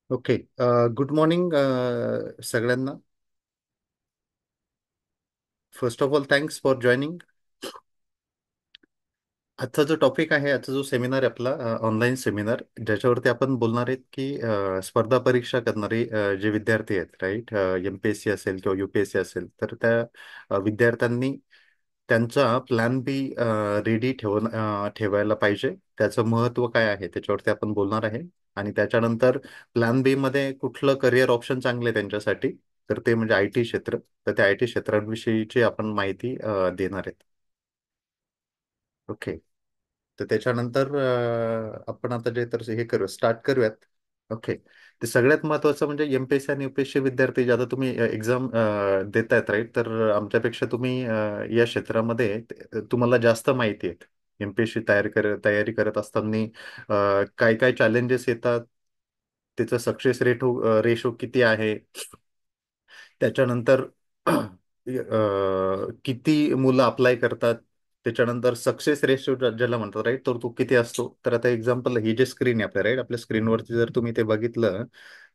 Okay. Good morning सगळ्यांना. First of all thanks for joining. आजचा जो टॉपिक आहे, आजचा जो सेमिनार आहे आपला, ऑनलाईन सेमिनार, ज्याच्यावरती आपण बोलणार आहेत की स्पर्धा परीक्षा करणारे जे विद्यार्थी आहेत, राईट, MPSC असेल किंवा UPSC असेल, तर त्या विद्यार्थ्यांनी त्यांचा प्लॅन बी रेडी ठेवायला पाहिजे. त्याचं महत्त्व काय आहे त्याच्यावरती आपण बोलणार आहे. आणि त्याच्यानंतर प्लॅन बी मध्ये कुठलं करिअर ऑप्शन चांगलं आहे त्यांच्यासाठी, तर ते म्हणजे IT क्षेत्र. तर त्या IT क्षेत्राविषयीची आपण माहिती देणार आहेत. ओके. तर त्याच्यानंतर आपण आता जे तर हे करू स्टार्ट करूयात. ओके. ते सगळ्यात महत्वाचं म्हणजे MPSC आणि UPSC विद्यार्थी जे आता तुम्ही एक्झाम देतायत, राईट, तर आमच्यापेक्षा तुम्ही या क्षेत्रामध्ये तुम्हाला जास्त माहिती आहेत. MPSC तयारी करत असताना काय काय चॅलेंजेस येतात, त्याचं सक्सेस रेशो किती आहे, त्याच्यानंतर किती मुलं अप्लाय करतात, त्याच्यानंतर सक्सेस रेशो ज्याला म्हणतात, राईट, तर तो किती असतो. तर आता एक्झाम्पल ही जे स्क्रीन आहे आपल्या, राईट, आपल्या स्क्रीनवरती जर तुम्ही ते बघितलं,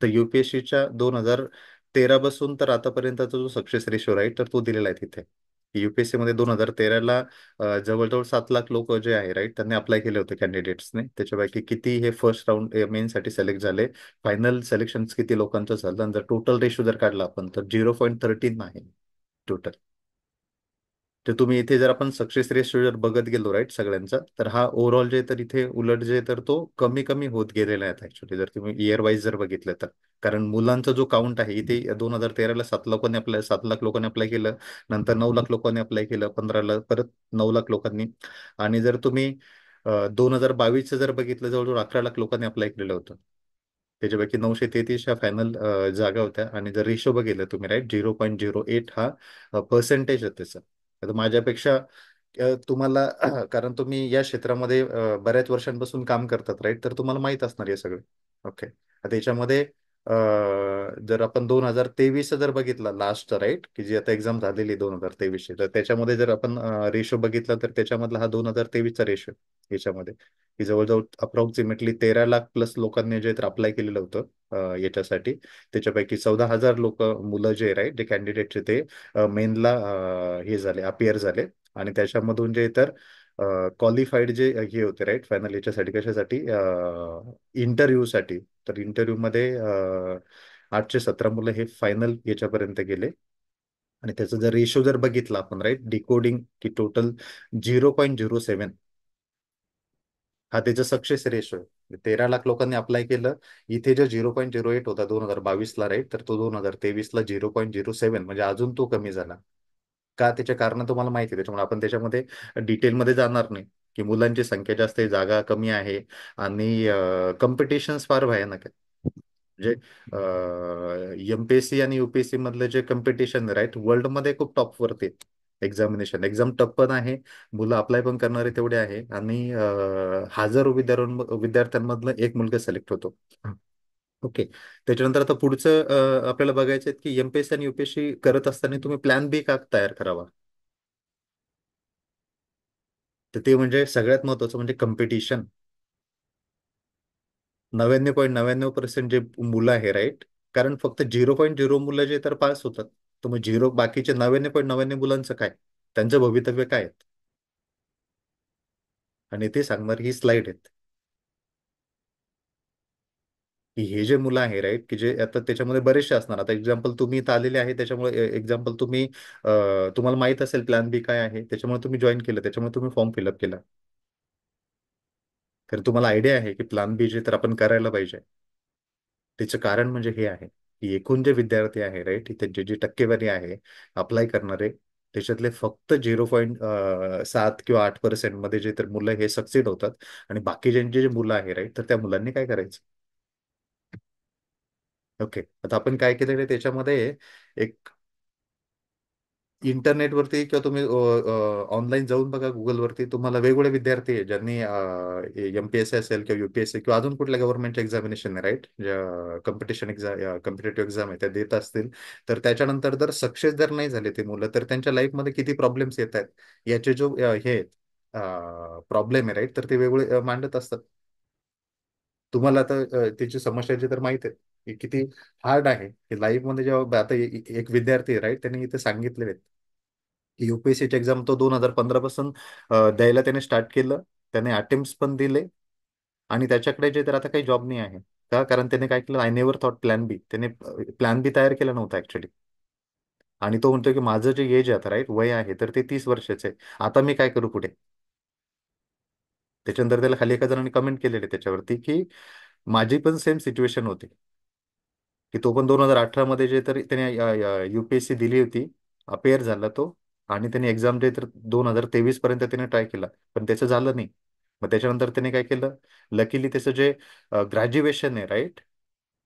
तर UPSCच्या 2013 पासून तर आतापर्यंतचा जो सक्सेस रेशो, राईट, तर तो दिलेला आहे तिथे. UPSC मध्ये 2013ला जवळजवळ 7 लाख लोक जे आहे, राईट, त्यांनी अप्लाय केले होते कॅन्डिडेट्सने. त्याच्यापैकी किती हे फर्स्ट राऊंड मेनसाठी सिलेक्ट झाले, फायनल सिलेक्शन किती लोकांचं झालं, आणि जर टोटल रेशो जर काढला आपण, तर 0.13 आहे टोटल. तर तुम्ही इथे जर आपण सक्सेस रेशो जर बघत गेलो, राईट, सगळ्यांचा, तर हा ओव्हरऑल जे तर इथे उलट जे तर तो कमी कमी होत गेलेला आहे ऍक्च्युली, जर तुम्ही इयर वाईज जर बघितलं तर. कारण मुलांचा जो काउंट आहे इथे, 2013ला 7 लाख लोकांनी अप्लाय केलं. नंतर 9 लाख लोकांनी अप्लाय केलं, 15ला परत 9 लाख लोकांनी. आणि जर तुम्ही 2022चं जर बघितलं, जवळजवळ 11 लाख लोकांनी अप्लाय केलेलं होतं. त्याच्यापैकी 933 ह्या फायनल जागा होत्या. आणि जर रेशो बघितलं तुम्ही, राईट, 0.08 हा पर्सेंटेज आहे त्याचा. आता माझ्यापेक्षा तुम्हाला कारण तुम्ही या क्षेत्रामध्ये बऱ्याच वर्षांपासून काम करतात, राईट, तर तुम्हाला माहित असणार हे सगळे. ओके. आता याच्यामध्ये जर आपण 2023 जर बघितलं लास्ट, राईट, की जी आता एक्झाम झालेली 2023ची, तर त्याच्यामध्ये जर आपण रेशो बघितला, तर त्याच्यामधला हा 2023चा रेशो याच्यामध्ये, की जवळजवळ अप्रॉक्सिमेटली 13 लाख प्लस लोकांनी जे तर अप्लाय केलेलं होतं याच्यासाठी. त्याच्यापैकी 14,000 लोक मुलं जे, राईट, जे कॅन्डिडेटचे ते मेनला हे झाले, अपियर झाले. आणि त्याच्यामधून जे तर क्वालिफाईड जे हे होते, राईट, फायनल याच्यासाठी कशासाठी, इंटरव्ह्यूसाठी. तर इंटरव्ह्यू मध्ये 817 मुलं हे फायनल याच्यापर्यंत गेले. आणि त्याचा जर रेशो जर बघितला आपण, राईट, डिकोडिंग, की टोटल 0.07 हा त्याचा सक्सेस रेशो आहे. 13 लाख लोकांनी अप्लाय केलं. इथे जो 0.08 होता 2022ला, राईट, तर तो 2023ला 0.07, म्हणजे अजून तो कमी झाला. का, त्याचे कारण तुम्हाला माहिती आहे. त्याच्यामुळे आपण त्याच्यामध्ये डिटेलमध्ये जाणार नाही, की मुलांची संख्या जास्त आहे, जागा कमी आहे, आणि कॉम्पिटिशन फार भयानक आहे. म्हणजे MPSC आणि UPSC मधलं जे कॉम्पिटिशन, राईट, वर्ल्डमध्ये खूप टॉपवरती एक्झाम टफ पण आहे. मुलं अप्लाय पण करणारे तेवढे आहे. आणि हजारो विद्यार्थ्यांमधलं एक मुलगा सिलेक्ट होतो. ओके. त्याच्यानंतर आता पुढचं आपल्याला बघायचं आहे की MPSC आणि UPSC करत असताना तुम्ही प्लॅन बी का तयार करावा. तर ते म्हणजे सगळ्यात महत्वाचं म्हणजे कम्पिटिशन. 99.99% जे मुलं आहे, राईट, कारण फक्त 0.0 मुलं जे तर पास होतात. तर मग बाकीचे 99.99 मुलांचं काय, त्यांचं भवितव्य काय आहे? आणि ते सांगणार ही स्लाइड आहेत, की हे जे मुलं आहे, राईट, की जे आता त्याच्यामध्ये बरेचसे असणार. आता एक्झाम्पल तुम्ही इथं आलेले आहे, त्याच्यामुळे एक्झाम्पल तुम्हाला माहित असेल प्लॅन बी काय आहे, त्याच्यामुळे तुम्ही जॉईन केलं, त्याच्यामुळे तुम्ही फॉर्म फिलअप केला. तर तुम्हाला आयडिया आहे की प्लॅन बी जे तर आपण करायला पाहिजे. त्याचं कारण म्हणजे हे आहे की एकूण जे विद्यार्थी आहे, राईट, त्यांची जी टक्केवारी आहे अप्लाय करणारे, त्याच्यातले फक्त 0.7 किंवा 8% मध्ये जे तर मुलं हे सक्सीड होतात. आणि बाकी ज्यांची जे मुलं आहे, राईट, तर त्या मुलांनी काय करायचं. ओके. आता आपण काय केलेलं आहे त्याच्यामध्ये, एक इंटरनेटवरती किंवा तुम्ही ऑनलाईन जाऊन बघा, गुगलवरती तुम्हाला वेगवेगळे विद्यार्थी आहे ज्यांनी MPSC असेल किंवा UPSC किंवा अजून कुठल्या गव्हर्नमेंटच्या एक्झामिनेशन आहे, राईट, ज्या कॉम्पिटिशन एक्झाम, कॉम्पिटेटिव्ह एक्झाम आहे त्या देत असतील. तर त्याच्यानंतर जर सक्सेस जर नाही झाले ते मुलं, तर त्यांच्या लाईफमध्ये किती प्रॉब्लेम्स येत आहेत याचे जो हे प्रॉब्लेम आहे, राईट, तर ते वेगवेगळे मांडत असतात. तुम्हाला आता त्याची समस्याची तर माहित आहे. की किती हार्ड आहे की लाईफ मध्ये. जेव्हा आता एक विद्यार्थी आहे राईट, त्यांनी इथे सांगितलेले की युपीएससीची एक्झाम तो 2015 पासून द्यायला त्याने स्टार्ट केलं. त्याने अटेम्प्ट पण दिले आणि त्याच्याकडे जे तर आता काही जॉब नाही आहे. का? कारण त्याने काय केलं, आय नेव्हर थॉट प्लॅन बी. त्याने प्लॅन बी तयार केला नव्हता ऍक्च्युली. आणि तो म्हणतो की माझं जे एज आहे आता राईट, वय आहे, तर ते 30 वर्षाचे आहे. आता मी काय करू पुढे? त्याच्यानंतर त्याला खाली एका जणांनी कमेंट केलेले त्याच्यावरती की माझी पण सेम सिच्युएशन होती, की तो पण 2018 मध्ये जे तर त्याने युपीएससी दिली होती, अपेअर झाला तो. आणि त्याने एक्झाम जे तर 2023 पर्यंत त्याने ट्राय केला, पण त्याचं झालं नाही. मग त्याच्यानंतर त्याने काय केलं, लकीली त्याचं जे ग्रॅज्युएशन आहे राईट,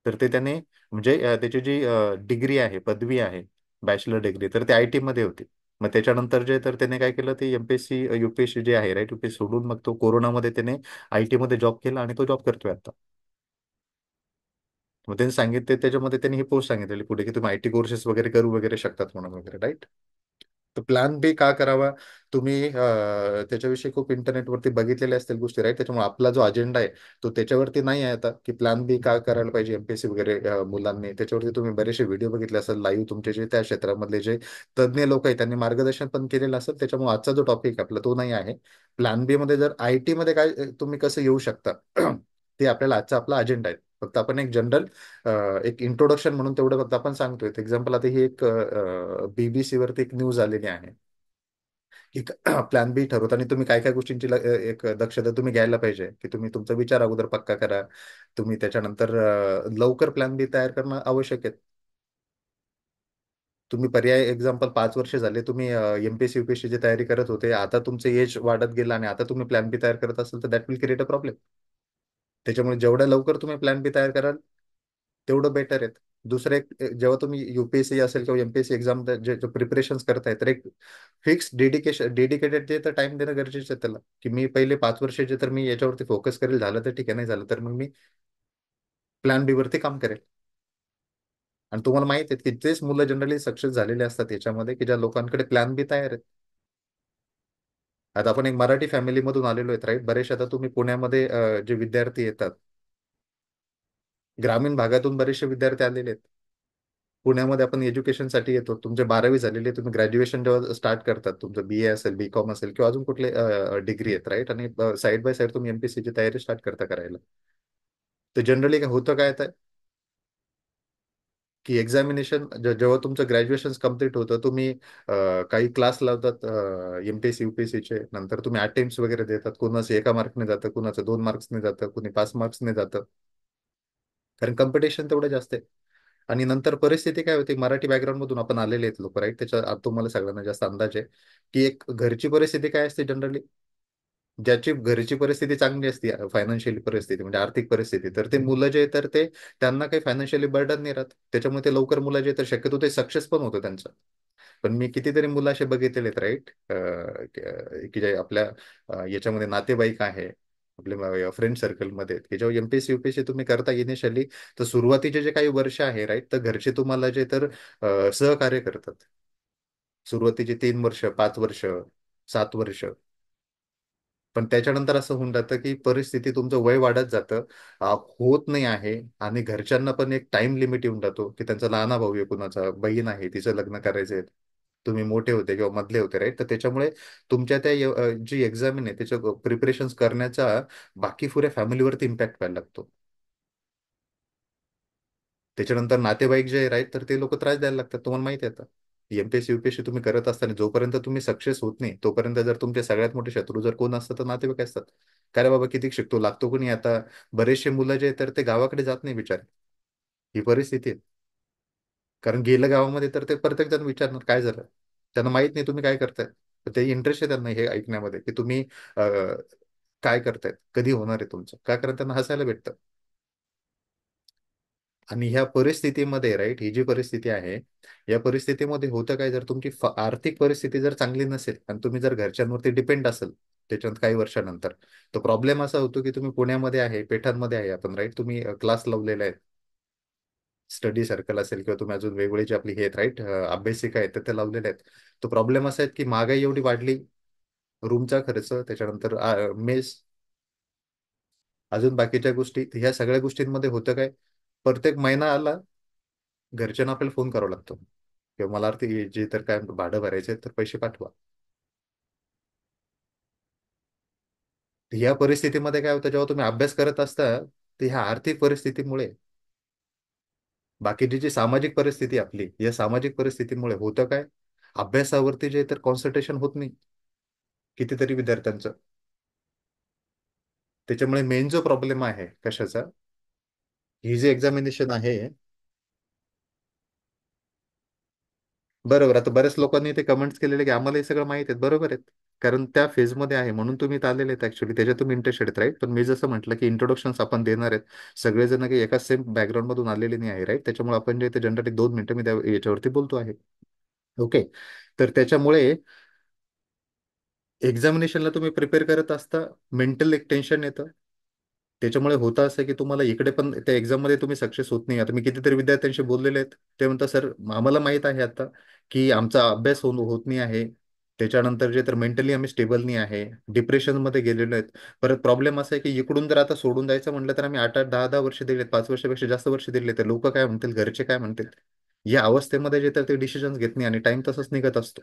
तर ते त्याने म्हणजे त्याची जी डिग्री आहे, पदवी आहे, बॅचलर डिग्री, तर ते आय टी मध्ये होती. मग त्याच्यानंतर जे तर त्याने काय केलं, ते एमपीएससी युपीएससी जे आहे राईट, युपीएससी सोडून मग तो कोरोनामध्ये त्याने आय टी मध्ये जॉब केला आणि तो जॉब करतोय आता. मग त्यांनी सांगितले त्याच्यामध्ये, त्यांनी ही पोस्ट सांगितलेली पुढे की तुम्ही आय टी कोर्सेस वगैरे करू वगैरे शकतात म्हणून वगैरे राईट. तर प्लॅन बी का करावा? तुम्ही त्याच्याविषयी खूप इंटरनेटवरती बघितलेल्या असतील गोष्टी राईट. त्याच्यामुळे आपला जो अजेंडा आहे तो त्याच्यावरती नाही आहे आता, की प्लॅन बी का करायला पाहिजे एमपीएससी वगैरे मुलांनी. त्याच्यावरती तुम्ही बरेचसे व्हिडिओ बघितले असेल लाईव्ह, तुमचे जे त्या क्षेत्रामधले जे तज्ज्ञ लोक आहेत त्यांनी मार्गदर्शन पण केलेलं असेल. त्याच्यामुळे आजचा जो टॉपिक आपला तो नाही आहे. प्लॅन बी मध्ये जर आय टी मध्ये काय तुम्ही कसं येऊ शकता ते आपल्याला आजचा आपला अजेंडा आहे. फक्त आपण एक जनरल एक इंट्रोडक्शन म्हणून तेवढं फक्त आपण सांगतोय. एक्झाम्पल आता ही एक बीबीसी वरती एक न्यूज आलेली आहे की प्लॅन बी ठरवताना तुम्ही काय काय गोष्टींची एक दक्षता तुम्ही घ्यायला पाहिजे, की तुम्ही तुमचा विचार अगोदर पक्का करा. तुम्ही त्याच्यानंतर लवकर प्लॅन बी तयार करणं आवश्यक आहे. तुम्ही पर्याय एक्झाम्पल 5 वर्ष झाले तुम्ही एमपीएससी युपीएससी ची तयारी करत होते, आता तुमचं एज वाढत गेलं आणि आता तुम्ही प्लॅन बी तयार करत असाल तर that will create a problem. त्याच्यामुळे जेवढ्या लवकर तुम्ही प्लॅन बी तयार कराल तेवढं बेटर आहे. दुसरं एक, जेव्हा तुम्ही युपीएससी असेल किंवा एमपीएससी एक्झाम जे प्रिपरेशन करताय, तर एक फिक्स डेडिकेटेड जे तर टाइम देणं गरजेचं आहे त्याला, की मी पहिले 5 वर्ष जे तर मी याच्यावरती फोकस करेल, झालं तर ठीक आहे, नाही झालं तर मग मी प्लॅन बी वरती काम करेल. आणि तुम्हाला माहित आहे की तेच मुलं जनरली सक्सेस झालेले असतात याच्यामध्ये, की ज्या लोकांकडे प्लॅन बी तयार आहे. आता आपण एक मराठी फॅमिलीमधून आलेलो आहेत राईट. बरेचसे आता तुम्ही पुण्यामध्ये जे विद्यार्थी येतात, ग्रामीण भागातून बरेचसे विद्यार्थी आलेले आहेत. पुण्यामध्ये आपण एज्युकेशनसाठी येतो. तुमचे 12वी झालेली आहे, तुम्ही ग्रॅज्युएशन जेव्हा स्टार्ट करतात, तुमचं बीए असेल, बीकॉम असेल किंवा अजून कुठले डिग्री आहेत राईट, आणि साईड बाय साईड तुम्ही एमपीएससीची तयारी स्टार्ट करता करायला. तर जनरली काय होतं, काय आता की एक्झामिनेशन जेव्हा तुमचं ग्रॅज्युएशन कम्प्लीट होतं, तुम्ही काही क्लास लावतात एमपीएससी युपीएससीचे, नंतर तुम्ही अटेम्प्ट वगैरे देतात. कुणाचं 1 मार्कने जातं, कुणाचं 2 मार्क्सने जातं, कुणी 5 मार्क्सने जातं, कारण कॉम्पिटिशन तेवढं जास्त आहे. आणि नंतर परिस्थिती काय होती, मराठी बॅकग्राऊंड मधून आपण आलेले आहेत लोक राईट, त्याच्या तुम्हाला सगळ्यांना जास्त अंदाज आहे की एक घरची परिस्थिती काय असते जनरली. ज्याची घरची परिस्थिती चांगली असते, फायनान्शियली परिस्थिती म्हणजे आर्थिक परिस्थिती, तर ते मुलं जे तर ते त्यांना काही फायनान्शियली बर्डन नाही राहत. त्याच्यामुळे ते लवकर मुलं जे तर शक्यतो ते सक्सेस पण होतं त्यांचं. पण मी कितीतरी मुलं असे बघितलेले आहेत राईट, की जे आपल्या याच्यामध्ये नातेवाईक आहे, आपल्या फ्रेंड सर्कलमध्ये, की जेव्हा एमपीएससी युपीएससी तुम्ही करता इनिशियली, तर सुरुवातीचे जे काही वर्ष आहे राईट, तर घरचे तुम्हाला जे तर सहकार्य करतात. सुरुवातीचे 3 वर्ष, 5 वर्ष, 7 वर्ष. पण त्याच्यानंतर असं होऊन जातं की परिस्थिती, तुमचं वय वाढत जातं, होत नाही आहे. आणि घरच्यांना पण एक टाइम लिमिट येऊन जातो, की त्यांचा लहान भाऊ आहे, कुणाचा बहीण आहे, तिचं लग्न करायचंय, तुम्ही मोठे होते किंवा मधले होते राईट. तर त्याच्यामुळे तुमच्या त्या जी एक्झाम आहे त्याच्या प्रिपरेशन करण्याचा बाकी पुऱ्या फॅमिलीवरती इम्पॅक्ट व्हायला लागतो. त्याच्यानंतर नातेवाईक जे राईट, तर ते लोक त्रास द्यायला लागतात. तुम्हाला माहिती आहे आता, एमपीएससी युपीएससी तुम्ही करत असताना जोपर्यंत तुम्ही सक्सेस होत नाही, तोपर्यंत जर तुमचे सगळ्यात मोठे शत्रू जर कोण असतात, तर नातेवाईक असतात. काय रे बाबा किती शिकतो, लागतो कोणी आता. बरेचसे मुलं जे आहेत, तर ते गावाकडे जात नाही बिचारे. ही परिस्थिती आहे. कारण गेलं गावामध्ये तर ते प्रत्येक जण विचारणार काय झालं. त्यांना माहित नाही तुम्ही काय करताय. तर ते इंटरेस्ट आहे त्यांना हे ऐकण्यामध्ये, की तुम्ही काय करतायत, कधी होणार आहे तुमचं, काय कारण त्यांना हसायला भेटतं. आणि ह्या परिस्थितीमध्ये राईट, ही जी परिस्थिती आहे, या परिस्थितीमध्ये होतं काय, जर तुमची आर्थिक परिस्थिती जर चांगली नसेल आणि तुम्ही जर घरच्यांवरती डिपेंड असेल त्याच्यात काही वर्षानंतर, तर प्रॉब्लेम असा होतो की तुम्ही पुण्यामध्ये आहे, पेठांमध्ये आहे आपण राईट, तुम्ही क्लास लावलेला आहे, स्टडी सर्कल असेल किंवा तुम्ही अजून वेगवेगळी जी आपली हे आहेत राईट, अभ्यासिका आहेत, तर ते लावलेले आहेत. तो प्रॉब्लेम असा आहे की महागाई एवढी वाढली, रूमचा खर्च, त्याच्यानंतर मेस, अजून बाकीच्या गोष्टी, ह्या सगळ्या गोष्टींमध्ये होतं काय, प्रत्येक महिना आला, घरच्यांना आपल्याला फोन करावा लागतो किंवा मला ते जे तर काय भाडं भरायचे तर पैसे पाठवा. ह्या परिस्थितीमध्ये काय होतं, जेव्हा तुम्ही अभ्यास करत असता, तर ह्या आर्थिक परिस्थितीमुळे, बाकीची जी सामाजिक परिस्थिती आपली, या सामाजिक परिस्थितीमुळे होतं काय, अभ्यासावरती जे तर कॉन्सन्ट्रेशन होत नाही कितीतरी विद्यार्थ्यांचं. त्याच्यामुळे मेन जो प्रॉब्लेम आहे कशाचा, ही जी एक्झामिनेशन आहे. बरोबर, आता बऱ्याच लोकांनी ते कमेंट्स केलेले की आम्हाला हे सगळं माहित आहे, बरोबर आहेत. कारण त्या फेजमध्ये आहे म्हणून तुम्ही इथं आलेले आहेत ऍक्च्युली, त्याच्यात तुम्ही इंटरेस्टेड आहेत, राईट. पण मी जसं म्हटलं की इंट्रोडक्शन आपण देणार आहेत, सगळेजण काही एकाच सेम बॅकग्राऊंड मधून आलेले नाही आहे, राईट. त्याच्यामुळे आपण जे ते जनरली 2 मिनिटं मी याच्यावरती बोलतो आहे. ओके. तर त्याच्यामुळे एक्झामिनेशनला तुम्ही प्रिपेअर करत असता, मेंटल एक टेन्शन येतं. त्याच्यामुळे होतं असं की तुम्हाला इकडे पण त्या एक्झाममध्ये तुम्ही सक्सेस होत नाही. आता मी कितीतरी विद्यार्थ्यांशी बोललेले आहेत, ते म्हणतात सर आम्हाला माहित आहे आता की आमचा अभ्यास होत नाही आहे, त्याच्यानंतर जे तर मेंटली आम्ही स्टेबल नाही आहे, डिप्रेशनमध्ये गेलेलो आहेत. परत प्रॉब्लेम असा आहे की इकडून जर आता सोडून जायचं म्हटलं तर आम्ही 8-8, 10-10 वर्ष दिलेत, 5 वर्षापेक्षा जास्त वर्ष दिले, तर लोक काय म्हणतील, घरचे काय म्हणतील. या अवस्थेमध्ये जे तर ते डिसिजन घेत नाही आणि टाइम तसंच निघत असतो.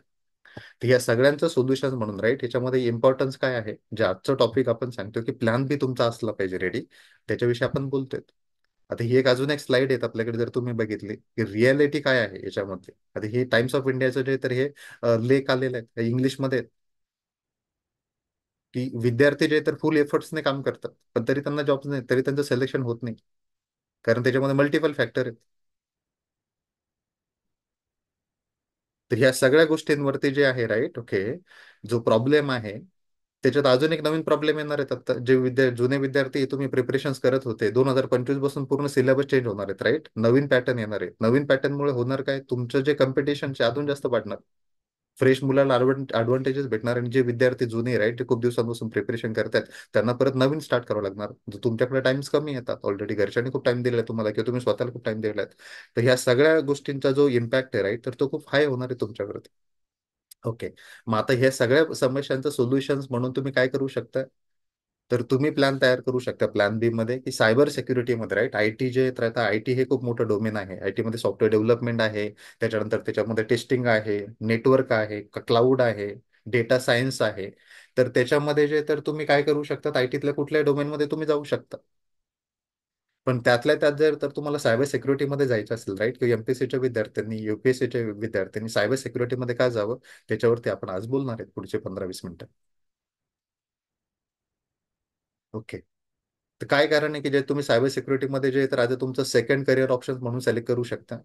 तर या सगळ्यांचं सोल्युशन म्हणून, राईट, याच्यामध्ये इम्पॉर्टन्स काय आहे, जे आजचं टॉपिक आपण सांगतो की प्लॅन बी तुमचा असला पाहिजे रेडी, त्याच्याविषयी आपण बोलतोय. आता ही एक अजून एक स्लाइड आहे आपल्याकडे, जर तुम्ही बघितली की रियालिटी काय आहे याच्यामध्ये. आता ही टाइम्स ऑफ इंडियाचं जे तर हे लेख आलेलं आहे इंग्लिशमध्ये, की विद्यार्थी जे तर फुल एफर्ट्सने काम करतात पण तरी त्यांना जॉब नाही, तरी त्यांचं सिलेक्शन होत नाही. कारण त्याच्यामध्ये मल्टिपल फॅक्टर आहेत. तर ह्या सगळ्या गोष्टींवरती जे आहे, राईट, ओके, जो प्रॉब्लेम आहे, त्याच्यात अजून एक नवीन प्रॉब्लेम येणार आहेत. आता जे जुने विद्यार्थी तुम्ही प्रिपरेशन करत होते, 2025 पासून पूर्ण सिलेबस चेंज होणार आहेत, राईट. नवीन पॅटर्न येणार आहे. नवीन पॅटर्नमुळे होणार काय, तुमचं जे कम्पिटिशन अजून जास्त वाढणार. फ्रेश मुलाला ऍडव्हान्टेजेस भेटणार आणि जे विद्यार्थी जुने, राईट, ते खूप दिवसांपासून प्रिपरेशन करतात, त्यांना परत नवीन स्टार्ट करावं लागणार. तुमच्याकडे टाइम्स कमी येतात, ऑलरेडी घरच्यांनी खूप टाइम दिलाय तुम्हाला किंवा तुम्ही स्वतःला खूप टाइम दिलाय. तर ह्या सगळ्या गोष्टींचा जो इम्पॅक्ट आहे, राईट, तर तो खूप हाय होणार आहे तुमच्यावरती. ओके. मग आता ह्या सगळ्या समस्यांचं सोल्युशन्स म्हणून तुम्ही काय करू शकता, तर तुम्ही प्लॅन तयार करू शकता प्लॅन बी मध्ये, की सायबर सिक्युरिटीमध्ये, राईट, आयटी जे तर आता आयटी हे खूप मोठं डोमेन आहे. आयटी मध्ये सॉफ्टवेअर डेव्हलपमेंट आहे, त्याच्यानंतर त्याच्यामध्ये टेस्टिंग आहे, नेटवर्क आहे, क्लाउड आहे, डेटा सायन्स आहे. तर त्याच्यामध्ये जे तर तुम्ही काय करू शकता, आयटीतल्या कुठल्याही डोमेनमध्ये तुम्ही जाऊ शकता. पण त्यातल्या त्यात जर तर तुम्हाला सायबर सिक्युरिटीमध्ये जायचं असेल, राईट, किंवा एमपीसीच्या विद्यार्थ्यांनी, युपीएससीच्या विद्यार्थ्यांनी सायबर सिक्युरिटीमध्ये का जावं, त्याच्यावरती आपण आज बोलणार आहेत पुढचे 15-20 मिनिटं. ओके. तर काय कारण आहे की जे तुम्ही सायबर सिक्युरिटीमध्ये जे तर आता तुमचं सेकंड करिअर ऑप्शन म्हणून सिलेक्ट करू शकता.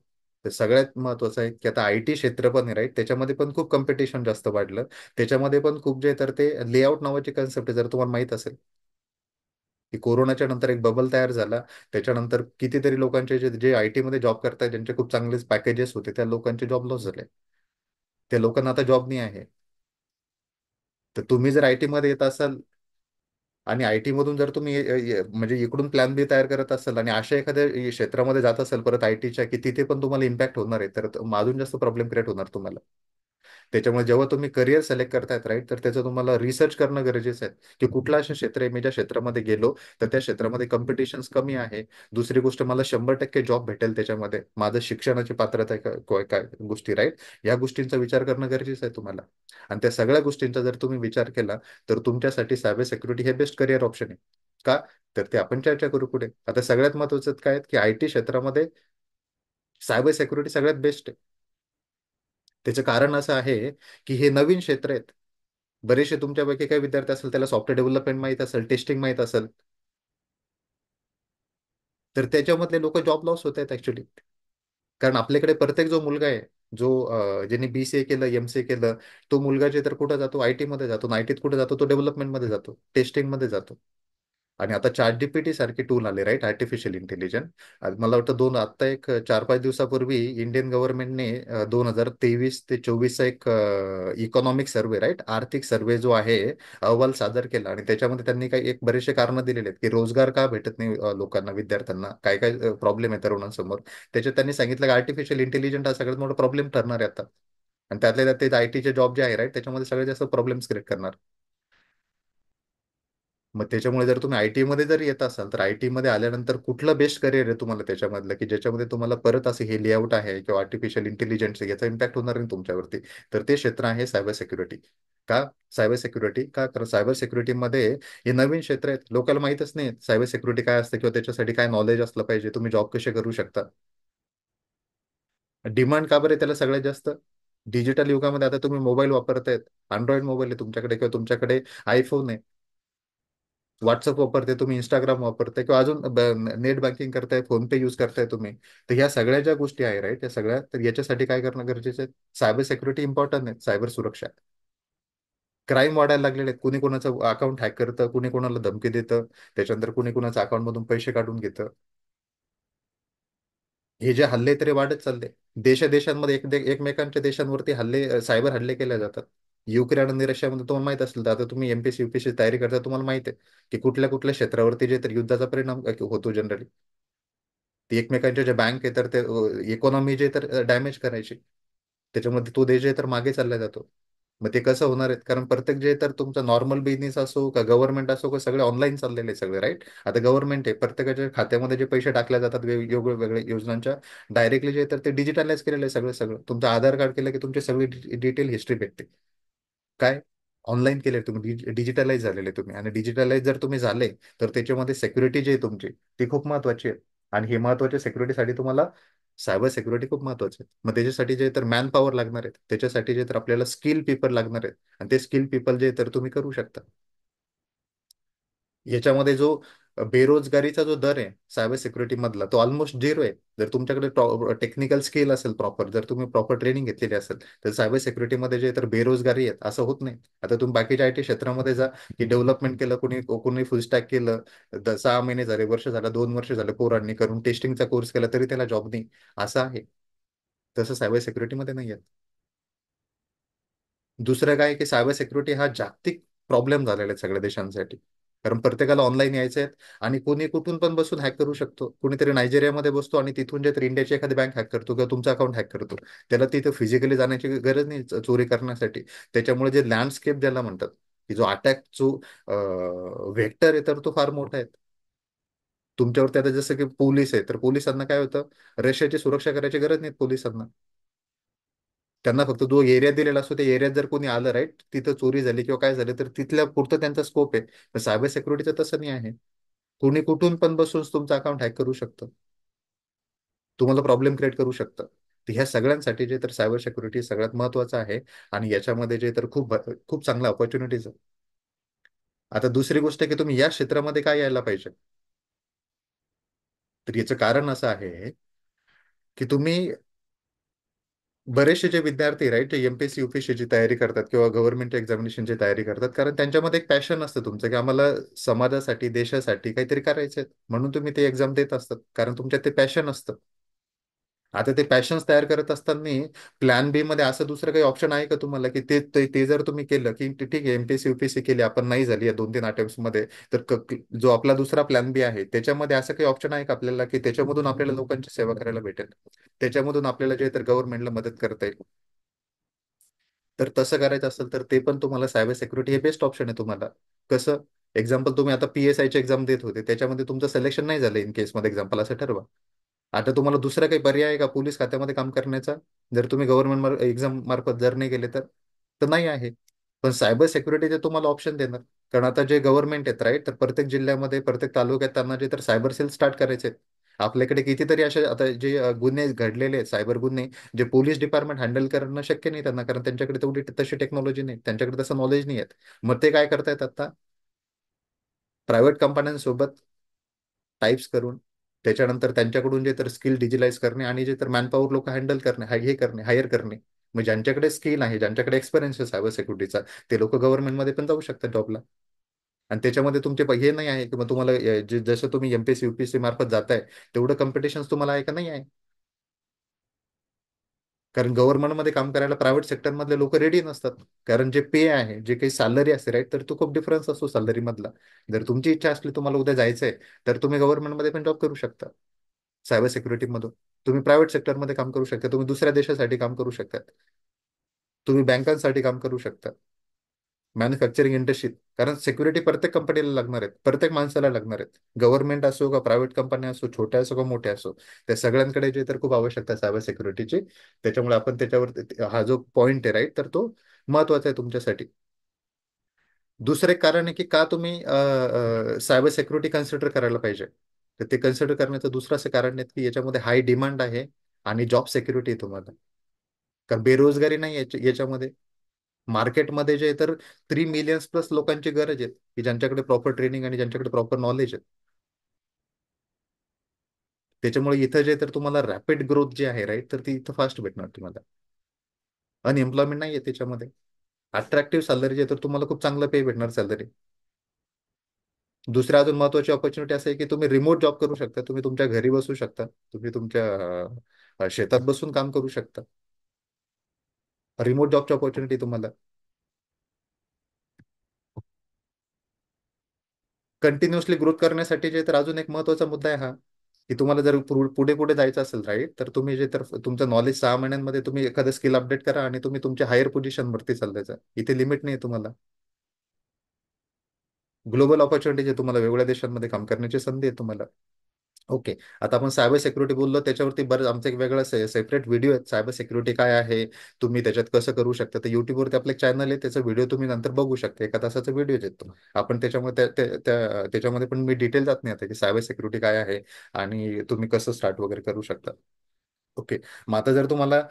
तर सगळ्यात महत्वाचं आहे की आता आयटी क्षेत्र पण आहे, राईट, त्याच्यामध्ये पण खूप कॉम्पिटिशन जास्त वाढलं. त्याच्यामध्ये पण खूप जे तर ते लेआउट नावाची कन्सेप्ट आहे, जर तुम्हाला माहित असेल, की कोरोनाच्या नंतर एक बबल तयार झाला. त्याच्यानंतर कितीतरी लोकांचे जे जे आयटी मध्ये जॉब करतात, ज्यांचे खूप चांगले पॅकेजेस होते, त्या लोकांचे जॉब लॉस झाले. त्या लोकांना आता जॉब नाही आहे. तर तुम्ही जर आयटी मध्ये येत असाल आणि आयटी मधून जर तुम्ही म्हणजे इकडून प्लॅन बी तयार करत असाल आणि अशा एखाद्या क्षेत्रामध्ये जात असाल परत आयटीच्या, की तिथे पण तुम्हाला इम्पॅक्ट होणार आहे, तर अजून जास्त प्रॉब्लेम क्रिएट होणार तुम्हाला. त्याच्यामुळे जेव्हा तुम्ही करिअर सिलेक्ट करतायत, राईट, तर त्याचं तुम्हाला रिसर्च करणं गरजेचं आहे, की कुठलं असं क्षेत्र आहे, मी ज्या क्षेत्रामध्ये गेलो तर त्या क्षेत्रामध्ये कॉम्पिटिशन कमी आहे. दुसरी गोष्ट, मला 100% जॉब भेटेल त्याच्यामध्ये, माझं शिक्षणाची पात्रता आहे काय काय गोष्टी, राईट. या गोष्टींचा विचार करणं गरजेचं आहे तुम्हाला. आणि त्या सगळ्या गोष्टींचा जर तुम्ही विचार केला, तर तुमच्यासाठी सायबर सिक्युरिटी हे बेस्ट करिअर ऑप्शन आहे. का, तर ते आपण चर्चा करू पुढे. आता सगळ्यात महत्वाचं काय आहे, की आयटी क्षेत्रामध्ये सायबर सिक्युरिटी सगळ्यात बेस्ट आहे. त्याचं कारण असं आहे की हे नवीन क्षेत्र आहेत. बरेचसे तुमच्यापैकी काही विद्यार्थी असेल त्याला सॉफ्टवेअर डेव्हलपमेंट माहित असेल, टेस्टिंग माहित असेल, तर त्याच्यामधले लोक जॉब लॉस होत आहेत ऍक्च्युली. कारण आपल्याकडे प्रत्येक जो मुलगा आहे, जो ज्यांनी बीसीए केलं, एमसीए केलं, तो मुलगा जे तर कुठं जातो, आयटी मध्ये जातो. आयटीत कुठे जातो, तो डेव्हलपमेंट मध्ये जातो, टेस्टिंग मध्ये जातो. आणि आता चॅट जीपीटी सारखे टूल आले, राईट, आर्टिफिशियल इंटेलिजन्स. मला वाटतं आता एक 4-5 दिवसापूर्वी इंडियन गव्हर्नमेंटने 2023 ते 24चा एक इकॉनॉमिक सर्व्हे, राईट, आर्थिक सर्व्हे जो आहे, अहवाल सादर केला. आणि त्याच्यामध्ये त्यांनी काही एक बरेचसे कारण दिलेले आहेत की रोजगार का भेटत नाही लोकांना, विद्यार्थ्यांना काय काय प्रॉब्लेम आहे तरुणांसमोर. त्याच्यात त्यांनी सांगितलं की आर्टिफिशियल इंटेलिजन्स हा सगळ्यात मोठा प्रॉब्लेम ठरणार आहे आता. आणि त्यातल्या त्यात ते आयटीचे जॉब जे आहे, राईट, त्याच्यामध्ये सगळ्यात जास्त प्रॉब्लेम्स क्रिएट करणार. मग त्याच्यामुळे जर तुम्ही आयटी मध्ये जर येत असाल तर आयटी मध्ये आल्यानंतर कुठलं बेस्ट करिअर आहे तुम्हाला त्याच्यामधलं की ज्याच्यामध्ये तुम्हाला परत असे हे लेआउट आहे किंवा आर्टिफिशियल इंटेलिजन्स याचा इम्पॅक्ट होणार नाही तुमच्यावरती. तर ते क्षेत्र आहे सायबर सिक्युरिटी. का सायबर सिक्युरिटी का? कारण सायबर सिक्युरिटीमध्ये हे नवीन क्षेत्र आहेत, लोकांना माहीतच नाही सायबर सिक्युरिटी काय असतं किंवा त्याच्यासाठी काय नॉलेज असलं पाहिजे, तुम्ही जॉब कसे करू शकता. डिमांड का बरं आहे त्याला सगळ्यात जास्त? डिजिटल युगामध्ये आता तुम्ही मोबाईल वापरतायत, अँड्रॉइड मोबाईल आहे तुमच्याकडे किंवा तुमच्याकडे आयफोन आहे, व्हॉट्सअप वापरते तुम्ही, इंस्टाग्राम वापरताय किंवा अजून नेट बँकिंग करताय, फोन पे यूज करताय तुम्ही. तर ह्या सगळ्या ज्या गोष्टी आहे राईट, त्या सगळ्या तर याच्यासाठी काय करणं गरजेचं आहे? सायबर सिक्युरिटी इम्पॉर्टंट आहे, सायबर सुरक्षा. क्राईम वाढायला लागलेले आहेत, कुणी कोणाचं अकाउंट हॅक करतं, कुणी कोणाला धमकी देतं, त्याच्यानंतर कुणी कोणाच्या अकाउंटमधून पैसे काढून घेतं. हे जे हल्ले तरी वाढत चालले. देशांमध्ये एकमेकांच्या देशांवरती सायबर हल्ले केले जातात. युक्रेन आणि रशियामध्ये तुम्हाला माहित असेल तर आता तुम्ही एमपीएससी युपीएससी तयारी करता, तुम्हाला माहिती आहे की कुठल्या कुठल्या क्षेत्रावरती जे तर युद्धाचा परिणाम होतो जनरली. ती एकमेकांच्या ज्या बँक आहे तर ते इकॉनॉमी जे तर डॅमेज करायची, त्याच्यामध्ये तो देश जे तर मागे चालला जातो. मग ते कसं होणार आहे? कारण प्रत्येक जे तर तुमचा नॉर्मल बिझनेस असो का गव्हर्नमेंट असो का सगळे ऑनलाईन चाललेले आहे सगळे राईट. आता गव्हर्नमेंट आहे, प्रत्येकाच्या खात्यामध्ये जे पैसे टाकले जातात वेगवेगळ्या वेगळ्या योजनांच्या, डायरेक्टली जे तर ते डिजिटलाइज केलेलं आहे सगळं सगळं. तुमचं आधार कार्ड केलं की तुमची सगळी डिटेल हिस्ट्री भेटते. काय? ऑनलाईन केले तुम्ही, डिजिटलाइज झालेले तुम्ही, आणि डिजिटलाइज जर तुम्ही झाले तर त्याच्यामध्ये सिक्युरिटी जी आहे तुमची ती खूप महत्वाची आहे. आणि हे महत्वाच्या सिक्युरिटीसाठी तुम्हाला सायबर सिक्युरिटी खूप महत्वाचं आहे. मग त्याच्यासाठी जे तर मॅन पॉवर लागणार आहेत, त्याच्यासाठी जे तर आपल्याला स्किल पीपल लागणार आहेत, आणि ते स्किल पीपल जे तर तुम्ही करू शकता. याच्यामध्ये जो बेरोजगारीचा जो दर आहे सायबर सिक्युरिटी मधला तो ऑलमोस्ट झिरो आहे. जर तुमच्याकडे टेक्निकल स्किल असेल प्रॉपर, जर तुम्ही प्रॉपर ट्रेनिंग घेतलेली असेल, तर सायबर सिक्युरिटीमध्ये जे तर बेरोजगारी आहेत असं होत नाही. आता तुम्ही बाकीच्या आयटी क्षेत्रामध्ये जा, की डेव्हलपमेंट केलं कोणी कोणी फुल स्टॅक केलं, 6 महिने झाले, वर्ष झालं, 2 वर्ष झालं पोरांनी करून टेस्टिंगचा कोर्स केला तरी त्याला जॉब नाही, असं आहे. तसं सायबर सिक्युरिटीमध्ये नाही आहे. दुसरं काय की सायबर सिक्युरिटी हा जागतिक प्रॉब्लेम झालेला आहे सगळ्या देशांसाठी. कारण प्रत्येकाला ऑनलाईन यायचं आहे, आणि कोणी कुठून पण बसून हॅक करू शकतो. कुणीतरी नायजेरियामध्ये बसतो आणि तिथून जे तर इंडियाची एखादी बँक हॅक करतो किंवा तुमचं अकाउंट हॅक करतो. त्याला तिथे फिजिकली जाण्याची गरज नाही चोरी करण्यासाठी. त्याच्यामुळे जे लँडस्केप ज्याला म्हणतात, की जो अटॅक जो व्हेक्टर आहे तर तो फार मोठा आहे तुमच्यावरती. आता जसं की पोलीस आहे तर पोलिसांना काय होतं, रशियाची सुरक्षा करायची गरज नाही पोलिसांना. त्यांना फक्त जो एरिया दिलेला असतो त्या एरियात जर कोणी आलं राईट, तिथं चोरी झाली किंवा काय झालं तर तिथल्या पुरतं त्यांचा स्कोप आहे. पण सायबर सिक्युरिटीचं तसं नाही आहे. कोणी कुठून पण बसून तुमचं अकाउंट हॅक करू शकतं, तुम्हाला प्रॉब्लेम क्रिएट करू शकतं. तर ह्या सगळ्यांसाठी जे तर सायबर सिक्युरिटी सगळ्यात महत्वाचं आहे. आणि याच्यामध्ये जे तर खूप खूप चांगल्या ऑपॉर्च्युनिटीज आहे. आता दुसरी गोष्ट आहे की तुम्ही या क्षेत्रामध्ये काय यायला पाहिजे. तर याचं कारण असं आहे की तुम्ही, बरेचसे जे विद्यार्थी राईट एमपीएससी युपीएससीची तयारी करतात किंवा गव्हर्नमेंट एक्झामिनेशनची तयारी करतात, कारण त्यांच्यामध्ये एक पॅशन असतं तुमचं की आम्हाला समाजासाठी देशासाठी काहीतरी करायचं आहे, म्हणून तुम्ही ते एक्झाम देत असतात कारण तुमच्यात ते पॅशन असतं. आता ते पॅशन्स तयार करत असताना प्लॅन बी मध्ये असं दुसरं काही ऑप्शन आहे का तुम्हाला, की ते जर तुम्ही केलं की ठीक आहे एमपीएससी युपीएससी केली आपण नाही झाली या 2-3 अटेम्प्ट मध्ये, तर जो आपला दुसरा प्लॅन बी आहे त्याच्यामध्ये असं काही ऑप्शन आहे का आपल्याला, की त्याच्यामधून आपल्याला लोकांची सेवा करायला भेटेल, त्याच्यामधून आपल्याला जे तर गव्हर्नमेंटला मदत करता येईल. तर तसं करायचं असेल तर ते पण तुम्हाला सायबर सिक्युरिटी हे बेस्ट ऑप्शन आहे तुम्हाला. कसं? एक्झाम्पल तुम्ही आता पीएसआयची एक्झाम देत होते, त्याच्यामध्ये तुमचं सिलेक्शन नाही झालं इन केसमध्ये, एक्झाम्पल असं ठरवा. आता तुम्हाला दुसरा काही पर्याय आहे का पोलीस खात्यामध्ये काम करण्याचा, जर तुम्ही गव्हर्नमेंट एक्झाम मार्फत जर नाही गेले तर? तर नाही आहे. पण सायबर सिक्युरिटीचे तुम्हाला ऑप्शन देणार. कारण आता जे गव्हर्नमेंट आहेत राईट, तर प्रत्येक जिल्ह्यामध्ये प्रत्येक तालुक्यात त्यांना जे तर सायबर सेल स्टार्ट करायचे आहेत. आपल्याकडे कितीतरी असे आता जे गुन्हे घडलेले आहेत सायबर गुन्हे, जे पोलीस डिपार्टमेंट हँडल करणं शक्य नाही त्यांना, कारण त्यांच्याकडे तेवढी तशी टेक्नॉलॉजी नाही, त्यांच्याकडे तसं नॉलेज नाही आहेत. मग ते काय करतायत आता, प्रायव्हेट कंपन्यांसोबत टाईप्स करून, त्याच्यानंतर त्यांच्याकडून जे तर स्किल डिजिटाईज करणे आणि जे तर मॅनपॉवर लोक हँडल करणे, हे करणे, हायर करणे. मग ज्यांच्याकडे स्किल आहे, ज्यांच्याकडे एक्सपिरियन्स आहे सायबर सिक्युरिटीचा, ते लोक गव्हर्नमेंटमध्ये पण जाऊ शकतात जॉबला. आणि त्याच्यामध्ये तुमचे हे नाही आहे की मग तुम्हाला जसं तुम्ही एमपीएससी युपीएससी मार्फत जाताय तेवढं कॉम्पिटिशन तुम्हाला आहे का? नाही आहे. कारण गव्हर्नमेंटमध्ये काम करायला प्रायव्हेट सेक्टरमधले लोक रेडी नसतात. कारण जे पे आहे, जे काही सॅलरी असते राईट, तर तो खूप डिफरन्स असतो सॅलरी मधला. जर तुमची इच्छा असली तुम्हाला उद्या जायचंय, तर तुम्ही गव्हर्नमेंटमध्ये पण जॉब करू शकता. सायबर सिक्युरिटी मधून तुम्ही प्रायव्हेट सेक्टरमध्ये काम करू शकता, तुम्ही दुसऱ्या देशासाठी काम करू शकता, तुम्ही बँकांसाठी काम करू शकता, मॅन्युफॅक्चरिंग इंडस्ट्रीत. कारण सिक्युरिटी प्रत्येक कंपनीला लागणार आहेत, प्रत्येक माणसाला लागणार आहेत. गव्हर्नमेंट असो का प्रायव्हेट कंपन्या असो, छोट्या असो का मोठ्या असो, त्या सगळ्यांकडे जे तर खूप आवश्यकता आहे सायबर सिक्युरिटीची. त्याच्यामुळे आपण त्याच्यावर हा जो पॉइंट आहे राईट, तर तो महत्वाचा आहे तुमच्यासाठी. दुसरं एक कारण आहे की का तुम्ही सायबर सिक्युरिटी कन्सिडर करायला पाहिजे. तर ते कन्सिडर करण्याचं दुसरं असं कारण आहे की याच्यामध्ये हाय डिमांड आहे आणि जॉब सिक्युरिटी आहे तुम्हाला. कारण बेरोजगारी नाही याच्यामध्ये. मार्केटमध्ये जे तर 3 मिलियन्स प्लस लोकांची गरज आहे की ज्यांच्याकडे प्रॉपर ट्रेनिंग आणि ज्यांच्याकडे प्रॉपर नॉलेज आहे. त्याच्यामुळे इथं जे तर तुम्हाला रॅपिड ग्रोथ जी आहे राईट, तर ती इथं फास्ट भेटणार तुम्हाला. अनएम्प्लॉयमेंट नाही आहे त्याच्यामध्ये. अट्रॅक्टिव्ह सॅलरी जे तर तुम्हाला खूप चांगलं पे भेटणार सॅलरी. दुसऱ्या अजून महत्वाची ऑपॉर्च्युनिटी असं आहे की तुम्ही रिमोट जॉब करू शकता, तुम्ही तुमच्या घरी बसू शकता, तुम्ही तुमच्या शेतात बसून काम करू शकता. रिमोट जॉबची ऑपॉर्च्युनिटी तुम्हाला. कंटिन्युअसली ग्रोथ करण्यासाठी जे तर अजून एक महत्वाचा मुद्दा आहे हा, की तुम्हाला जर पुढे पुढे जायचं असेल राईट, तर तुम्ही जे तर तुमचं नॉलेज 6 महिन्यांमध्ये तुम्ही एखादं स्किल अपडेट करा आणि तुम्ही तुमच्या हायर पोझिशनवरती चालल्याचा. इथे लिमिट नाही आहे तुम्हाला. ग्लोबल ऑपॉर्च्युनिटी आहे तुम्हाला, वेगवेगळ्या देशांमध्ये काम करण्याची संधी आहे तुम्हाला. ओके. आता आपण सायबर सिक्युरिटी बोललो, त्याच्यावरती बरं आमचं एक वेगळं सेपरेट व्हिडिओ आहे, सायबर सिक्युरिटी काय आहे, तुम्ही त्याच्यात कसं करू शकता. तर युट्यूबवरती आपलं चॅनल आहे, त्याचा व्हिडिओ तुम्ही नंतर बघू शकता, 1 तासाचा व्हिडिओ येतो. आपण त्याच्यामध्ये त्याच्यामध्ये पण मी डिटेल जात नाही आता की सायबर सिक्युरिटी काय आहे आणि तुम्ही कसं स्टार्ट वगैरे करू शकता. ओके. मग आता जर तुम्हाला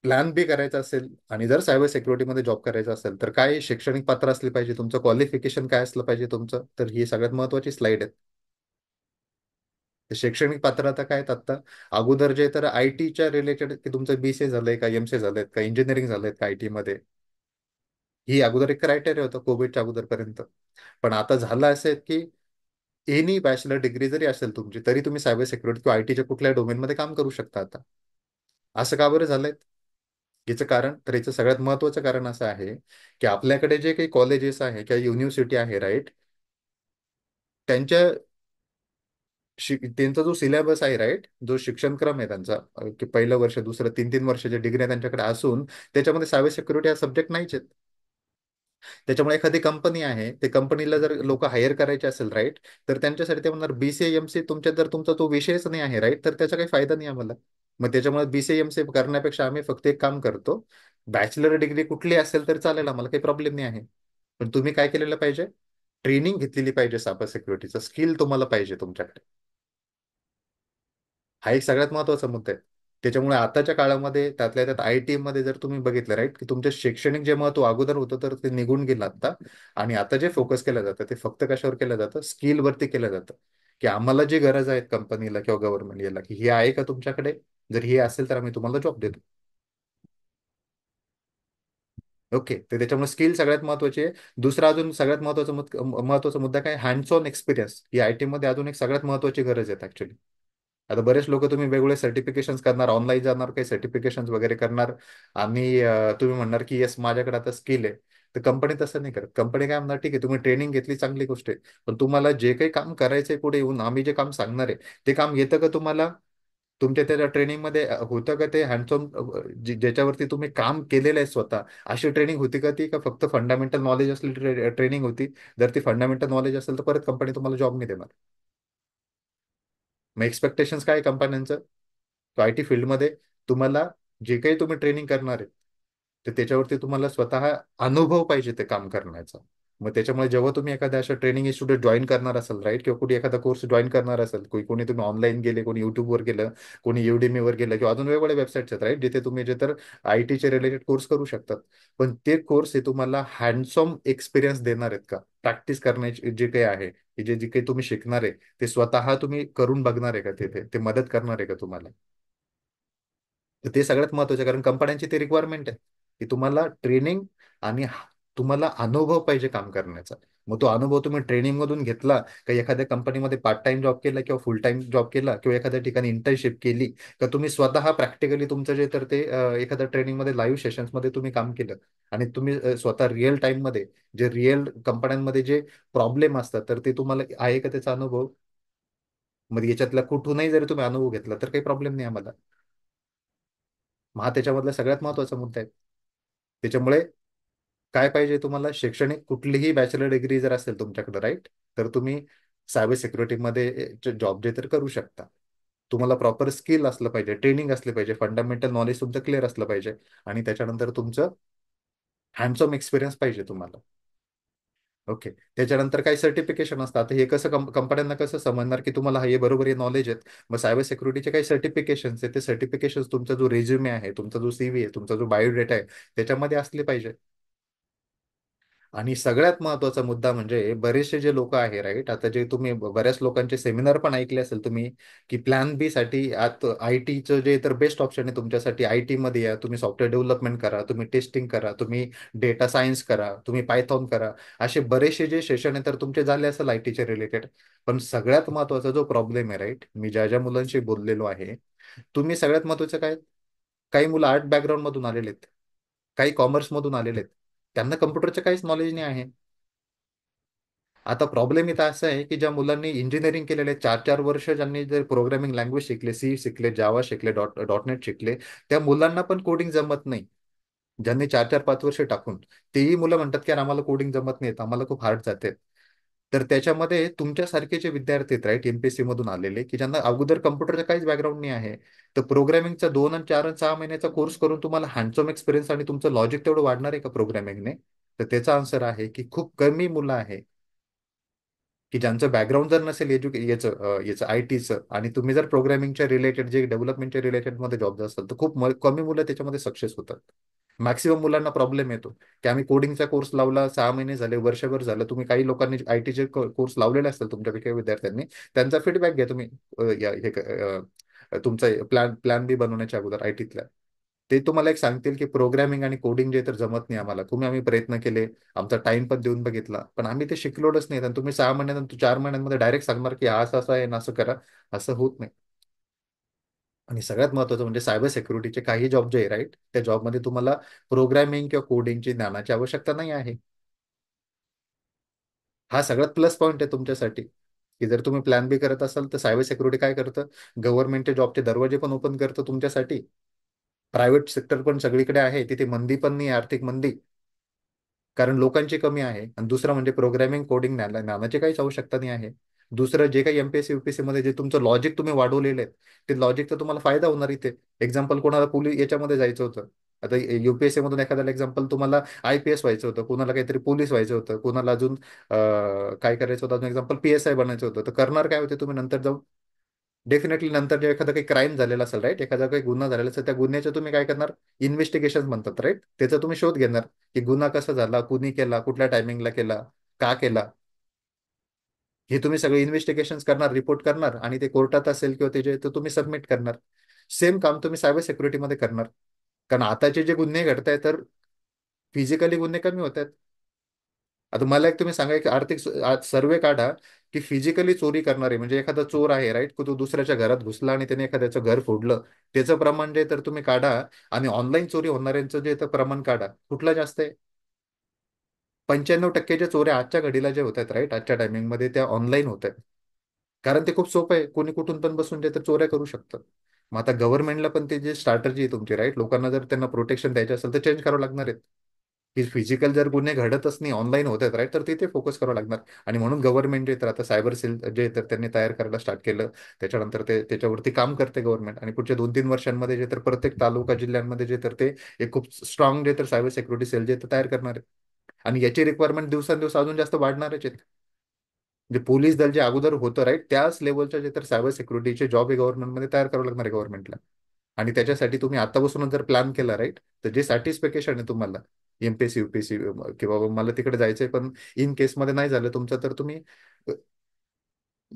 प्लॅन बी करायचा असेल आणि जर सायबर सिक्युरिटीमध्ये जॉब करायचा असेल, तर काय शैक्षणिक पात्र असले पाहिजे, तुमचं क्वालिफिकेशन काय असलं पाहिजे तुमचं, तर ही सगळ्यात महत्वाची स्लाइड आहे. ते शैक्षणिक पात्रता काय आहेत आता. अगोदर जे तर आय टीच्या रिलेटेड की तुमचं BCA झालंय का, MCA झालंय का, इंजिनिअरिंग झालंय का आय टी मध्ये, ही अगोदर एक क्रायटेरिया होतं कोविडच्या अगोदरपर्यंत. पण आता झालं असं आहे की एनी बॅचलर डिग्री जरी असेल तुमची, तरी तुम्ही सायबर सिक्युरिटी किंवा आयटीच्या कुठल्याही डोमेनमध्ये काम करू शकता आता. असं का बरं झालंय? याचं कारण, तर याचं सगळ्यात महत्वाचं कारण असं आहे की आपल्याकडे जे काही कॉलेजेस आहे किंवा युनिव्हर्सिटी आहे राईट, त्यांच्या त्यांचा जो सिलेबस आहे राईट, जो शिक्षणक्रम आहे त्यांचा, की पहिलं वर्ष दुसरं 3-3 वर्षाच्या डिग्री त्यांच्याकडे असून त्याच्यामध्ये सायबर सिक्युरिटी हा सब्जेक्ट नाहीच आहेत. त्याच्यामुळे एखादी कंपनी आहे, ते कंपनीला जर लोक हायर करायचे असेल राईट, तर त्यांच्यासाठी ते म्हणणार BCA MCA तुमच्यात जर तुमचा तो विषयच नाही आहे राईट, तर त्याचा काही फायदा नाही आम्हाला. मग त्याच्यामुळे BCA MCA करण्यापेक्षा आम्ही फक्त एक काम करतो, बॅचलर डिग्री कुठली असेल तर चालेल आम्हाला, काही प्रॉब्लेम नाही आहे. पण तुम्ही काय केलेलं पाहिजे, ट्रेनिंग घेतलेली पाहिजे, सायबर सिक्युरिटीचं स्किल तुम्हाला पाहिजे तुमच्याकडे. हा एक सगळ्यात महत्वाचा मुद्दा आहे. त्याच्यामुळे आताच्या काळामध्ये त्यातल्या त्यात IT मध्ये जर तुम्ही बघितलं राईट, की तुमचं शैक्षणिक जे महत्व अगोदर होतं तर ते निघून गेलं आता. आणि आता जे फोकस केलं जातं ते फक्त कशावर केलं जातं, स्किलवरती केलं जातं. की आम्हाला जी गरज आहे कंपनीला किंवा गव्हर्नमेंट याला, की हे आहे का तुमच्याकडे, जर हे असेल तर आम्ही तुम्हाला जॉब देतो. ओके. तर त्याच्यामुळे स्किल सगळ्यात महत्वाची आहे. दुसरा अजून सगळ्यात महत्वाचा मुद्दा काय, hands on experience he IT मध्ये अजून एक सगळ्यात महत्वाची गरज आहे ऍक्च्युली. आता बरेच लोक तुम्ही वेगवेगळे सर्टिफिकेशन्स करणार, ऑनलाईन जाणार, काही सर्टिफिकेशन्स वगैरे करणार आणि तुम्ही म्हणणार की येस माझ्याकडे आता स्किल आहे. तर कंपनी तसं नाही करत. कंपनी काय म्हणणार, ठीक आहे तुम्ही ट्रेनिंग घेतली चांगली गोष्ट आहे, पण तुम्हाला जे काही काम करायचंय पुढे येऊन आम्ही जे काम सांगणार आहे, ते काम येतं का तुम्हाला, तुमच्या त्या ट्रेनिंगमध्ये होतं का ते हँड्स ऑन, ज्याच्यावरती तुम्ही काम केलेलं आहे स्वतः, अशी ट्रेनिंग होती का ती, का फक्त फंडामेंटल नॉलेज असलेली ट्रेनिंग होती. जर ती फंडामेंटल नॉलेज असेल तर परत कंपनी तुम्हाला जॉब नाही देणार. मग एक्सपेक्टेशन्स काय कंपन्यांचं, IT फील्डमध्ये तुम्हाला जे काही तुम्ही ट्रेनिंग करणार आहे, तर त्याच्यावरती तुम्हाला स्वतः अनुभव पाहिजे ते काम करण्याचा. मग त्याच्यामुळे जेव्हा तुम्ही एखाद्या अशा ट्रेनिंग इन्स्टिट्यूट जॉईन करणार असाल राईट, किंवा कुठे एखादा कोर्स जॉईन करणार असाल, कोणी तुम्ही ऑनलाईन गेले, कोणी युट्यूबवर गेलं, कोणी Udemyवर गेलं, किंवा अजून वेगवेगळ्या वेबसाईट्स आहेत राईट, जिथे तुम्ही जे तर IT रिलेटेड कोर्स करू शकतात. पण ते कोर्स हे तुम्हाला हँड्स ऑन एक्सपिरियन्स देणार आहेत का, प्रॅक्टिस करण्याची जे काही आहे, की जे काही तुम्ही शिकणार आहे, ते स्वतः तुम्ही करून बघणार आहे का, तिथे ते मदत करणार आहे का तुम्हाला. तर ते सगळ्यात महत्वाचं आहे, कारण कंपन्यांची ते रिक्वायरमेंट आहे की तुम्हाला ट्रेनिंग आणि तुम्हाला अनुभव पाहिजे काम करण्याचा. मग तो अनुभव तुम्ही ट्रेनिंग मधून घेतला का, एखाद्या कंपनीमध्ये पार्ट टाइम जॉब केला किंवा फुल टाइम जॉब केला किंवा एखाद्या ठिकाणी इंटर्नशिप केली, का तुम्ही स्वतः प्रॅक्टिकली तुमचं जे तर ते एखाद्या ट्रेनिंग मध्ये लाईव्ह सेशन्स मध्ये तुम्ही काम केलं आणि तुम्ही स्वतः रिअल टाइम मध्ये जे रिअल कंपन्यांमध्ये जे प्रॉब्लेम असतात, तर ते तुम्हाला आहे का त्याचा अनुभव. मग याच्यातला कुठूनही जरी तुम्ही अनुभव घेतला तर काही प्रॉब्लेम नाही आम्हाला. मग हा त्याच्यामधला सगळ्यात महत्वाचा मुद्दा आहे. त्याच्यामुळे काय पाहिजे तुम्हाला? शैक्षणिक कुठलीही बॅचलर डिग्री जर असेल तुमच्याकडे, राईट, तर तुम्ही सायबर सिक्युरिटीमध्ये जॉब जे तर करू शकता. तुम्हाला प्रॉपर स्किल असलं पाहिजे, ट्रेनिंग असले पाहिजे, फंडामेंटल नॉलेज तुमचं क्लिअर असलं पाहिजे, आणि त्याच्यानंतर तुमचं हँड्स ऑन एक्सपिरियन्स पाहिजे तुम्हाला. ओके. त्याच्यानंतर काही सर्टिफिकेशन असतात. आता हे कसं कंपन्यांना कसं समजणार की तुम्हाला हे बरोबर हे नॉलेज आहेत? मग सायबर सिक्युरिटीचे काही सर्टिफिकेशन्स आहेत, ते सर्टिफिकेशन तुमचा जो रेझ्युमे आहे, तुमचा जो सीव्ही आहे, तुमचा जो बायोडेटा आहे, त्याच्यामध्ये असले पाहिजे. आणि सगळ्यात महत्वाचा मुद्दा म्हणजे बरेचसे जे लोक आहे, राईट, आता जे तुम्ही बऱ्याच लोकांचे सेमिनार पण ऐकले असेल तुम्ही, की प्लॅन बी साठी आता आय टीचं जे तर बेस्ट ऑप्शन आहे तुमच्यासाठी, आय टी मध्ये या, तुम्ही सॉफ्टवेअर डेव्हलपमेंट करा, तुम्ही टेस्टिंग करा, तुम्ही डेटा सायन्स करा, तुम्ही पायथॉन करा. असे बरेचसे जे सेशन आहे तर तुमचे झाले असेल आय टीचे रिलेटेड. पण सगळ्यात महत्वाचा जो प्रॉब्लेम आहे, राईट, मी ज्या ज्या मुलांशी बोललेलो आहे, तुम्ही सगळ्यात महत्वाचं काय, काही मुलं आर्ट बॅकग्राऊंड मधून आलेले आहेत, काही कॉमर्स मधून आलेले आहेत, त्यांना कम्प्युटरचं काहीच नॉलेज नाही आहे. आता प्रॉब्लेम इथं असं आहे की ज्या मुलांनी इंजिनिअरिंग केलेले 4-4 वर्ष, ज्यांनी जर प्रोग्रामिंग लँग्वेज शिकले, सी शिकले, जावा शिकले, डॉट नेट शिकले, त्या मुलांना पण कोडिंग जमत नाही. ज्यांनी 4-4 5 वर्ष टाकून, तेही मुलं म्हणतात की "यार, आम्हाला कोडिंग जमत नाही, आम्हाला खूप हार्ड जाते." तर त्याच्यामध्ये तुमच्यासारखे जे विद्यार्थी आहेत, राईट, एमपीएससी मधून आलेले, की ज्यांना अगोदर कम्प्युटरचं काहीच बॅकग्राऊंड नाही आहे, तर प्रोग्रामिंगचा 2 आणि 4 आणि 6 महिन्याचा कोर्स करून तुम्हाला हँड्स ऑन एक्सपिरियन्स आणि तुमचं लॉजिक तेवढं वाढणार आहे का प्रोग्रामिंगने? तर त्याचा आन्सर आहे की खूप कमी मुलं आहे की ज्यांचं बॅकग्राऊंड जर नसेल याचं आय टीचं, आणि तुम्ही जर प्रोग्रामिंगच्या रिलेटेड, जे डेव्हलपमेंटच्या रिलेटेड मध्ये जॉब असाल, तर खूप कमी मुलं त्याच्यामध्ये सक्सेस होतात. मॅक्सिमम मुलांना प्रॉब्लेम येतो की आम्ही कोडिंगचा कोर्स लावला, 6 महिने झाले, वर्षभर झालं. तुम्ही काही लोकांनी आयटीचे कोर्स लावलेले असतील तुमच्यापैकी काही विद्यार्थ्यांनी, त्यांचा फीडबॅक घ्या तुम्ही. तुमचा प्लॅन बी बनवण्याच्या अगोदर आयटीतल्या, ते तुम्हाला एक सांगतील की प्रोग्रामिंग आणि कोडिंग जे तर जमत नाही आम्हाला. आम्ही प्रयत्न केले, आमचा टाइम पण देऊन बघितला, पण आम्ही ते शिकलोच नाही. आणि तुम्ही 6 महिन्यानंतर, 4 महिन्यांमध्ये डायरेक्ट सांगणार की हा असं असं आहे ना, असं करा, असं होत नाही. आणि सगळ्यात महत्त्वाचं म्हणजे सायबर सिक्युरिटीचे काही जॉब जे आहे, राईट, त्या जॉबमध्ये तुम्हाला प्रोग्रामिंग किंवा कोडिंगची ज्ञानाची आवश्यकता नाही आहे. हा सगळ्यात प्लस पॉईंट आहे तुमच्यासाठी, की जर तुम्ही प्लॅन बी करत असाल तर सायबर सिक्युरिटी काय करतं, गव्हर्नमेंटच्या जॉबचे दरवाजे पण ओपन करतं तुमच्यासाठी. प्रायव्हेट सेक्टर पण सगळीकडे आहे, तिथे मंदी पण नाही, आर्थिक मंदी, कारण लोकांची कमी आहे. आणि दुसरं म्हणजे प्रोग्रामिंग कोडिंग ज्ञानाची काहीच आवश्यकता नाही आहे. दुसरं, जे काही एमपीएससी युपीएससी मध्ये जे तुमचं लॉजिक तुम्ही वाढवलेलं आहे, ते लॉजिकचा तुम्हाला फायदा होणार इथे. एक्झाम्पल, कोणाला पोलीस याच्यामध्ये जायचं होतं, आता युपीएससी मधून एखाद्याला एक्झाम्पल तुम्हाला आयपीएस व्हायचं होतं, कोणाला काहीतरी पोलीस व्हायचं होतं, कोणाला अजून काय करायचं होतं, अजून एक्झाम्पल पीएसआय बनायचं होतं, तर करणार काय होते तुम्ही नंतर जाऊन? डेफिनेटली नंतर जे एखादा काही क्राईम झालेला असेल, राईट, एखादा काही गुन्हा झालेला असेल, त्या गुन्ह्याचं तुम्ही काय करणार? इन्व्हेस्टिगेशन म्हणतात, राईट, त्याचा तुम्ही शोध घेणार की गुन्हा कसा झाला, कुणी केला, कुठल्या टायमिंगला केला, का केला. हे तुम्ही सगळे इन्व्हेस्टिगेशन करणार, रिपोर्ट करणार, आणि ते कोर्टात असेल किंवा ते जे, तर तुम्ही सबमिट करणार. सेम काम तुम्ही सायबर सिक्युरिटीमध्ये करणार. कारण आताचे जे गुन्हे घडत आहेत, तर फिजिकली गुन्हे कमी होत आहेत. आता मला एक तुम्ही सांगा, की आर्थिक सर्वे काढा, की फिजिकली चोरी करणारे, म्हणजे एखादा चोर आहे, राईट, तो दुसऱ्याच्या घरात घुसला आणि त्याने एखाद्याचं घर फोडलं, त्याचं प्रमाण जे तर तुम्ही काढा, आणि ऑनलाईन चोरी होणाऱ्यांचं जे तर प्रमाण काढा, कुठलं जास्त आहे? 95% ज्या चोऱ्या आजच्या घडीला जे होत आहेत, राईट, आजच्या टायमिंगमध्ये, त्या ऑनलाईन होत आहेत. कारण ते खूप सोपं आहे, कोणी कुठून पण बसून जे तर चोऱ्या करू शकतं. मग आता गव्हर्नमेंटला पण ते जे स्ट्रॅटर्जी आहे तुमची, राईट, लोकांना जर त्यांना प्रोटेक्शन द्यायचे असेल तर चेंज करावं लागणार आहे. की फिजिकल जर गुन्हे घडतच नाही, ऑनलाईन होत आहेत, राईट, तर तिथे फोकस करावं लागणार. आणि म्हणून गव्हर्नमेंट जे तर आता सायबर सेल जे तर त्यांनी तयार करायला स्टार्ट केलं. त्याच्यानंतर ते त्याच्यावरती काम करते गव्हर्नमेंट, आणि पुढच्या 2-3 वर्षांमध्ये जे तर प्रत्येक तालुका जिल्ह्यांमध्ये जे तर ते एक खूप स्ट्रॉंग जे तर सायबर सिक्युरिटी सेल जे तर तयार करणार आहे. आणि याची रिक्वायरमेंट दिवसांदिवस अजून जास्त वाढणारच आहेत. म्हणजे पोलीस दल जे अगोदर होतं, राईट, त्याच लेवलच्या जे तर सायबर सिक्युरिटीचे जॉब हे गव्हर्नमेंटमध्ये तयार करावं लागणार आहे गव्हर्नमेंटला. आणि त्याच्यासाठी तुम्ही आतापासूनच जर प्लॅन केला, राईट, तर जे सॅटिस्फॅक्शन आहे तुम्हाला, एमपीएससी युपीएससी, किंवा मला तिकडे जायचंय, पण इन केसमध्ये नाही झालं तुमचं, तर तुम्ही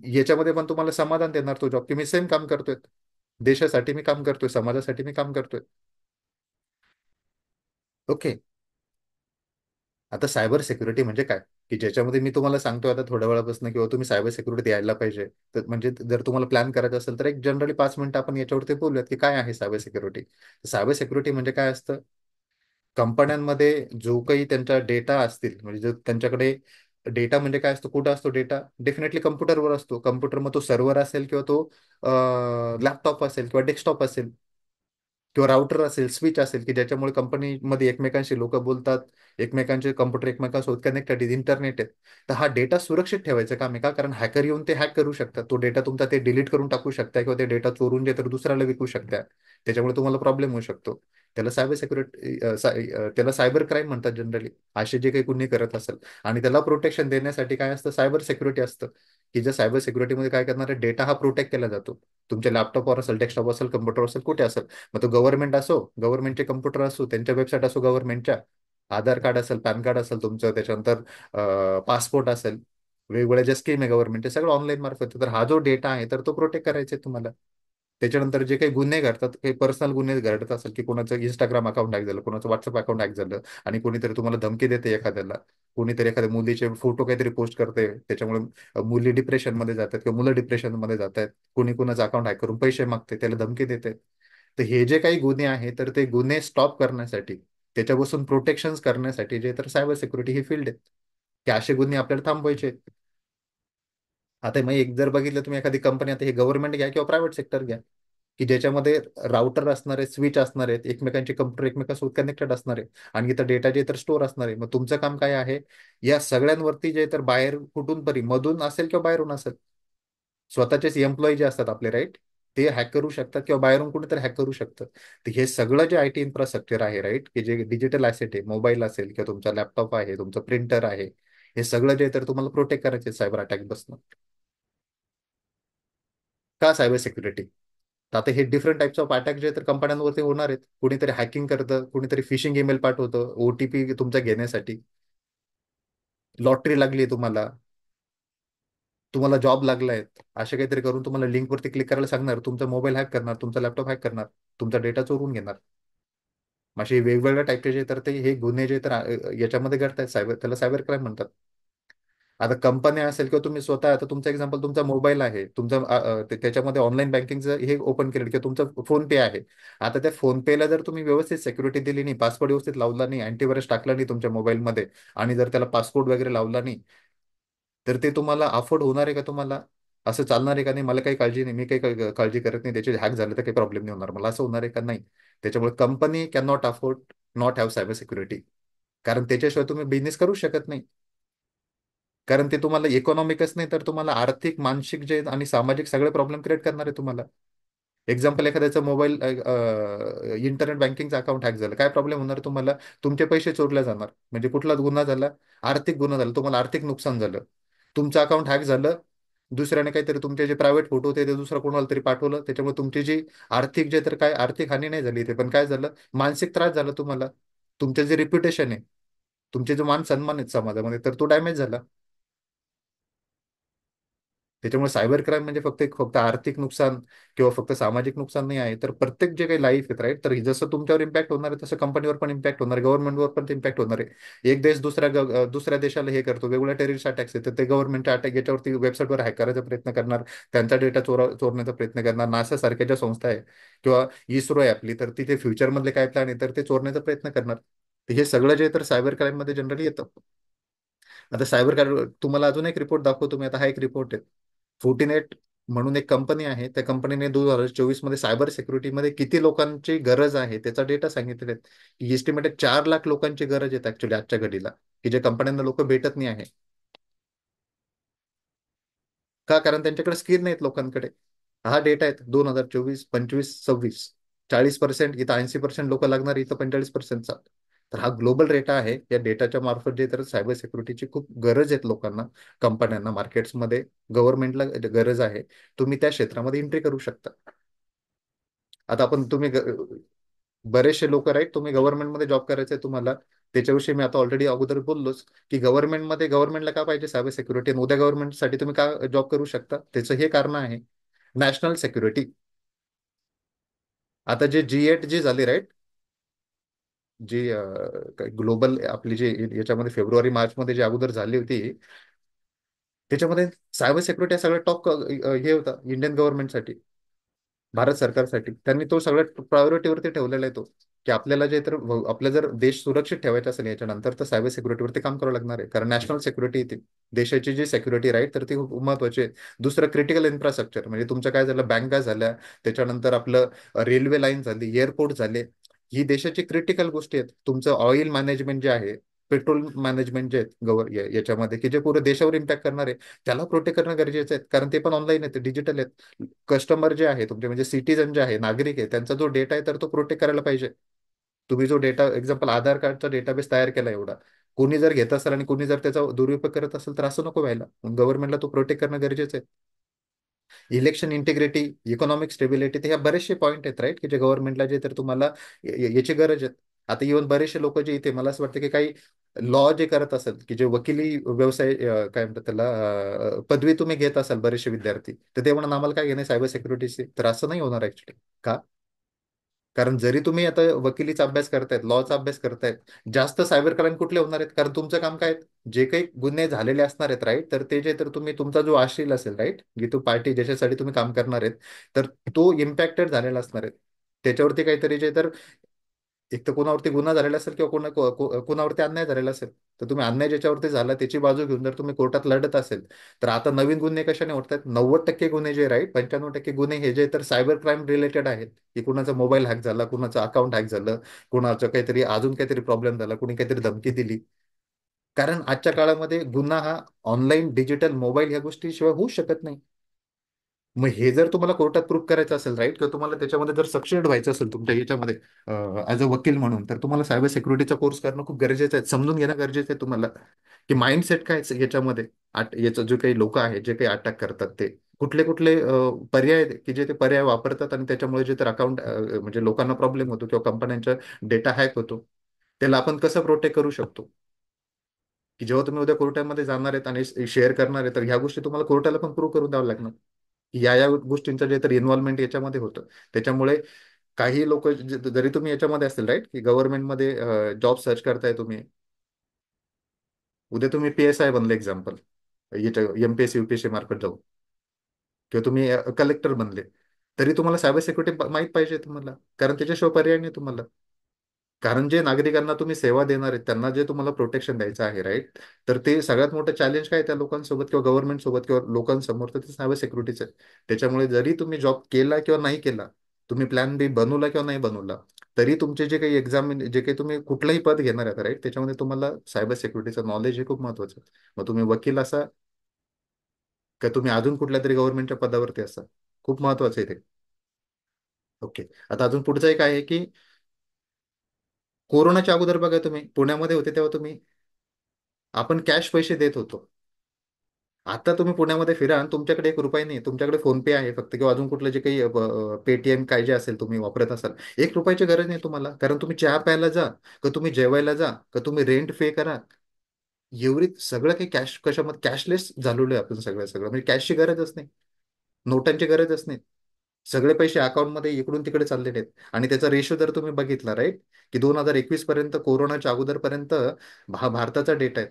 याच्यामध्ये पण तुम्हाला समाधान देणार तो जॉब, की मी सेम काम करतोय, देशासाठी मी काम करतोय, समाजासाठी मी काम करतोय. ओके. आता सायबर सिक्युरिटी म्हणजे काय, की ज्याच्यामध्ये मी तुम्हाला सांगतोय आता थोड्या वेळापासून, किंवा तुम्ही सायबर सिक्युरिटी यायला पाहिजे. तर म्हणजे जर तुम्हाला प्लॅन करायचं असेल, तर एक जनरली 5 मिनिटं आपण याच्यावरती बोलूयात की काय आहे सायबर सिक्युरिटी. सायबर सिक्युरिटी म्हणजे काय असतं? कंपन्यांमध्ये जो काही त्यांचा डेटा असतील, म्हणजे जो त्यांच्याकडे डेटा, म्हणजे काय असतो, कुठं असतो डेटा? डेफिनेटली कम्प्युटरवर असतो. कम्प्युटर, मग तो सर्व्हर असेल किंवा तो लॅपटॉप असेल किंवा डेस्कटॉप असेल. किंवा राउटर असेल, स्विच असेल, की ज्याच्यामुळे कंपनीमध्ये एकमेकांशी लोक बोलतात, एकमेकांचे कम्प्युटर एकमेकांसोबत कनेक्टेड आहेत, इंटरनेट आहे. तर हा डेटा सुरक्षित ठेवायचं काम आहे का? कारण हॅकर येऊन ते हॅक करू शकतात, तो डेटा तुमचा ते डिलीट करून टाकू शकता, किंवा ते डेटा चोरून जे तर दुसऱ्याला विकू शकता. त्याच्यामुळे तुम्हाला प्रॉब्लेम होऊ शकतो. त्याला सायबर सिक्युरिटी, त्याला सायबर क्राईम म्हणतात जनरली, असे जे काही कुणी करत असेल. आणि त्याला प्रोटेक्शन देण्यासाठी काय असतं, सायबर सिक्युरिटी असतं, की ज्या सायबर सिक्युरिटीमध्ये काय करणार आहे, डेटा हा प्रोटेक्ट केला जातो. तुमच्या लॅपटॉपवर असेल, डेस्कटॉप असेल, कम्प्युटर असेल, कुठे असेल. मग तो गव्हर्नमेंट असो, गव्हर्नमेंटचे कम्प्युटर असो, त्यांच्या वेबसाईट असो गव्हर्नमेंटच्या, आधार कार्ड असेल, पॅन कार्ड असेल तुमचं, त्याच्यानंतर पासपोर्ट असेल, वेगवेगळ्या ज्या स्कीम आहे गव्हर्नमेंटचे, सगळं ऑनलाईन मार्फत आहे. तर हा जो डेटा आहे तर तो प्रोटेक्ट करायचा आहे तुम्हाला. त्याच्यानंतर जे काही गुन्हे घडतात, काही पर्सनल गुन्हे घडत असेल, की कोणाचं इंस्टाग्राम अकाउंट हॅक झालं, कोणाचं व्हॉट्सअप अकाउंट हॅक झालं, आणि कोणीतरी तुम्हाला धमकी देते एखाद्याला, कोणीतरी एखाद्या मुलीचे फोटो काहीतरी पोस्ट करते, त्याच्यामुळे मुली डिप्रेशन मध्ये जातात किंवा मुलं डिप्रेशन मध्ये जात आहेत, कोणी कोणाचं अकाउंट हॅक करून पैसे मागते, त्याला धमकी देते. तर हे जे काही गुन्हे आहेत तर ते गुन्हे स्टॉप करण्यासाठी, त्याच्यापासून प्रोटेक्शन करण्यासाठी जे तर सायबर सिक्युरिटी ही फील्ड आहे, की असे गुन्हे आपल्याला थांबवायचे. आता मग एक जर बघितलं तुम्ही एखादी कंपनी, आता हे गव्हर्नमेंट घ्या किंवा प्रायव्हेट सेक्टर घ्या, की ज्याच्यामध्ये राउटर असणार आहे, स्विच असणार आहेत, एकमेकांचे कम्प्युटर एकमेकांसोबत कनेक्टेड असणार आहे, आणि इथं डेटा जे तर स्टोअर असणार आहे. मग तुमचं काम काय आहे, या सगळ्यांवरती जे तर बाहेर कुठून तरी, मधून असेल किंवा बाहेरून असेल, स्वतःचेच एम्प्लॉई जे असतात आपले, राईट, ते हॅक करू शकतात किंवा बाहेरून कुणीतरी हॅक करू शकतं. तर हे सगळं जे आयटी इन्फ्रास्ट्रक्चर आहे, राईट, की जे डिजिटल ॲसेट आहे, मोबाईल असेल किंवा तुमचा लॅपटॉप आहे, तुमचं प्रिंटर आहे, हे सगळं जे तर तुम्हाला प्रोटेक्ट करायचे सायबर अटॅक बसणं. का सायबर सिक्युरिटी? तर आता हे डिफरंट टाइप्स ऑफ अटॅक जे तर कंपन्यांवरती होणार आहेत. कुणीतरी हॅकिंग करतं, कुणीतरी फिशिंग ईमेल पाठवतं ओटीपी तुमचा घेण्यासाठी. लॉटरी लागली तुम्हाला, तुम्हाला जॉब लागलाय, असे काहीतरी करून तुम्हाला लिंकवरती क्लिक करायला सांगणार, तुमचा मोबाईल हॅक करणार, तुमचा लॅपटॉप हॅक करणार, तुमचा डेटा चोरून घेणार. मग असे वेगवेगळ्या टाईपचे जे तर ते हे गुन्हे जे तर याच्यामध्ये घडतात, सायबर, त्याला सायबर क्राईम म्हणतात. आता कंपन्या असेल किंवा तुम्ही स्वतः, आता तुमचा एक्झाम्पल, तुमचा मोबाईल आहे, तुमचा त्याच्यामध्ये ऑनलाईन बँकिंगचं हे ओपन केलं किंवा तुमचं फोन पे आहे. आता त्या फोन पेला जर तुम्ही व्यवस्थित सिक्युरिटी दिली नाही, पासवर्ड व्यवस्थित लावला नाही, अँटीव्हायरस टाकला नाही तुमच्या मोबाईलमध्ये, आणि जर त्याला पासकोड वगैरे लावला नाही, तर ते तुम्हाला अफोर्ड होणार आहे का तुम्हाला? असं चालणार आहे का? नाही, मला काही काळजी नाही, मी काही काळजी करत नाही, त्याचे हॅक झालं तर काही प्रॉब्लेम नाही होणार मला, असं होणार आहे का? नाही. त्याच्यामुळे company can not afford not have cyber security, कारण त्याच्याशिवाय तुम्ही बिझनेस करू शकत नाही. कारण ते तुम्हाला इकॉनॉमिकच नाही, तर तुम्हाला आर्थिक, मानसिक जे आणि सामाजिक सगळे प्रॉब्लेम क्रिएट करणार आहे तुम्हाला. एक्झाम्पल, एखाद्याचं मोबाईल इंटरनेट बँकिंगचं अकाउंट हॅक झालं, काय प्रॉब्लेम होणार तुम्हाला? तुमचे पैसे चोरले जाणार, म्हणजे कुठला गुन्हा झाला? आर्थिक गुन्हा झाला, तुम्हाला आर्थिक नुकसान झालं. तुमचं अकाउंट हॅक झालं, दुसऱ्याने काहीतरी तुमचे जे प्रायव्हेट फोटो होते ते दुसरं कोणाला तरी पाठवलं, त्याच्यामुळे तुमची जी आर्थिक, जे तर काय आर्थिक हानी नाही झाली ते, पण काय झालं, मानसिक त्रास झाला तुम्हाला. तुमचे जे रिप्युटेशन आहे, तुमचे जो मान सन्मान आहेत समाजामध्ये, तर तो डॅमेज झाला. त्याच्यामुळे सायबर क्राईम म्हणजे फक्त आर्थिक नुकसान किंवा फक्त सामाजिक नुकसान नाही आहे, तर प्रत्येक जे काही लाईफ आहे, राईट, तर ही जसं तुमच्यावर इम्पॅक्ट होणार आहे, तसं कंपनीवर पण इम्पॅक्ट होणार आहे, गव्हर्नमेंटवर पण इम्पॅक्ट होणार आहे. एक देश दुसऱ्या देशाला हे करतो, वेगवेगळ्या टेररिस्ट अटॅक्स आहेत, तर ते गव्हर्नमेंटच्या अटॅक याच्यावरती वेबसाईटवर हॅक करायचा प्रयत्न करणार, त्यांचा डेटा चोरण्याचा प्रयत्न करणार. नासा सारख्या ज्या संस्था आहे किंवा इस्रो आहे आपली, तर तिथे फ्युचरमधले काय प्लॅन आहे तर ते चोरण्याचा प्रयत्न करणार. तर हे सगळं जे तर सायबर क्राईम मध्ये जनरली येतं. आता सायबर क्राईम तुम्हाला अजून एक रिपोर्ट दाखवतो मी. आता हा एक रिपोर्ट आहे, फोर्टिनेट म्हणून एक कंपनी आहे, त्या कंपनीने 2024 मध्ये सायबर सिक्युरिटीमध्ये किती लोकांची गरज आहे त्याचा डेटा सांगितलेला आहे. एस्टिमेटेड 4 लाख लोकांची गरज आहे ऍक्च्युली आजच्या घडीला, की जे कंपन्यांना लोक भेटत नाही आहे. का? कारण त्यांच्याकडे स्किल नाहीत लोकांकडे. हा डेटा आहे 2024, 25, 26. 40%, इथं 80% लोक लागणार, इथं 45%चा. तर हा ग्लोबल डेटा आहे. या डेटाच्या मार्फत जे तर सायबर सिक्युरिटीची खूप गरज आहे लोकांना, कंपन्यांना, मार्केट्समध्ये, गव्हर्नमेंटला गरज आहे. तुम्ही त्या क्षेत्रामध्ये एंट्री करू शकता. आता आपण, बरेचसे लोक, राईट, तुम्ही गव्हर्नमेंटमध्ये जॉब करायचंय तुम्हाला, त्याच्याविषयी मी आता ऑलरेडी अगोदर बोललोच, की गव्हर्नमेंटला का पाहिजे सायबर सिक्युरिटी, आणि उद्या गव्हर्नमेंटसाठी तुम्ही का जॉब करू शकता, त्याचं हे कारण आहे, नॅशनल सिक्युरिटी. आता जे G8 जी झाली, राईट, जी ग्लोबल आपली जी याच्यामध्ये फेब्रुवारी मार्च मध्ये जी अगोदर झाली होती, त्याच्यामध्ये सायबर सिक्युरिटी सगळं टॉप हे होता इंडियन गव्हर्नमेंटसाठी. भारत सरकारसाठी त्यांनी तो सगळ्यात प्रायोरिटीवरती ठेवलेला आहे तो, की आपल्याला जे तर आपला जर देश सुरक्षित ठेवायचा असेल याच्यानंतर, तर सायबर सिक्युरिटीवरती काम करावं लागणार आहे. कारण नॅशनल सिक्युरिटी ती देशाची जी सिक्युरिटी राईट, तर ती खूप महत्वाची आहे. दुसरं क्रिटिकल इन्फ्रास्ट्रक्चर, म्हणजे तुमचं काय झालं, बँका झाल्या, त्याच्यानंतर आपलं रेल्वे लाईन झाली, एअरपोर्ट झाले, ही देशाची क्रिटिकल गोष्टी आहेत. तुमचं ऑइल मॅनेजमेंट जे आहे, पेट्रोल मॅनेजमेंट जे आहेत याच्यामध्ये, की जे पूर्ण देशावर इम्पॅक्ट करणार आहे, त्याला प्रोटेक्ट करणं गरजेचं आहे. कारण ते पण ऑनलाईन आहेत, डिजिटल आहेत. कस्टमर जे आहे तुमचे, म्हणजे सिटीजन जे आहे, नागरिक आहे, त्यांचा जो डेटा आहे तर तो प्रोटेक्ट करायला पाहिजे. तुम्ही जो डेटा, एक्झाम्पल आधार कार्डचा डेटाबेस तयार केला एवढा, कोणी जर घेत असेल आणि कोणी जर त्याचा दुरुपयोग करत असेल, तर असं नको व्हायला. गव्हर्नमेंटला तो प्रोटेक्ट करणं गरजेचं आहे. इलेक्शन इंटिग्रिटी, इकॉनॉमिक स्टेबिलिटी, ते ह्या बरेचसे पॉईंट आहेत राईट, की जे गव्हर्नमेंटला जे तर तुम्हाला याची गरज आहे. आता इव्हन बरेचसे लोक जे इथे, मला असं वाटतं की काही लॉ जे करत असेल, की जे वकिली व्यवसाय काय म्हणतात त्याला, पदवी तुम्ही घेत असाल बरेचसे विद्यार्थी, तर ते म्हणून आम्हाला काय घेणे सायबर सिक्युरिटीचे, तर असं नाही होणार ऍक्च्युली. का? कारण जरी तुम्ही आता वकिलीचा अभ्यास करतायत, लॉचा अभ्यास करतायत, जास्त सायबर क्राईम कुठले होणार आहेत? कारण तुमचं काम काय आहे? जे काही गुन्हे झालेले असणार आहेत राईट, तर ते जे तर तुम्ही, तुमचा जो आशील असेल राईट, की तो पार्टी ज्याच्यासाठी तुम्ही काम करणार आहेत, तर तो इम्पॅक्टेड झालेला असणार आहे. त्याच्यावरती काहीतरी जे तर, एक तर कोणावरती गुन्हा झालेला असेल किंवा कोणावरती अन्याय झालेला असेल, तर तुम्ही अन्याय ज्याच्यावरती झाला त्याची बाजू घेऊन जर तुम्ही कोर्टात लढत असेल, तर आता नवीन गुन्हे कशाने होत आहेत? 90% गुन्हे जे राईट, 95% गुन्हे हे जे तर सायबर क्राईम रिलेटेड आहेत. की कुणाचा मोबाईल हॅक झाला, कुणाचं अकाउंट हॅक झालं, कुणाचं काहीतरी अजून काहीतरी प्रॉब्लेम झाला, कुणी काहीतरी धमकी दिली. कारण आजच्या काळामध्ये गुन्हा हा ऑनलाईन, डिजिटल, मोबाईल ह्या गोष्टीशिवाय होऊ शकत नाही. मग हे जर तुम्हाला कोर्टात प्रूव्ह करायचं असेल राईट, किंवा तुम्हाला त्याच्यामध्ये जर सक्सेड व्हायचं असेल तुमच्या याच्यामध्ये ऍज अ वकील म्हणून, तर तुम्हाला सायबर सिक्युरिटीचा कोर्स करणं खूप गरजेचं आहे. समजून घेणं गरजेचं आहे तुम्हाला, की माइंडसेट काय आहे याच्यामध्ये. याचं जे काही लोक आहेत, जे काही अटॅक करतात, ते कुठले कुठले पर्याय आहेत, की जे ते पर्याय वापरतात, आणि त्याच्यामुळे जे तर अकाउंट, म्हणजे लोकांना प्रॉब्लेम होतो किंवा कंपन्यांचा डेटा हॅक होतो, त्याला आपण कसं प्रोटेक्ट करू शकतो. की जेव्हा तुम्ही उद्या कोर्टामध्ये जाणार आहेत आणि शेअर करणार आहे, तर ह्या गोष्टी तुम्हाला कोर्टाला पण प्रूव्ह करून द्यावं लागणार, की या गोष्टींचं जे तर इन्व्हॉल्वमेंट याच्यामध्ये होतं. त्याच्यामुळे काही लोक, जरी तुम्ही याच्यामध्ये असतील राईट, की गव्हर्नमेंटमध्ये जॉब सर्च करताय तुम्ही, उद्या तुम्ही PSI बनले एक्झाम्पल, याच्या MPSC UPSC मार्फत जाऊ, किंवा तुम्ही कलेक्टर बनले, तरी तुम्हाला सायबर सिक्युरिटी माहीत पाहिजे तुम्हाला. कारण त्याच्याशिवाय पर्याय नाही तुम्हाला. कारण जे नागरिकांना तुम्ही सेवा देणार आहेत, त्यांना जे तुम्हाला प्रोटेक्शन द्यायचं आहे राईट, तर ते सगळ्यात मोठं चॅलेंज काय त्या लोकांसोबत किंवा गव्हर्नमेंट सोबत किंवा लोकांसमोर, तर ते सायबर सिक्युरिटीचं आहे. त्याच्यामुळे जरी तुम्ही जॉब केला किंवा नाही केला, तुम्ही प्लॅन बी बनवला किंवा नाही बनवला, तरी तुमचे जे काही एक्झाम, जे काही तुम्ही कुठलंही पद घेणार आहे राईट, त्याच्यामध्ये तुम्हाला सायबर सिक्युरिटीचं नॉलेज हे खूप महत्वाचं आहे. मग तुम्ही वकील असा, का तुम्ही अजून कुठल्या तरी गव्हर्नमेंटच्या पदावरती असा, खूप महत्वाचं आहे ते. ओके. आता अजून पुढचं एक आहे की, कोरोनाच्या अगोदर बघा, तुम्ही पुण्यामध्ये होते तेव्हा तुम्ही, आपण कॅश पैसे देत होतो. आता तुम्ही पुण्यामध्ये फिरा आणि तुमच्याकडे एक रुपया नाही, तुमच्याकडे फोन पे आहे फक्त, किंवा अजून कुठलं जे काही पेटीएम काय जे असेल तुम्ही वापरत असाल, 1 रुपयाची गरज नाही तुम्हाला. कारण तुम्ही चहा प्यायला जा, का तुम्ही जेवायला जा, का तुम्ही रेंट पे करा, एवढी सगळं काही कॅश, कशामध्ये कॅशलेस झालेलो आहे आपण, सगळं सगळं, म्हणजे कॅशची गरजच नाही, नोटांची गरजच नाही. सगळे पैसे अकाउंटमध्ये इकडून तिकडे चाललेले आहेत. आणि त्याचा रेशो जर तुम्ही बघितला राईट, की 2021 पर्यंत, कोरोनाच्या अगोदर पर्यंत, हा भारताचा डेटा आहे,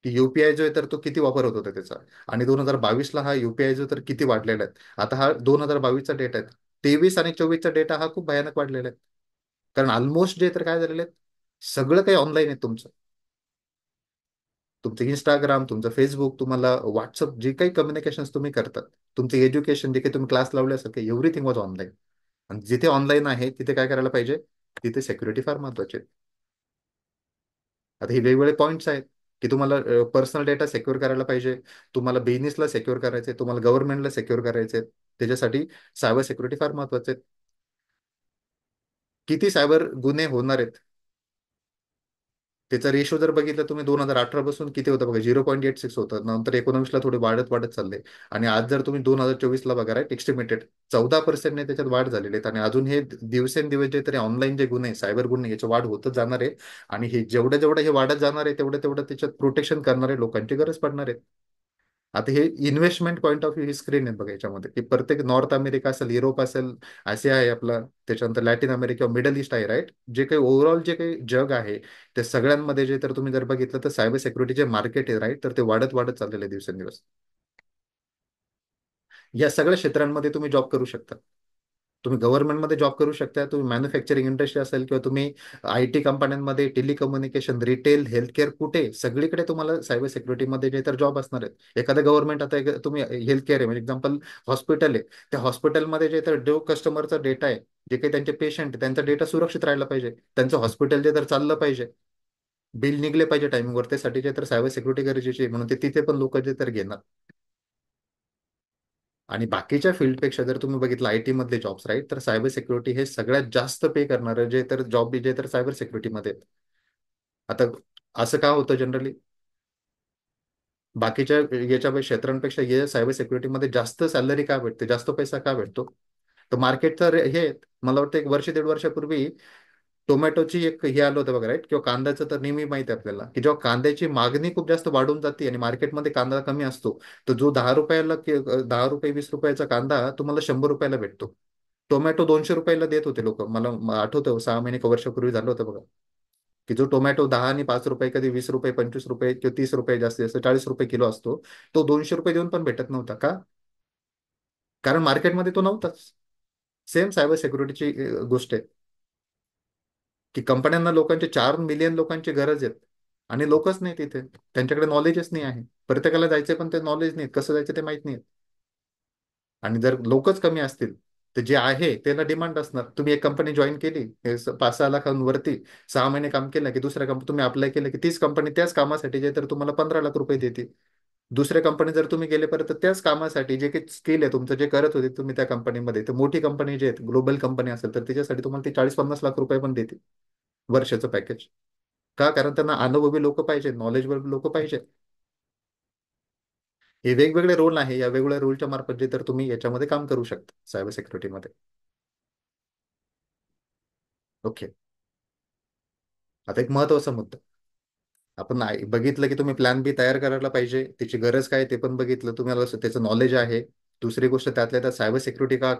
की युपीआय जो आहे तर तो किती वापर होत होता त्याचा. आणि 2022ला हा युपीआय जो तर किती वाढलेला आहे. आता हा 2022चा डेटा आहे. 23 आणि 24चा डेटा हा खूप भयानक वाढलेला आहे. कारण ऑलमोस्ट जे तर काय झालेलं आहे, सगळं काही ऑनलाईन आहे तुमचं. तुमचं इंस्टाग्राम, तुमचं फेसबुक, तुम्हाला व्हॉट्सअप, जे काही कम्युनिकेशन तुम्ही करतात, तुमचं एज्युकेशन, जे काही तुम्ही क्लास लावले असेल, एव्हरीथिंग वॉज ऑनलाईन. आणि जिथे ऑनलाईन आहे तिथे काय करायला पाहिजे, तिथे सिक्युरिटी फार महत्वाची आहे. आता हे वेगवेगळे पॉईंट्स आहेत, की तुम्हाला पर्सनल डेटा सिक्युअर करायला पाहिजे, तुम्हाला बिझनेसला सिक्युअर करायचे, तुम्हाला गव्हर्नमेंटला सिक्युअर करायचे, त्याच्यासाठी सायबर सिक्युरिटी फार महत्वाचे आहे. किती सायबर गुन्हे होणार आहेत, त्याचा रेशो जर बघितलं तुम्ही, 2018 पासून किती होतं बघा, 0.86 होतं, नंतर 19ला थोडे वाढत वाढत चालले. आणि आज जर तुम्ही 2024ला बघा राईट, एस्टिमेटेड 14% त्याच्यात वाढ झालेली आहेत. आणि अजून हे दिवसेंदिवस जे तरी ऑनलाईन जे गुन्हे, सायबर गुन्हे, याची वाढ होतच जाणार आहे. आणि हे जेवढं जेवढं हे वाढत जाणार आहे, तेवढं तेवढं त्याच्यात प्रोटेक्शन करणारे लोकांची गरज पडणार आहे. आता हे investment point of view he screen आहे बघा याच्यामध्ये, की प्रत्येक नॉर्थ अमेरिका असेल, युरोप असेल, आशिया आहे आपला, त्याच्यानंतर लॅटिन अमेरिका, मिडल ईस्ट आहे राईट, जे काही ओव्हरऑल जे काही जग आहे, ते सगळ्यांमध्ये जे तर तुम्ही जर बघितलं, तर सायबर सिक्युरिटी जे मार्केट आहे राईट, तर ते वाढत वाढत चाललेलं आहे दिवसेंदिवस. या सगळ्या क्षेत्रांमध्ये तुम्ही जॉब करू शकता. तुम्ही गव्हर्नमेंटमध्ये जॉब करू शकता, तुम्ही मॅन्युफॅक्चरिंग इंडस्ट्री असेल, किंवा तुम्ही IT कंपन्यांमध्ये, टेलिकम्युनिकेशन, रिटेल, हेल्थकेअर, कुठे सगळीकडे तुम्हाला सायबर सिक्युरिटीमध्ये जे तर जॉब असणार आहेत. एखादं गव्हर्नमेंट, आता तुम्ही हेल्थकेअर आहे म्हणजे एक्झाम्पल हॉस्पिटल आहे, त्या हॉस्पिटलमध्ये जे तर जो कस्टमरचा डेटा आहे, जे काही त्यांचे पेशंट, त्यांचा डेटा सुरक्षित राहिला पाहिजे, त्यांचं हॉस्पिटल जे तर चाललं पाहिजे, बिल निघले पाहिजे टायमिंगवर, त्यासाठी जे तर सायबर सिक्युरिटी गरजेची आहे, म्हणून ते तिथे पण लोक जे तर घेणार. आणि बाकीच्या फील्डपेक्षा जर तुम्ही बघितलं IT मधले जॉब्स राईट, तर सायबर सिक्युरिटी हे सगळ्यात जास्त पे करणार जे तर जॉब जे तर सायबर सिक्युरिटीमध्ये आहेत. आता असं का होतं जनरली, बाकीच्या याच्या क्षेत्रांपेक्षा हे सायबर सिक्युरिटीमध्ये जास्त सॅलरी का भेटते, जास्त पैसा का भेटतो? तर मार्केट तर हे, मला वाटतं एक वर्ष दीड वर्षापूर्वी टोमॅटोची एक हे आलं होतं बघा राईट, किंवा कांद्याचं तर नेहमी माहिती आहे आपल्याला, की जेव्हा कांद्याची मागणी खूप जास्त वाढून जाते आणि मार्केटमध्ये कांदा कमी असतो, तर जो 10 रुपयाला 10 रुपये 20 रुपयाचा कांदा तुम्हाला 100 रुपयाला भेटतो. टोमॅटो 200 रुपयाला देत होते लोक, आठवतं 6 महिने एक वर्षापूर्वी झालं होतं बघा, की जो टोमॅटो 10 आणि 5 रुपये, कधी 20 रुपये, 25 रुपये, किंवा 30 रुपये, जास्तीत जास्त 40 रुपये किलो असतो, तो 200 रुपये देऊन पण भेटत नव्हता का? कारण मार्केटमध्ये तो नव्हताच. सेम सायबर सिक्युरिटीची गोष्ट आहे, की कंपन्यांना लोकांचे 4 मिलियन लोकांची गरज आहे, आणि लोकच नाही तिथे, त्यांच्याकडे नॉलेजच नाही आहे. प्रत्येकाला जायचं पण ते नॉलेज नाही, कसं जायचं ते माहित नाही. आणि जर लोकच कमी असतील, तर जे आहे त्याला डिमांड असणार. तुम्ही एक कंपनी जॉईन केली, 5-6 लाखांवरती 6 महिने काम केलं, की दुसऱ्या कंपनी तुम्ही अप्लाय केलं, की तीच कंपनी त्याच कामासाठी जे तर तुम्हाला 15 लाख रुपये देते. दुसऱ्या कंपनी जर तुम्ही गेले परत, तर त्याच कामासाठी जे काही स्किल आहे तुमचं, जे करत होते तुम्ही त्या कंपनीमध्ये, तर मोठी कंपनी जे आहेत, ग्लोबल कंपनी असेल, तर त्याच्यासाठी तुम्हाला ती 40-50 लाख रुपये पण देते वर्षाचं पॅकेज. का? कारण त्यांना अनुभवी लोक पाहिजे, नॉलेजेबल लोक पाहिजे. हे वेगवेगळे रोल आहे, या वेगवेगळ्या रोलच्या मार्फत जे तर तुम्ही याच्यामध्ये काम करू शकता सायबर सिक्युरिटीमध्ये. ओके. आता एक महत्वाचा मुद्दा, आपण बघितलं की तुम्ही प्लॅन बी तयार करायला पाहिजे, त्याची गरज काय ते पण बघितलं, तुम्हाला त्याचं नॉलेज आहे. दुसरी गोष्ट, त्यातल्या त्यात सायबर सिक्युरिटी का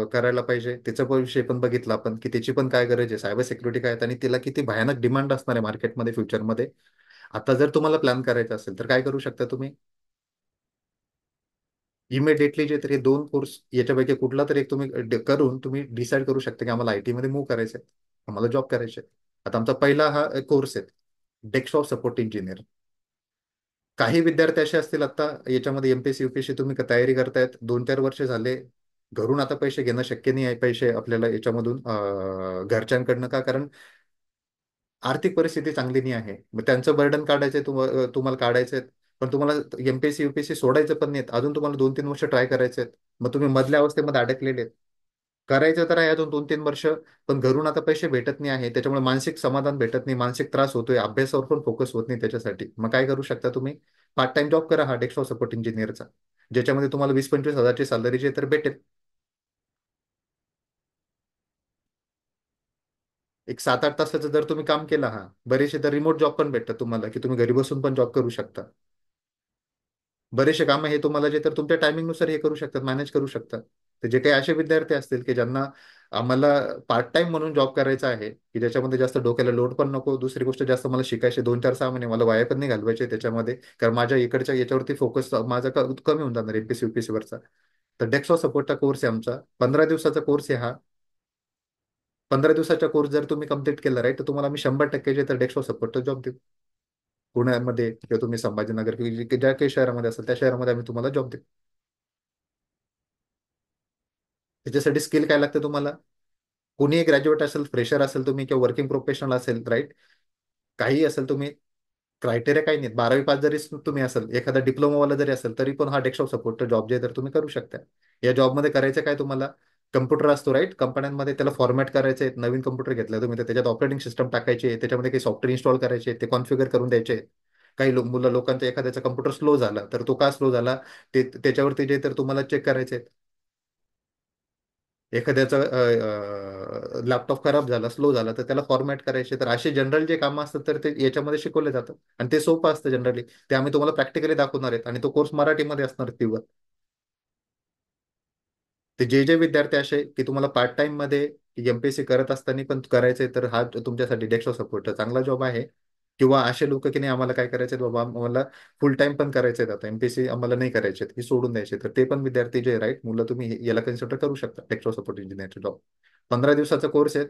करायला पाहिजे त्याचा पण विषय पण बघितला आपण, की त्याची पण काय गरज आहे, सायबर सिक्युरिटी काय आहे, आणि तिला किती भयानक डिमांड असणार आहे मार्केटमध्ये फ्युचरमध्ये. आता जर तुम्हाला प्लॅन करायचा असेल, तर काय करू शकता तुम्ही, इमिडिएटली जे तरी 2 कोर्स याच्यापैकी कुठला तरी एक तुम्ही करून तुम्ही डिसाईड करू शकता, की आम्हाला IT मध्ये मूव्ह करायचंय, आम्हाला जॉब करायचे. आता आमचा पहिला हा कोर्स आहे, डेस्कटॉप सपोर्ट इंजिनियर. काही विद्यार्थी असे असतील आता याच्यामध्ये, MPSC UPSC तुम्ही तयारी करतायत, 2-4 वर्ष झाले, घरून आता पैसे घेणं शक्य नाही आहे, पैसे आपल्याला याच्यामधून घरच्यांकडनं, का? कारण आर्थिक परिस्थिती चांगली नाही आहे. मग त्यांचं बर्डन काढायचंय, तुम्हाला काढायचंय, पण तुम्हाला MPSC UPSC सोडायचं पण नाहीत, अजून तुम्हाला 2-3 वर्ष ट्राय करायचे आहेत. मग तुम्ही मधल्या अवस्थेमध्ये अडकलेले आहेत. करायचं तर आहे अजून 2-3 वर्ष, पण घरून आता पैसे भेटत नाही आहे, त्याच्यामुळे मानसिक समाधान भेटत नाही, मानसिक त्रास होतोय, अभ्यासावर पण फोकस होत नाही त्याच्यासाठी. मग काय करू शकता तुम्ही, पार्ट टाइम जॉब करा हा डेस्कटॉप सपोर्ट इंजिनिअरचा, ज्याच्यामध्ये तुम्हाला 20-25 हजारची सॅलरी जे तर भेटेल. एक 7-8 तासाचं जर तुम्ही काम केलं, हा बरेचसे तर रिमोट जॉब पण भेटतात तुम्हाला, की तुम्ही घरी बसून पण जॉब करू शकता. बरेचसे कामं हे तुम्हाला जे तर तुमच्या टायमिंगनुसार हे करू शकतात, मॅनेज करू शकतात. तर जे काही असे विद्यार्थी असतील की ज्यांना आम्हाला पार्ट टाइम म्हणून जॉब करायचा आहे, की ज्याच्यामध्ये जास्त डोक्याला लोड पण नको, दुसरी गोष्ट जास्त मला शिकायचे, 2-4-6 महिने मला वाया पण नाही घालवायचे त्याच्यामध्ये, कारण माझ्या इकडच्या याच्यावरती फोकस माझा कमी होऊन जाणार MPSC UPSC वरचा. तर डेस्कटॉप सपोर्टचा कोर्स आहे आमचा, 15 दिवसाचा कोर्स आहे हा. 15 दिवसाचा कोर्स जर तुम्ही कंप्लीट केला राईट, तर तुम्हाला आम्ही 100% जे तर डेस्कटॉप सपोर्टचा जॉब देऊ. पुण्यामध्ये किंवा तुम्ही संभाजीनगर किंवा ज्या काही शहरामध्ये असेल त्या शहरामध्ये आम्ही तुम्हाला जॉब देऊ. त्याच्यासाठी स्किल काय लागते तुम्हाला, कोणीही ग्रॅज्युएट असेल, फ्रेशर असेल तुम्ही, किंवा वर्किंग प्रोफेशनल असेल राईट, काही असेल तुम्ही, क्रायटेरिया काही नाही. 12वी पास जरी तुम्ही असेल, एखादा डिप्लोमावाला जरी असेल, तरी पण हा डेस्कटॉप सपोर्टचा जॉब जे तर तुम्ही करू शकता. या जॉबमध्ये करायचं काय तुम्हाला, कम्प्युटर असतो राईट कंपन्यांमध्ये, त्याला फॉर्मॅट करायचे, नवीन कम्प्युटर घेतला तुम्ही तर त्याच्यात ऑपरेटिंग सिस्टम टाकायचे, त्याच्यामध्ये काही सॉफ्टवेअर इन्स्टॉल करायचे, ते कॉन्फिगर करून द्यायचे. काही लोकांचा एखाद्याचा कम्प्युटर स्लो झाला, तर तो का स्लो झाला ते त्याच्यावरती जे तर तुम्हाला चेक करायचे. एखाद्याचा लॅपटॉप खराब झाला, स्लो झाला, तर त्याला फॉर्मॅट करायचे. तर असे जनरल जे कामं असतात, तर ते याच्यामध्ये शिकवले जातात, आणि ते सोपं असतं जनरली. ते आम्ही तुम्हाला प्रॅक्टिकली दाखवणार आहेत, आणि तो कोर्स मराठीमध्ये असणार तीव्र. ते जे विद्यार्थी असे की तुम्हाला पार्ट टाइम मध्ये MPSC करत असताना पण करायचंय, तर हा तुमच्यासाठी डेस्कटॉप सपोर्ट चांगला जॉब आहे. किंवा असे लोक की नाही आम्हाला काय करायचे बाबा, आम्हाला फुल टाइम पण करायचे आहेत, आता एमपीसी आम्हाला नाही करायचे आहेत, ही सोडून द्यायचे, तर ते पण विद्यार्थी जे राईट मुलं तुम्ही याला कन्सिडर करू शकता टेक्स्टो सपोर्ट इंजिनिअरचे जॉब. 15 दिवसाचा कोर्स आहे.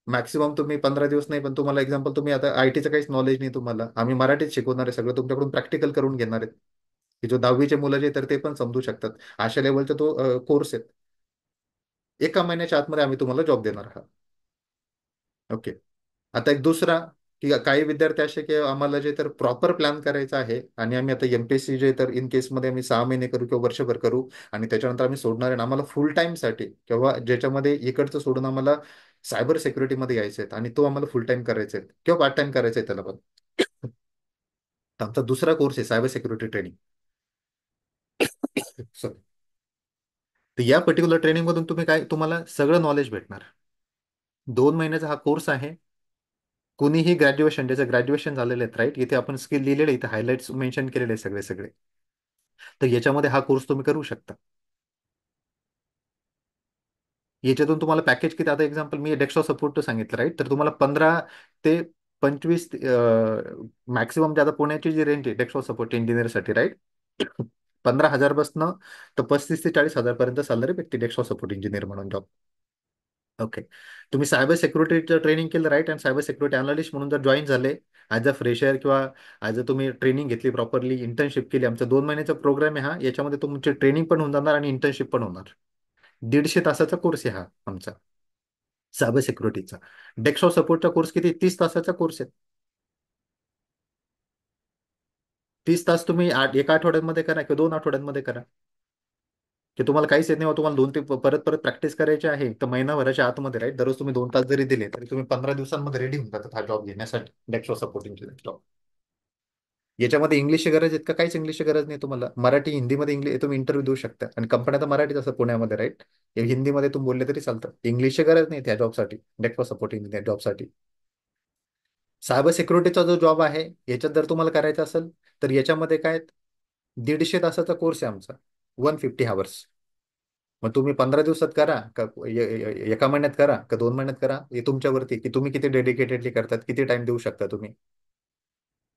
मॅक्सिमम तुम्ही 15 दिवस नाही, पण तुम्हाला एक्झाम्पल तुम्ही आता आयटीचं काहीच नॉलेज नाही तुम्हाला, आम्ही मराठीत शिकवणार आहे, सगळं तुमच्याकडून प्रॅक्टिकल करून घेणार आहेत, की जो 10वीचे मुलं जे तर ते पण समजू शकतात. अशा लेवलचा तो कोर्स आहे. 1 महिन्याच्या आतमध्ये आम्ही तुम्हाला जॉब देणार आहात. ओके. आता एक दुसरा, की काही विद्यार्थी असे की आम्हाला जे तर प्रॉपर प्लॅन करायचा आहे, आणि आम्ही आता एमपीएससी जे तर इन केसमध्ये आम्ही 6 महिने करू किंवा वर्षभर करू, आणि त्याच्यानंतर आम्ही सोडणार आहे आणि आम्हाला फुल टाइम साठी किंवा ज्याच्यामध्ये इकडचं सोडून आम्हाला सायबर सिक्युरिटीमध्ये यायचे आहेत आणि तो आम्हाला फुल टाइम करायचा आहे किंवा पार्ट टाइम करायचा आहे त्याला पण. तर आमचा दुसरा कोर्स आहे सायबर सिक्युरिटी ट्रेनिंग. सॉरी. तर या पर्टिक्युलर ट्रेनिंग मधून तुम्ही काय, तुम्हाला सगळं नॉलेज भेटणार. 2 महिन्याचा हा कोर्स आहे. कुणीही ग्रॅज्युएशन, ज्याचं ग्रॅज्युएशन झालेले आहेत राईट, इथे आपण स्किल लिहिलेले, इथे हायलाइट्स मेन्शन केलेले आहेत सगळे सगळे. तर याच्यामध्ये हा कोर्स तुम्ही करू शकता. याच्यातून तुम्हाला पॅकेज किती, आता एक्झाम्पल मी डेस्कटॉप सपोर्ट सांगितलं राईट, तर तुम्हाला 15 ते 25 मॅक्सिमम, ज्यादा पुण्याची जी रेंज आहे डेस्कटॉप सपोर्ट इंजिनिअरसाठी राईट, 15,000 बसनं तर 35 ते 40,000 पर्यंत सॅलरी भेटते डेस्कटॉप सपोर्ट इंजिनियर म्हणून जॉब. ओके. तुम्ही सायबर सिक्युरिटीचं ट्रेनिंग केलं राईट, आणि सायबर सिक्युरिटी अनालिस्ट म्हणून जर जॉईन झाले ॲज अ फ्रेशर किंवा ॲज अ तुम्ही ट्रेनिंग घेतली प्रॉपरली, इंटर्नशिप केली, आमचा 2 महिन्याचा प्रोग्राम आहे हा, याच्यामध्ये तुमची ट्रेनिंग पण होऊन जाणार आणि इंटर्नशिप पण होणार. 150 तासाचा कोर्स आहे हा आमचा सायबर सिक्युरिटीचा. डेस्कटॉप सपोर्टचा कोर्स किती, 30 तासाचा कोर्स आहे. 30 तास तुम्ही एका आठवड्यामध्ये करा किंवा 2 आठवड्यांमध्ये करा, की तुम्हाला काहीच येत नाही, मग तुम्हाला दोन ते परत परत प्रॅक्टिस करायची आहे, तर महिनाभराच्या आतमध्ये राईट, दररोज तुम्ही 2 तास जरी दिले तरी तुम्ही 15 दिवसांमध्ये रेडी होऊन जातात हा जॉब घेण्यासाठी, डेस्कटॉप सपोर्टिंग जॉब. याच्यामध्ये इंग्लिशची गरज आहे का, काहीच इंग्लिशची गरज नाही तुम्हाला, मराठी हिंदीमध्ये इंग्लिश तुम्ही इंटरव्ह्यू देऊ शकता, आणि कंपन्या तर मराठीच असं पुण्यामध्ये राईट, हिंदीमध्ये तुम्ही बोलले तरी चालतं, इंग्लिशची गरज नाही त्या जॉबसाठी, डेस्कटॉप सपोर्टिंग जॉबसाठी. सायबर सिक्युरिटीचा जो जॉब आहे, याच्यात जर तुम्हाला करायचा असेल, तर याच्यामध्ये काय, 150 तासाचा कोर्स आहे आमचा, 150 आवर्स. मग तुम्ही 15 दिवसात करा का, 1 महिन्यात करा का, 2 महिन्यात करा, हे तुमच्यावरती की तुम्ही किती डेडिकेटेडली करतात, किती टाइम देऊ शकता तुम्ही.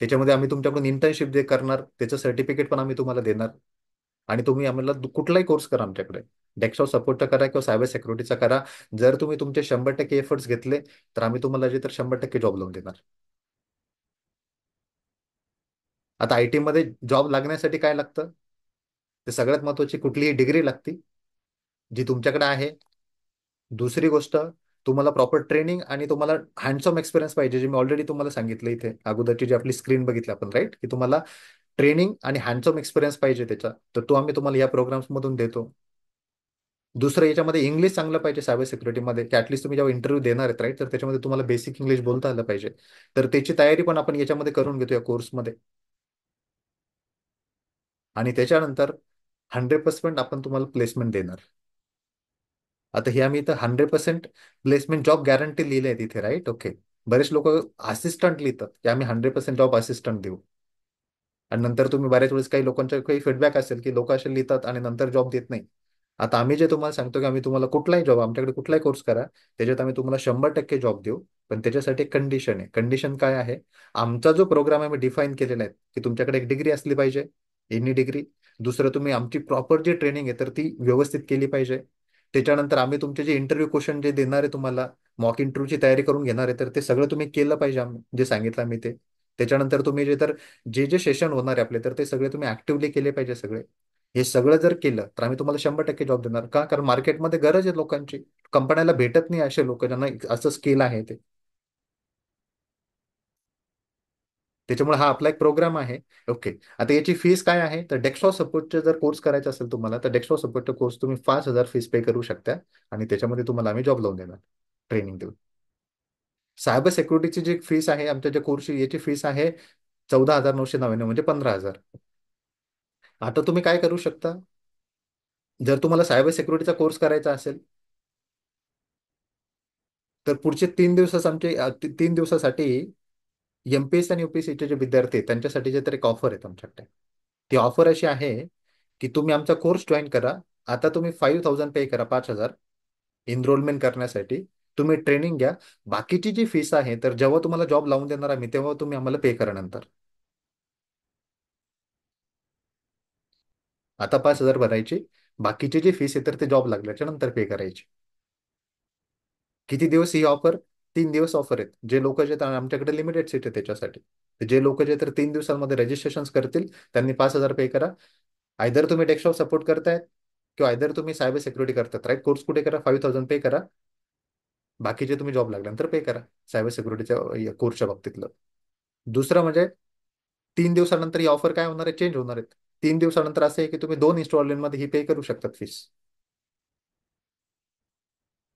त्याच्यामध्ये आम्ही तुमच्याकडून इंटर्नशिप जे करणार त्याचं सर्टिफिकेट पण आम्ही तुम्हाला देणार. आणि तुम्ही आम्हाला कुठलाही कोर्स करा आमच्याकडे, डेस्कटॉप सपोर्टचा करा किंवा सायबर सिक्युरिटीचा करा, जर तुम्ही तुमचे 100% एफर्ट्स घेतले, तर आम्ही तुम्हाला जे तर 100% जॉब लावून देणार. आता आयटी मध्ये जॉब लागण्यासाठी काय लागतं, ते सगळ्यात महत्वाची कुठलीही डिग्री लागते जी तुमच्याकडे आहे. दुसरी गोष्ट, तुम्हाला प्रॉपर ट्रेनिंग आणि तुम्हाला हँडसॉम एक्सपिरियन्स पाहिजे, जे मी ऑलरेडी तुम्हाला सांगितलं इथे अगोदरची जी आपली स्क्रीन बघितली आपण राईट, की तुम्हाला ट्रेनिंग आणि हँडसॉम एक्सपिरियन्स पाहिजे त्याचा, तर तो आम्ही तुम्हाला या प्रोग्राम्स मधून देतो. दुसरं, याच्यामध्ये इंग्लिश चांगलं पाहिजे सायबर सिक्युरिटीमध्ये, की ऍटलीस्ट तुम्ही जेव्हा इंटरव्ह्यू देणार आहेत राईट, तर त्याच्यामध्ये तुम्हाला बेसिक इंग्लिश बोलता आलं पाहिजे. तर त्याची तयारी पण आपण याच्यामध्ये करून घेतो या कोर्समध्ये. आणि त्याच्यानंतर 100% आपण तुम्हाला प्लेसमेंट देणार. आता हे आम्ही इथं 100% प्लेसमेंट जॉब गॅरंटी लिहिले आहे तिथे राईट. ओके. बरेच लोक असिस्टंट लिहितात की आम्ही 100% जॉब असिस्टंट देऊ, आणि नंतर तुम्ही बऱ्याच वेळेस काही लोकांच्या काही फीडबॅक असेल की लोक असे लिहितात आणि नंतर जॉब देत नाही. आता आम्ही जे तुम्हाला सांगतो की आम्ही तुम्हाला कुठलाही जॉब, आमच्याकडे कुठलाही कोर्स करा, त्याच्यात आम्ही तुम्हाला 100% जॉब देऊ. पण त्याच्यासाठी एक कंडिशन आहे. कंडिशन काय आहे, आमचा जो प्रोग्राम आहे मी डिफाईन केलेला आहे, की तुमच्याकडे एक डिग्री असली पाहिजे, एनी डिग्री. दुसरं, तुम्ही आमची प्रॉपर जी ट्रेनिंग आहे तर ती व्यवस्थित केली पाहिजे. त्याच्यानंतर आम्ही तुमचे जे इंटरव्ह्यू क्वेश्चन जे देणार आहे तुम्हाला, मॉक इंटरव्ह्यूची तयारी करून घेणार आहे, तर ते सगळं तुम्ही केलं पाहिजे, जे सांगितलं आम्ही ते. त्याच्यानंतर तुम्ही जे तर जे जे सेशन होणार आहे आपले, तर ते सगळे तुम्ही ऍक्टिव्हली केले पाहिजे सगळे. हे सगळं जर केलं तर आम्ही तुम्हाला 100% जॉब देणार. का? कारण मार्केटमध्ये गरज आहे लोकांची, कंपन्याला भेटत नाही असे लोक ज्यांना असं स्किल आहे ते. त्याच्यामुळे हा आपला एक प्रोग्राम आहे. ओके. आता याची फीस काय आहे, तर डेस्कटॉप सपोर्टचे जर कोर्स करायचा असेल तुम्हाला, तर डेस्कटॉप सपोर्टचा कोर्स तुम्ही 5,000 फीस पे करू शकता, आणि त्याच्यामध्ये तुम्हाला आम्ही जॉब लावून देणार, ट्रेनिंग देऊन. सायबर सिक्युरिटीची जी फीस आहे आमच्या ज्या कोर्सची, याची फीस आहे 14,999, म्हणजे 15,000. आता तुम्ही काय करू शकता, जर तुम्हाला सायबर सिक्युरिटीचा कोर्स करायचा असेल, तर पुढचे 3 दिवस आमचे 3 दिवसासाठी एमपीएससी आणि युपीएससीचे जे विद्यार्थी आहेत त्यांच्यासाठी जे तर एक ऑफर आहे आमच्याकडे. ती ऑफर अशी आहे की तुम्ही आमचा कोर्स जॉईन करा. आता तुम्ही 5,000 पे करा, 5,000 एनरोलमेंट करण्यासाठी. तुम्ही ट्रेनिंग घ्या. बाकीची जी फीस आहे तर जेव्हा तुम्हाला जॉब लावून देणार आम्ही तेव्हा तुम्ही आम्हाला पे करा नंतर. आता 5,000 भरायची. बाकीची जी फीस आहे तर ते जॉब लागल्याच्या नंतर पे करायची. किती दिवस ही ऑफर? 3 दिवस ऑफर आहेत. जे लोक जे आहेत, आमच्याकडे लिमिटेड सीट आहे त्याच्यासाठी. जे लोक जे तर 3 दिवसांमध्ये रजिस्ट्रेशन करतील त्यांनी 5,000 पे करा. आयदर तुम्ही डेस्कटॉप सपोर्ट करताय किंवा आयदर तुम्ही सायबर सिक्युरिटी करतात, राईट? कोर्स कुठे करा, 5,000 पे करा. बाकीचे तुम्ही जॉब लागल्यानंतर पे करा सायबर सिक्युरिटीच्या कोर्सच्या बाबतीतलं. दुसरं म्हणजे 3 दिवसानंतर ही ऑफर काय होणार आहे, चेंज होणार आहेत. 3 दिवसानंतर असं आहे की तुम्ही 2 इन्स्टॉलमेंटमध्ये ही पे करू शकतात फीस.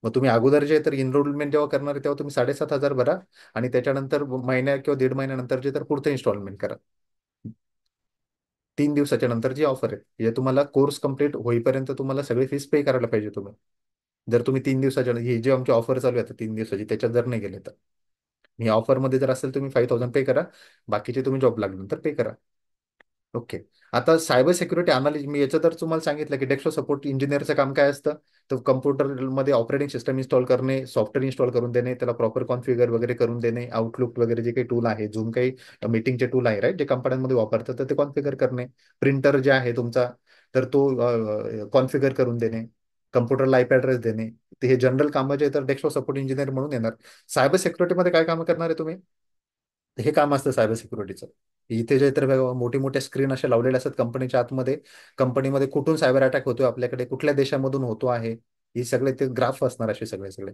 मग तुम्ही अगोदर जे तर इनरोलमेंट जेव्हा करणार आहे तेव्हा तुम्ही 7,500 भरा. आणि त्याच्यानंतर महिन्या किंवा दीड महिन्यानंतर जे तर पुढचं इन्स्टॉलमेंट करा. 3 दिवसाच्या नंतर जी ऑफर आहे हे तुम्हाला कोर्स कम्प्लीट होईपर्यंत तुम्हाला सगळी फीस पे करायला पाहिजे तुम्ही. जर तुम्ही 3 दिवसाच्या ही जी आमची ऑफर चालू आहे 3 दिवसाची त्याच्यात जर नाही गेले तर. ही ऑफरमध्ये जर असेल तुम्ही 5,000 पे करा. बाकीचे तुम्ही जॉब लागल्यानंतर पे करा. ओके. आता सायबर सिक्युरिटी अनालिस्ट मी याचं तर तुम्हाला सांगितलं की डेस्कटॉप सपोर्ट इंजिनिअरचं काम काय असतं. तर कम्प्युटरमध्ये ऑपरेटिंग सिस्टम इन्स्टॉल करणे, सॉफ्टवेअर इन्स्टॉल करून देणे, त्याला प्रॉपर कॉन्फिगर वगैरे करून देणे, आउटलुक वगैरे जे काही टूल आहे, झूम काही मीटिंगचे टूल आहे, राईट, जे कंपन्यांमध्ये वापरतात तर ते कॉन्फिगर करणे. प्रिंटर जे आहे तुमचा तर तो कॉन्फिगर करून देणे. कम्प्युटरला आयपी ॲड्रेस देणे. ते हे जनरल कामं जे तर डेस्कटॉप सपोर्ट इंजिनियर म्हणून येणार. सायबर सिक्युरिटीमध्ये काय कामं करणार आहे तुम्ही? हे काम असतं सायबर सिक्युरिटीचं. इथे जे तर मोठे मोठे स्क्रीन असे लावलेले असतात कंपनीच्या आतमध्ये. कंपनीमध्ये कुठून सायबर अटॅक होतोय आपल्याकडे, कुठल्या देशामधून होतो आहे, ही सगळे ते ग्राफ असणार असे सगळे सगळे.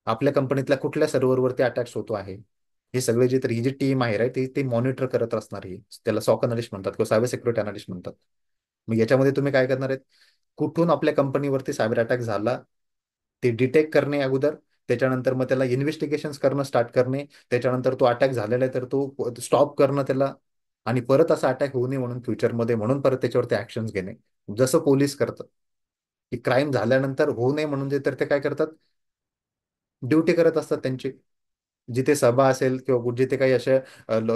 आपल्या कंपनीतल्या कुठल्या सर्व्हरवरती अटॅक्स होतो आहे, हे सगळे जे तर ही जी टीम आहे राईट ती मॉनिटर करत असणार. ही त्याला सॉक अनालिस्ट म्हणतात किंवा सायबर सिक्युरिटी अनालिस्ट म्हणतात. मग याच्यामध्ये तुम्ही काय करणार आहेत? कुठून आपल्या कंपनीवरती सायबर अटॅक झाला ते डिटेक्ट करणे अगोदर. त्याच्यानंतर मग त्याला इन्व्हेस्टिगेशन करणं स्टार्ट करणे. त्याच्यानंतर तो अटॅक झालेला आहे तर तो स्टॉप करणं त्याला. आणि परत असा अटॅक होऊ नये म्हणून फ्युचरमध्ये म्हणून परत त्याच्यावरती ऍक्शन्स घेणे. जसं पोलीस करतात की क्राईम झाल्यानंतर होऊ नये म्हणून जे तर ते काय करतात, ड्युटी करत असतात त्यांची. जिथे सभा असेल किंवा जिथे काही अशा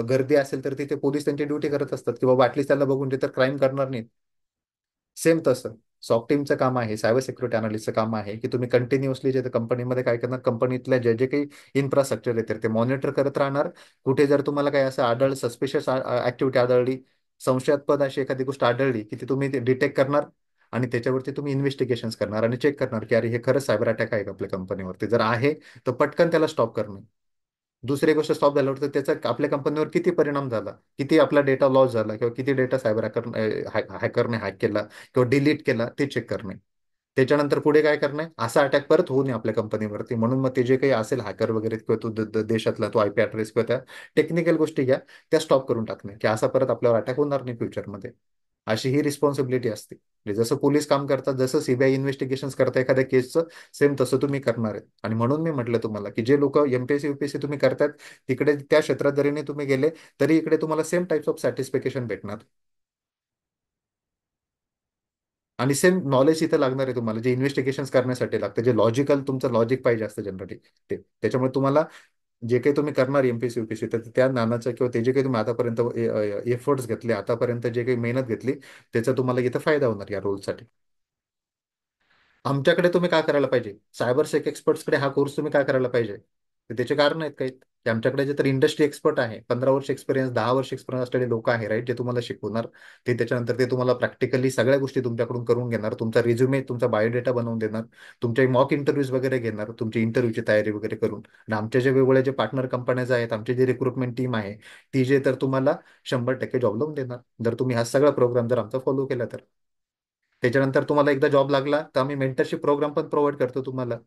गर्दी असेल तर तिथे पोलीस त्यांची ड्युटी करत असतात की बाबा ऍटलीस्ट त्याला बघून जे तर क्राईम करणार नाही. सेम तसं सॉफ्ट टीमचं काम आहे, सायबर सिक्युरिटी अनालिस्टचं काम आहे की तुम्ही कंटिन्युअसली जे कंपनीमध्ये काय करणार, कंपनीतल्या जे जे काही इन्फ्रास्ट्रक्चर येते ते मॉनिटर करत राहणार. कुठे जर तुम्हाला काही असं आढळ सस्पिशियस ऍक्टिव्हिटी आढळली, संशयास्पद अशी एखादी गोष्ट आढळली की ती तुम्ही डिटेक्ट करणार. आणि त्याच्यावरती तुम्ही इन्व्हेस्टिगेशन करणार आणि चेक करणार की अरे हे खरंच सायबर अटॅक आहे का आपल्या कंपनीवरती. जर आहे तर पटकन त्याला स्टॉप करणे. दुसरी गोष्ट स्टॉप झाल्यावर तर त्याचा आपल्या कंपनीवर किती परिणाम झाला, किती आपला डेटा लॉस झाला किंवा किती डेटा सायबर हॅकरने हॅक केला किंवा डिलीट केला ते चेक करणे. त्याच्यानंतर पुढे काय करणे, असा अटॅक परत होऊ नये आपल्या कंपनीवरती म्हणून मग ते जे काही असेल हॅकर वगैरे किंवा तो देशातला तो आयपी ऍड्रेस किंवा त्या टेक्निकल गोष्टी घ्या त्या स्टॉप करून टाकणे की असा परत आपल्यावर अटॅक होणार नाही फ्युचरमध्ये. अशी ही रिस्पॉन्सिबिलिटी असते. म्हणजे जसं पोलीस काम करतात, जसं सीबीआय इन्व्हेस्टिगेशन करता एखाद्या केसचं, सेम तसं तुम्ही करणार आहे. आणि म्हणून मी म्हटलं तुम्हाला की जे लोक एमपीएससी युपीएससी तुम्ही करतात तिकडे त्या क्षेत्रात जरी नाही तुम्ही गेले तरी इकडे तुम्हाला सेम टाइप्स ऑफ सॅटिस्फॅक्शन भेटणार. आणि सेम नॉलेज इथं लागणार आहे तुम्हाला जे इन्व्हेस्टिगेशन करण्यासाठी लागतं, जे लॉजिकल तुमचं लॉजिक पाहिजे असतं जनरली. ते त्याच्यामुळे तुम्हाला जे काही तुम्ही करणार एमपीएससी युपीएससी तर त्या ज्ञानाचं किंवा ते जे काही तुम्ही आतापर्यंत एफर्ट्स घेतले, आतापर्यंत जे काही मेहनत घेतली त्याचा तुम्हाला इथं फायदा होणार या रोलसाठी. आमच्याकडे तुम्ही काय करायला पाहिजे, सायबर सेक एक्सपर्ट्सकडे हा कोर्स तुम्ही काय करायला पाहिजे, तर त्याचे कारण आहेत काही की आमच्याकडे जे तर इंडस्ट्री एक्सपर्ट आहे, 15 वर्ष एक्सपिरियन्स, 10 वर्ष एक्सपिरियन्स असलेले लोक आहे, राईट, जे तुम्हाला शिकवणार. ते त्याच्यानंतर ते तुम्हाला प्रॅक्टिकली सगळ्या गोष्टी तुमच्याकडून करून घेणार, तुमचा रिझ्युमे तुमचा बायोडेटा बनवून देणार, तुमचे मॉक इंटरव्ह्यूज वगैरे घेणार, तुमची इंटरव्ह्यूची तयारी वगैरे करून. आणि आमच्या जे वेगवेगळ्या जे पार्टनर कंपन्याज आहेत, आमची जी रिक्रुटमेंट टीम आहे ती जे तर तुम्हाला 100% जॉब लावून देणार जर तुम्ही हा सगळा प्रोग्राम जर आमचा फॉलो केला तर. त्याच्यानंतर तुम्हाला एकदा जॉब लागला तर आम्ही मेंटरशिप प्रोग्राम पण प्रोव्हाइड करतो तुम्हाला.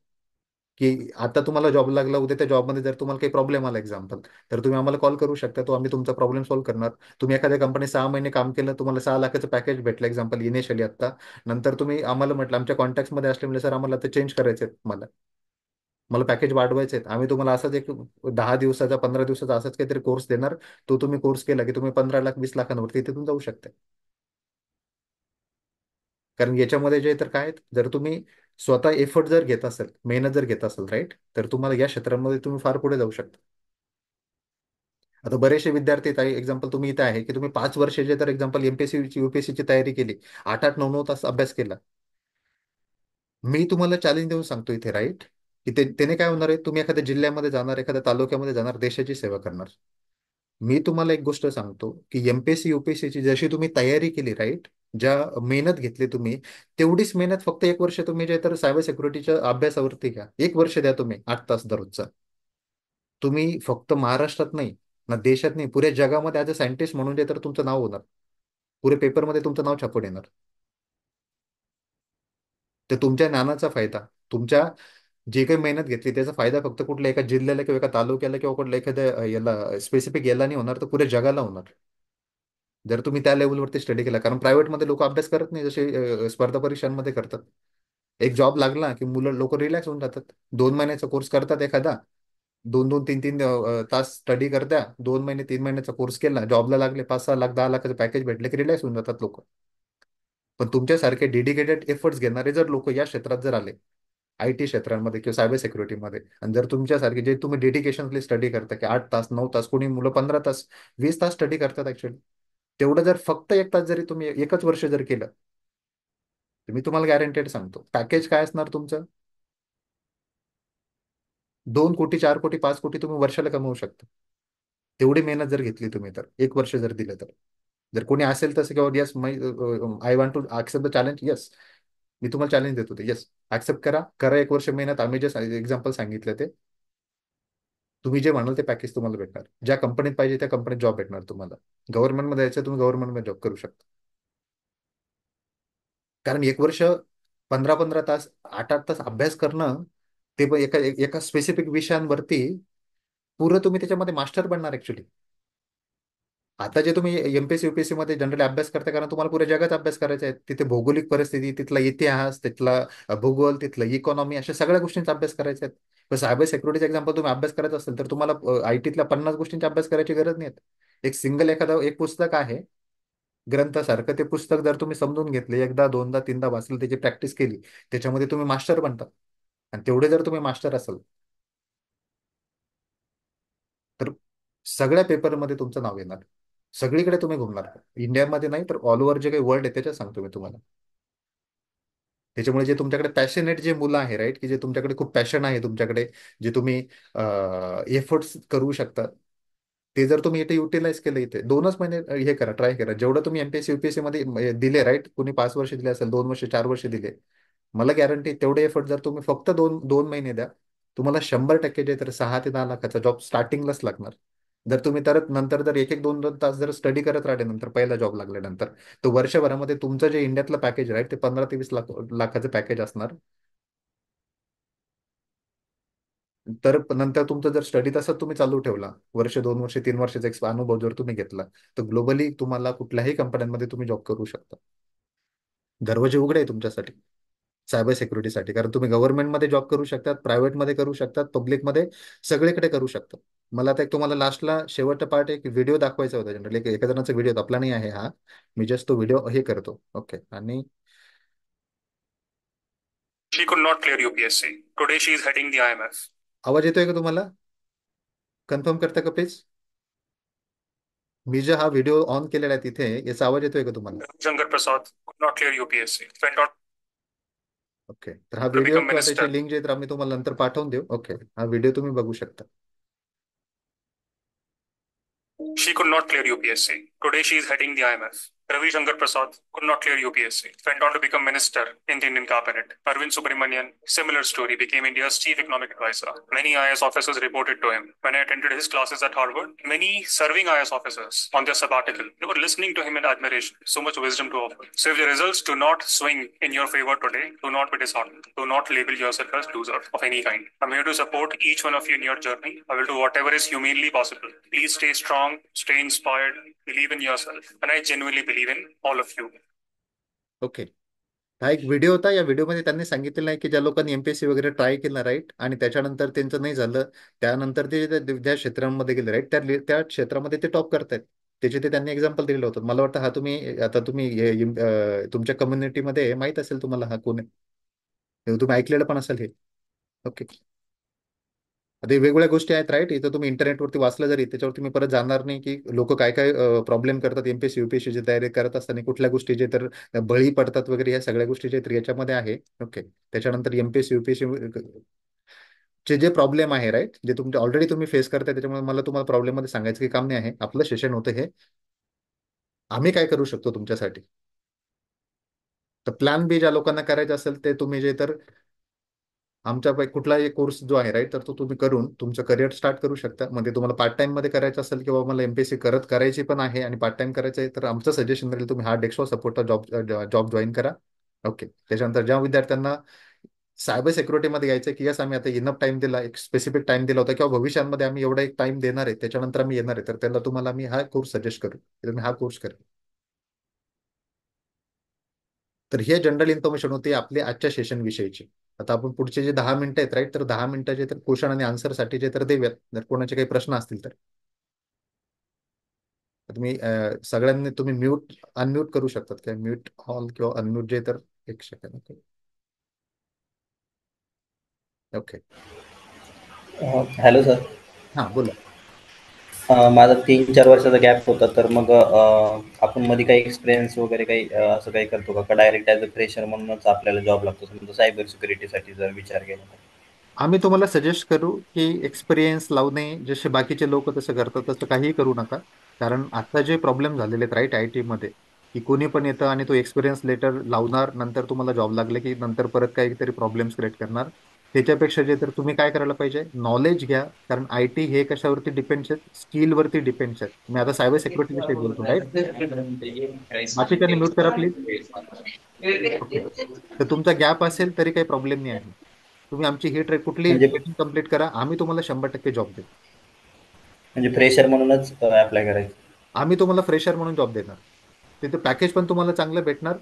की आता तुम्हाला जॉब लागला, उद्या त्या जॉबमध्ये जर तुम्हाला काही प्रॉब्लेम आला एक्झाम्पल, तर तुम्ही आम्हाला कॉल करू शकता, तो आम्ही तुमचा प्रॉब्लेम सॉल्व्ह करणार. तुम्ही एखाद्या कंपनी 6 महिने काम केलं, तुम्हाला 6 लाखाचं पॅकेज भेटलं एक्झाम्पल इनिशियली आता. नंतर तुम्ही आम्हाला म्हटलं आमच्या कॉन्टॅक्टमध्ये असल्यामुळे सर आम्हाला ते चेंज करायचे आहेत, मला पॅकेज वाढवायचे आहेत, आम्ही तुम्हाला असाच एक 10 दिवसाचा 15 दिवसाचा असाच काहीतरी कोर्स देणार. तो तुम्ही कोर्स केला की तुम्ही 15 लाख 20 लाखांवरती तिथून जाऊ शकता. कारण याच्यामध्ये जे तर काय आहेत, जर तुम्ही स्वतः एफर्ट जर घेत असाल, मेहनत जर घेत असाल, राईट, तर तुम्हाला या क्षेत्रामध्ये तुम्ही फार पुढे जाऊ शकता. आता बरेचसे विद्यार्थी आहेत, एक्झाम्पल तुम्ही इथे आहे की तुम्ही 5 वर्षाचे तर एक्झाम्पल एमपीएससी युपीएससीची तयारी केली, 8-8, 9-9 तास अभ्यास केला. मी तुम्हाला चॅलेंज देऊन सांगतो इथे, राईट, की त्याने काय होणार आहे, तुम्ही एखाद्या जिल्ह्यामध्ये जाणार, एखाद्या तालुक्यामध्ये जाणार, देशाची सेवा करणार. मी तुम्हाला एक गोष्ट सांगतो की एमपीएससी युपीएससीची जशी तुम्ही तयारी केली राईट, ज्या मेहनत घेतली तुम्ही, तेवढीच मेहनत फक्त एक वर्ष तुम्ही जे तर सायबर सिक्युरिटीच्या अभ्यासावरती घ्या. एक वर्ष द्या तुम्ही 8 तास दररोजचा. तुम्ही फक्त महाराष्ट्रात नाही, ना देशात नाही, पुऱ्या जगामध्ये ॲज अ सायंटिस्ट म्हणून जे तर तुमचं नाव होणार. पुरे पेपरमध्ये तुमचं नाव छापून येणार. ते तुमच्या ज्ञानाचा फायदा, तुमच्या जे काही मेहनत घेतली त्याचा फायदा फक्त कुठल्या एका जिल्ह्याला किंवा एका तालुक्याला किंवा कुठल्या एखाद्या याला स्पेसिफिक याला नाही होणार, तर पुऱ्या जगाला होणार. जर तुम्ही त्या लेवलवरती स्टडी केला. कारण प्रायव्हेटमध्ये लोक अभ्यास करत नाही जसे स्पर्धा परीक्षांमध्ये करतात. एक जॉब लागला की मुलं लोक रिलॅक्स होऊन जातात. 2 महिन्याचा कोर्स करतात एखादा, 2-2, 3-3 तास स्टडी करत्या, 2 महिने 3 महिन्याचा कोर्स केला, जॉबला लागले, 5-6 लाख 10 लाखाचं पॅकेज भेटले की रिलॅक्स होऊन जातात लोक. पण तुमच्यासारखे डेडिकेटेड एफर्ट्स घेणारे जर लोक या क्षेत्रात जर आले, आय टी क्षेत्रांमध्ये किंवा सायबर सिक्युरिटीमध्ये, आणि जर तुमच्यासारखे जे तुम्ही डेडिकेशनली स्टडी करता की 8 तास 9 तास, कोणी मुलं 15 तास 20 तास स्टडी करतात ऍक्च्युली, तेवढं जर फक्त 1 तास जरी तुम्ही एकच वर्ष जर केलं, तर मी तुम्हाला गॅरंटेड सांगतो पॅकेज काय असणार तुमचं. 2 कोटी 4 कोटी 5 कोटी तुम्ही वर्षाला कमवू शकता. तेवढी मेहनत जर घेतली तुम्ही, तर एक वर्ष जर दिलं तर. जर कोणी असेल तसं किंवा yes, I want to accept the challenge, yes, मी तुम्हाला चॅलेंज देत होते, येस, ऍक्सेप्ट करा, करा एक वर्ष मेहनत. आम्ही जे एक्झाम्पल सांगितलं ते तुम्ही जे म्हणाल ते पॅकेज तुम्हाला भेटणार. ज्या कंपनीत पाहिजे त्या कंपनीत जॉब भेटणार तुम्हाला. गव्हर्नमेंटमध्ये यायचं, तुम्ही गव्हर्नमेंटमध्ये जॉब करू शकता. कारण एक वर्ष 15-15 तास 8-8 तास अभ्यास करणं, ते पण एका एका स्पेसिफिक विषयांवरती पुरं तुम्ही त्याच्यामध्ये मास्टर बनणार ऍक्च्युली. आता जे तुम्ही एमपीएससी युपीएससी मध्ये जनरली अभ्यास करता, कारण तुम्हाला पुऱ्या जगात अभ्यास करायचा आहे. तिथे भौगोलिक परिस्थिती, तिथला इतिहास, तिथला भूगोल, तिथलं इकॉनॉमी, अशा सगळ्या गोष्टींचा अभ्यास करायचा आहे. पण सायबर सिक्युरिटीचा एक्झाम्पल तुम्ही अभ्यास करत असेल तर तुम्हाला आयटीतल्या 50 गोष्टींचा अभ्यास करायची गरज नाही. एक सिंगल एखादा एक पुस्तक आहे ग्रंथासारखं, ते पुस्तक जर तुम्ही समजून घेतले, एकदा दोनदा तीनदा वाचलं, त्याची प्रॅक्टिस केली, त्याच्यामध्ये तुम्ही मास्टर बनता. आणि तेवढे जर तुम्ही मास्टर असाल तर सगळ्या पेपरमध्ये तुमचं नाव येणार. सगळीकडे तुम्ही घुमणार, इंडियामध्ये नाही तर ऑल ओव्हर जे काही वर्ल्ड आहे त्याच्यात सांगतो मी तुम्हाला. त्याच्यामुळे जे तुमच्याकडे पॅशनेट जे मुलं आहे राईट, की जे तुमच्याकडे खूप पॅशन आहे तुमच्याकडे, जे तुम्ही एफर्ट्स करू शकता, ते जर तुम्ही इथे युटिलाइज केलं, इथे 2च महिने हे करा, ट्राय करा. जेवढं तुम्ही एमपीएससी युपीएससी मध्ये दिले राईट, कुणी 5 वर्ष दिले असेल, 2 वर्ष 4 वर्ष दिले, मला गॅरंटी तेवढे एफर्ट जर तुम्ही फक्त दोन दोन महिने द्या, तुम्हाला 100% जे तर 6 ते 10 लाखाचा जॉब स्टार्टिंगलाच लागणार. जर तुम्ही तर नंतर जर एक एक 2-2 तास जर स्टडी करत राहिले नंतर, पहिला जॉब लागल्यानंतर, तर वर्षभरामध्ये तुमचं जे इंडियातलं पॅकेज राईट, ते 15 ते 20 लाखाचं पॅकेज असणार. तर नंतर तुमचं जर स्टडी तसं तुम्ही चालू ठेवला, वर्ष 2 वर्ष 3 वर्षाचा एक अनुभव जर तुम्ही घेतला, तर ग्लोबली तुम्हाला कुठल्याही कंपन्यांमध्ये तुम्ही जॉब करू शकता. दरवाजे उघडे आहे तुमच्यासाठी सायबर सिक्युरिटीसाठी. कारण तुम्ही गव्हर्नमेंटमध्ये जॉब करू शकतात, प्रायव्हेटमध्ये करू शकतात, पब्लिकमध्ये, सगळीकडे करू शकतात. मला आता एक तुम्हाला लास्टला शेवटचा पार्ट एक व्हिडिओ दाखवायचा होता. जनरली एका जणांचा व्हिडिओ, आपला नाही आहे हा, मी जस्ट तो व्हिडिओ हे करतो. ओके. आणि She could not clear UPSC. Today she is heading the IMF. आवाज येतोय का तुम्हाला? कन्फर्म करता का प्लीज? मी जे हा व्हिडिओ ऑन केलेला आहे तिथे, याचा आवाज येतोय का तुम्हाला? Shankar Prasad could not clear UPSC. Went on okay. तर हा to व्हिडिओ become किंवा त्याची minister. लिंक जे तर आम्ही तुम्हाला नंतर पाठवून देऊ. ओके, हा व्हिडिओ तुम्ही बघू शकता. She could not clear UPSC. Today she is heading the IMF. Ravi Shankar Prasad could not clear UPSC. Went on to become minister in the Indian cabinet. Arvind Subramanian, similar story, became India's chief economic advisor. Many IS officers reported to him. When I attended his classes at Harvard, many serving IS officers on their sabbatical, they were listening to him in admiration. So much wisdom to offer. So if the results do not swing in your favor today, do not be disheartened. Do not label yourself as loser of any kind. I'm here to support each one of you in your journey. I will do whatever is humanly possible. Please stay strong, stay inspired, believe in yourself. And I genuinely believe in all of you. Okay. हा एक video होता. या व्हिडिओमध्ये त्यांनी सांगितलेलं आहे की ज्या लोकांनी एमपीएससी वगैरे ट्राय केलं राईट, आणि त्याच्यानंतर त्यांचं नाही झालं, त्यानंतर ते ज्या क्षेत्रामध्ये गेले राईट, त्या क्षेत्रामध्ये ते टॉप करतायत. त्याचे ते त्यांनी एक्झाम्पल दिलेलं होतं. मला वाटतं हा तुम्ही आता तुम्ही तुमच्या कम्युनिटीमध्ये माहित असेल तुम्हाला हा कोण आहे, तुम्ही ऐकलेलं पण असेल हे. ओके. आता हे वेगवेगळ्या गोष्टी आहेत राईट. इथं तुम्ही इंटरनेटवरती वाचलं जरी, त्याच्यावरती मी परत जाणार नाही की लोक काय काय प्रॉब्लेम करतात एमपीएससी युपीएससीची तयारी करत असताना, कुठल्या गोष्टी जे तर बळी पडतात वगैरे, या सगळ्या गोष्टी जे तर याच्यामध्ये आहे. ओके. त्याच्यानंतर एमपीएससी युपीएससी जे प्रॉब्लेम आहे राईट, जे तुमचे ऑलरेडी तुम्ही फेस करताय, त्याच्यामुळे मला तुम्हाला प्रॉब्लेम मध्ये सांगायचं की काम नाही आहे. आपलं सेशन होतं हे, आम्ही काय करू शकतो तुमच्यासाठी. तर प्लॅन बी ज्या लोकांना करायचं असेल ते तुम्ही जे तर आमच्यापैकी कुठलाही कोर्स जो आहे राईट, तर तो तुम्ही करून तुमचं करिअर स्टार्ट करू शकता. म्हणजे तुम्हाला पार्ट टाइम मध्ये करायचं असेल किंवा मला एमपीएससी करत करायची पण आहे आणि पार्ट टाइम करायचं आहे, तर आमचं सजेशन राहील तुम्ही हा डेक्सवा सपोर्टचा जॉब जॉईन करा. ओके. त्याच्यानंतर ज्या विद्यार्थ्यांना सायबर सिक्युरिटीमध्ये यायचं की यस आम्ही आता इनफ टाइम दिला, एक स्पेसिफिक टाइम दिला होता किंवा भविष्यामध्ये आम्ही एवढा एक टाइम देणार आहे त्याच्यानंतर आम्ही येणार आहे, तर त्याला तुम्हाला मी हा कोर्स सजेस्ट करू, तुम्ही हा कोर्स करा. तर हे जनरल इन्फॉर्मेशन होती आपली आजच्या सेशन विषयीची. आता आपण पुढचे जे 10 मिनिटं आहेत राईट, तर 10 मिनिटाचे तर क्वेश्चन आणि आन्सरसाठी जे तर देऊयात, जर कोणाचे काही प्रश्न असतील तर. तुम्ही सगळ्यांनी तुम्ही अनम्यूट करू शकतात काय, म्यूट ऑल किंवा अनम्यूट जे तर. एक second. Okay. Okay. Hello sir. हां बोला. माझा 3-4 वर्षाचा गॅप होता, तर मग आपण मध्ये काही एक्सपिरियन्स वगैरे काही असं काही करतो का? का डायरेक्ट ॲज अ फ्रेशर म्हणूनच आपल्याला जॉब लागतो समजा सायबर सिक्युरिटीसाठी जर विचार केला तर? आम्ही तुम्हाला सजेस्ट करू की एक्सपिरियन्स लावणे, जसे बाकीचे लोक तसं करतात तसं काहीही करू नका. कारण आता जे प्रॉब्लेम झालेले आहेत राईट आय टी मध्ये, की कोणी पण येतं आणि तो एक्सपिरियन्स लेटर लावणार, नंतर तुम्हाला जॉब लागले की नंतर परत काहीतरी प्रॉब्लेम्स क्रिएट करणार. त्याच्यापेक्षा जे तर तुम्ही काय करायला पाहिजे, नॉलेज घ्या. कारण आय टी हे कशावरती डिपेंड्स आहेत, स्किलवरती डिपेंड्स आहेत. मी आता सायबर सिक्युरिटी विषयी बोलतो राईट. बाकीच्यांनी म्यूट करा प्लीज. ओके. तर तुमचा गॅप असेल तरी काही प्रॉब्लेम नाही आहे. तुम्ही आमची ही ट्रेक कुठलीही म्हणजे ट्रेनिंग कंप्लीट करा, आम्ही तुम्हाला 100% जॉब देऊ. म्हणजे फ्रेशर म्हणूनच ॲप्लाय करायचं? आम्ही तुम्हाला फ्रेशर म्हणून जॉब देणार. तिथे पॅकेज पण तुम्हाला चांगलं भेटणार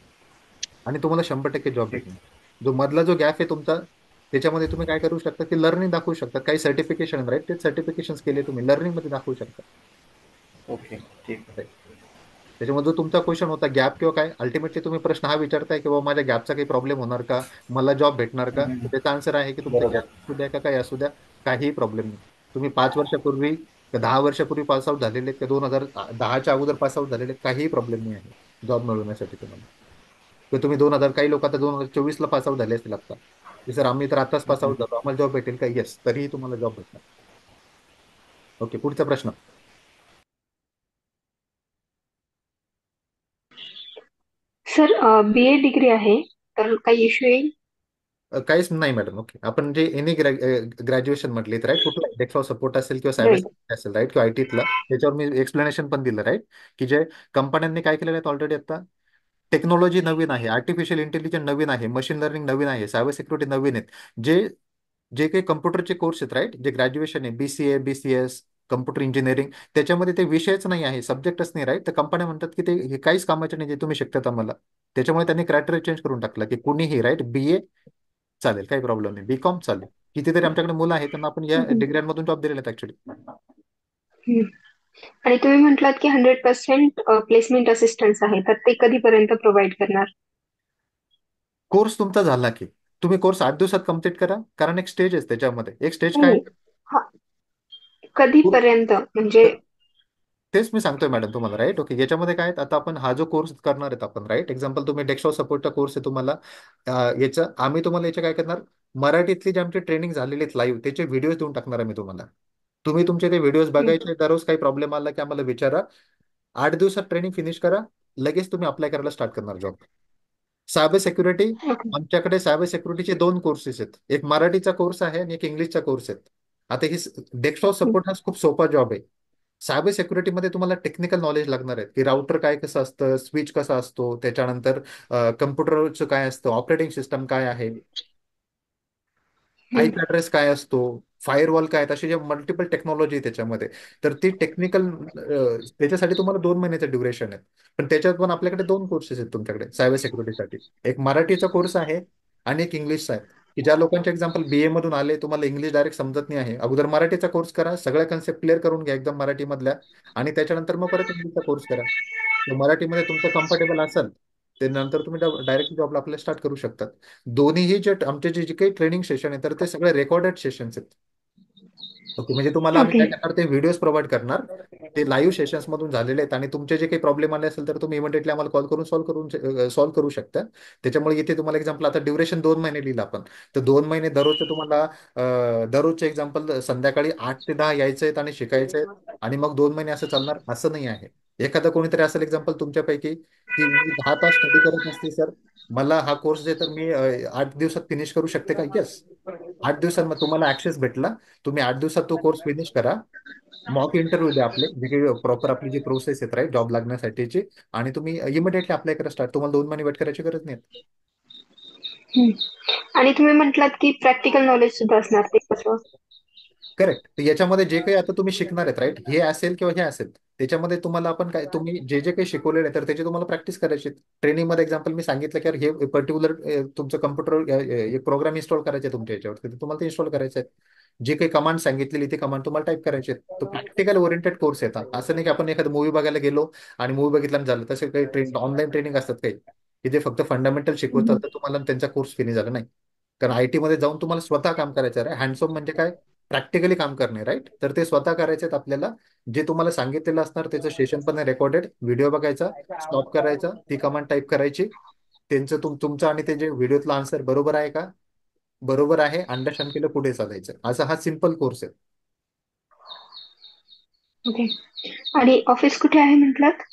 आणि तुम्हाला 100% जॉब ठीक. भेटणार. जो मधला जो गॅप आहे तुमचा, त्याच्यामध्ये तुम्ही काय करू शकता की लर्निंग दाखवू शकता. काही सर्टिफिकेशन राईट, ते सर्टिफिकेशन केले तुम्ही लर्निंग मध्ये दाखवू शकता. ओके. ठीक आहे. Right. त्याच्यामध्ये जो तुमचा क्वेश्चन होता गॅप किंवा काय, अल्टिमेटली तुम्ही प्रश्न हा विचारताय की बाबा माझ्या गॅपचा काही प्रॉब्लेम होणार का, मला जॉब भेटणार का, तर त्याचा आन्सर आहे की तुमचा गॅप बरोबर. असू द्या का काही असू द्या, काहीही प्रॉब्लेम नाही. तुम्ही 5 वर्षापूर्वी का 10 वर्षापूर्वी पासआउट झालेले का 2010च्या अगोदर पासआउट झालेले, काहीही प्रॉब्लेम नाही आहे जॉब मिळवण्यासाठी तुम्हाला. तर तुम्ही 2000, काही लोक आता 2024ला पासआउट झाले असतील आता, की सर आम्ही तर आताच पासआउट झालो, आम्हाला जॉब भेटेल का, येस, तरीही तुम्हाला जॉब भेटणार. ओके. पुढचा प्रश्न. सर बी ए डिग्री आहे तर काही इश्यू येईल? काहीच नाही मॅडम. ओके. आपण जे एनी ग्रॅज्युएशन म्हटले राईट, कुठला डेक्स सपोर्ट असेल किंवा सायबर राईट. सिक्युरिटी असेल राईट किंवा आयटीतला, त्याच्यावर मी एक्सप्लेनेशन पण दिलं राईट, की जे कंपन्यांनी काय केलेलं आहे ऑलरेडी आता, टेक्नॉलॉजी नवीन आहे, आर्टिफिशियल इंटेलिजन्स नवीन आहे, मशीन लर्निंग नवीन आहे, सायबर सिक्युरिटी नवीन आहेत. जे जे काही कम्प्युटरचे कोर्स आहेत राईट, जे ग्रॅज्युएशन आहे, बीसीए बीसीएस, कम्प्युटर इंजिनिअरिंग, त्याच्यामध्ये ते विषयच नाही आहे, सब्जेक्टच नाही राईट. तर कंपन्या म्हणतात की ते हे काहीच कामाचे नाही जे तुम्ही शिकतात आम्हाला. त्याच्यामुळे त्यांनी क्रायटेरिया चेंज करून टाकला की कुणीही राईट बीए चालेल, काही प्रॉब्लेम नाही, बीकॉम चालेल. कितीतरी आमच्याकडे मुलं आहेत त्यांना आपण या हम्म. डिग्र्यांमधून जॉब दिलेले आहेत ऍक्च्युली. हम्म. आणि तुम्ही म्हटलात की 100% प्लेसमेंट असिस्टन्स आहे, तर ते कधीपर्यंत प्रोव्हाइड करणार? कोर्स तुमचा झाला की तुम्ही कोर्स 8 दिवसात कम्प्लीट करा. कारण एक स्टेज आहे त्याच्यामध्ये, एक स्टेज काय नाही. आहे? हा. कधीपर्यंत म्हणजे? तर तेच मी सांगतोय मॅडम तुम्हाला राईट. ओके. याच्यामध्ये काय आहे, आता आपण हा जो कोर्स करणार आहेत आपण राईट, एक्झाम्पल तुम्ही डेस्कटॉप सपोर्टचा कोर्स आहे तुम्हाला, याचं आम्ही तुम्हाला याचे काय करणार, मराठीतली जे आमची ट्रेनिंग झालेली आहेत लाईव्ह, त्याचे व्हिडिओ देऊन टाकणार आहे मी तुम्हाला. तुम्ही तुमचे ते व्हिडिओज हम्म. बघायचे, दररोज काही प्रॉब्लेम आला की आम्हाला विचारा. 8 दिवसात ट्रेनिंग फिनिश करा, लगेच तुम्ही अप्लाय करायला स्टार्ट करणार जॉब. Cyber security, okay. आमच्याकडे सायबर सिक्युरिटीचे 2 कोर्सेस आहेत, एक मराठीचा कोर्स आहे आणि एक इंग्लिशचा कोर्स आहे. आता ही डेस्कटॉप हम्म. सपोर्ट हा खूप सोपा जॉब आहे. सायबर सिक्युरिटीमध्ये तुम्हाला टेक्निकल नॉलेज लागणार आहे की राउटर काय कसं असतं, स्विच कसा असतो, त्याच्यानंतर कम्प्युटरचं काय असतं, ऑपरेटिंग सिस्टम काय आहे, हम्म. आयपी ऍड्रेस काय असतो, फायरवॉल काय आहेत, असे जे मल्टिपल टेक्नॉलॉजी आहे त्याच्यामध्ये. तर ती टेक्निकल, त्याच्यासाठी तुम्हाला 2 महिन्याचं ड्युरेशन आहे. पण त्याच्यात पण आपल्याकडे 2 कोर्सेस आहेत तुमच्याकडे सायबर सिक्युरिटीसाठी, एक मराठीचा कोर्स आहे आणि एक इंग्लिशचा आहे. की ज्या लोकांचे एक्झाम्पल बीए मधून आले, तुम्हाला इंग्लिश डायरेक्ट समजत नाही आहे, अगोदर मराठीचा कोर्स करा, सगळ्या कन्सेप्ट क्लिअर करून घ्या एकदम मराठीमधल्या, आणि त्याच्यानंतर मग परत इंग्लिशचा कोर्स करा. तर मराठीमध्ये तुमचं कम्फर्टेबल असेल, ते नंतर तुम्ही डायरेक्ट जॉबला आपल्याला स्टार्ट करू शकतात. दोन्हीही जे आमचे जे जे काही ट्रेनिंग सेशन आहे, तर ते सगळे रेकॉर्डेड सेशन्स आहेत. ओके, म्हणजे तुम्हाला आम्ही ओके. काय करणार, ते व्हिडिओज प्रोव्हाइड करणार. ते लाईव्ह सेशन्स मधून झालेले आहेत, आणि तुमचे जे काही प्रॉब्लेम आले असेल तर तुम्ही इमिडिएटली आम्हाला कॉल करून सॉल्व्ह करू शकता. त्याच्यामुळे इथे तुम्हाला एक्झाम्पल, आता ड्युरेशन 2 महिने लिहिलं आपण, तर 2 महिने दररोजचं तुम्हाला दररोजचे एक्झाम्पल संध्याकाळी 8 ते 10 यायचे आहेत आणि शिकायचे आहेत. आणि मग 2 महिने असं चालणार असं नाही आहे. एखादं कोणीतरी असेल एक्झाम्पल तुमच्यापैकी, की मी 10 तास स्टडी करत नसते सर, मला हा कोर्स आहे तर मी 8 दिवसात फिनिश करू शकते का? येस. 8 दिवसांमध्ये तुम्हाला ऍक्सेस भेटला, तुम्ही 8 दिवसात तो कोर्स फिनिश करा. मॉक इंटरव्ह्यू द्या आपले, जे काही प्रॉपर आपली जी प्रोसेस आहे राईट जॉब लागण्यासाठीची, आणि तुम्ही इमिडिएटली अप्लाय करा स्टार्ट. तुम्हाला 2 महिने वेट करायची गरज नाही. हम्म. आणि तुम्ही म्हटलात की प्रॅक्टिकल नॉलेज सुद्धा असणार, ते कसं? करेक्ट. तर याच्यामध्ये जे काही आता तुम्ही शिकणार आहेत राईट, हे असेल किंवा हे असेल, त्याच्यामध्ये तुम्हाला आपण काय, तुम्ही जे जे काही शिकवलेलं आहे तर त्याची तुम्हाला प्रॅक्टिस करायची. ट्रेनिंगमध्ये एक्झाम्पल मी सांगितलं की यार हे पर्टिक्युलर तुमचं कम्प्युटर एक प्रोग्राम इन्स्टॉल करायचे आहे तुमच्या याच्यावर, तर तुम्हाला ते इन्स्टॉल करायचे आहेत. जे काही कमांड सांगितलेली ते कमांड तुम्हाला टाईप करायचे आहेत. तो प्रॅक्टिकल ओरिएंटेड कोर्स येतात. असं नाही की आपण एखादं मूवी बघायला गेलो आणि मूवी बघितल्यानं झालं. तसे काही ऑनलाईन ट्रेनिंग असतात काही, की जे फक्त फंडामेंटल शिकवतात, हम्म. तर तुम्हाला त्यांचा कोर्स फिनिश झाला नाही. कारण आयटी मध्ये जाऊन तुम्हाला स्वतः काम करायचं आहे. हँड्स ऑन म्हणजे काय? प्रॅक्टिकली काम करणे, राईट. तर ते स्वतः करायचे आहेत आपल्याला. जे तुम्हाला सांगितलेलं असणार त्याचं सेशन पण रेकॉर्डेड व्हिडिओ बघायचा, स्टॉप करायचा, ती कमांड टाईप करायची. त्यांचं तुमचं आणि ते जे व्हिडिओतला आन्सर बरोबर आहे का? बरोबर आहे, अंडरस्टँड केलं, पुढे चालायचं. असा हा सिम्पल कोर्स आहे. ओके. आणि ऑफिस कुठे आहे म्हटलात?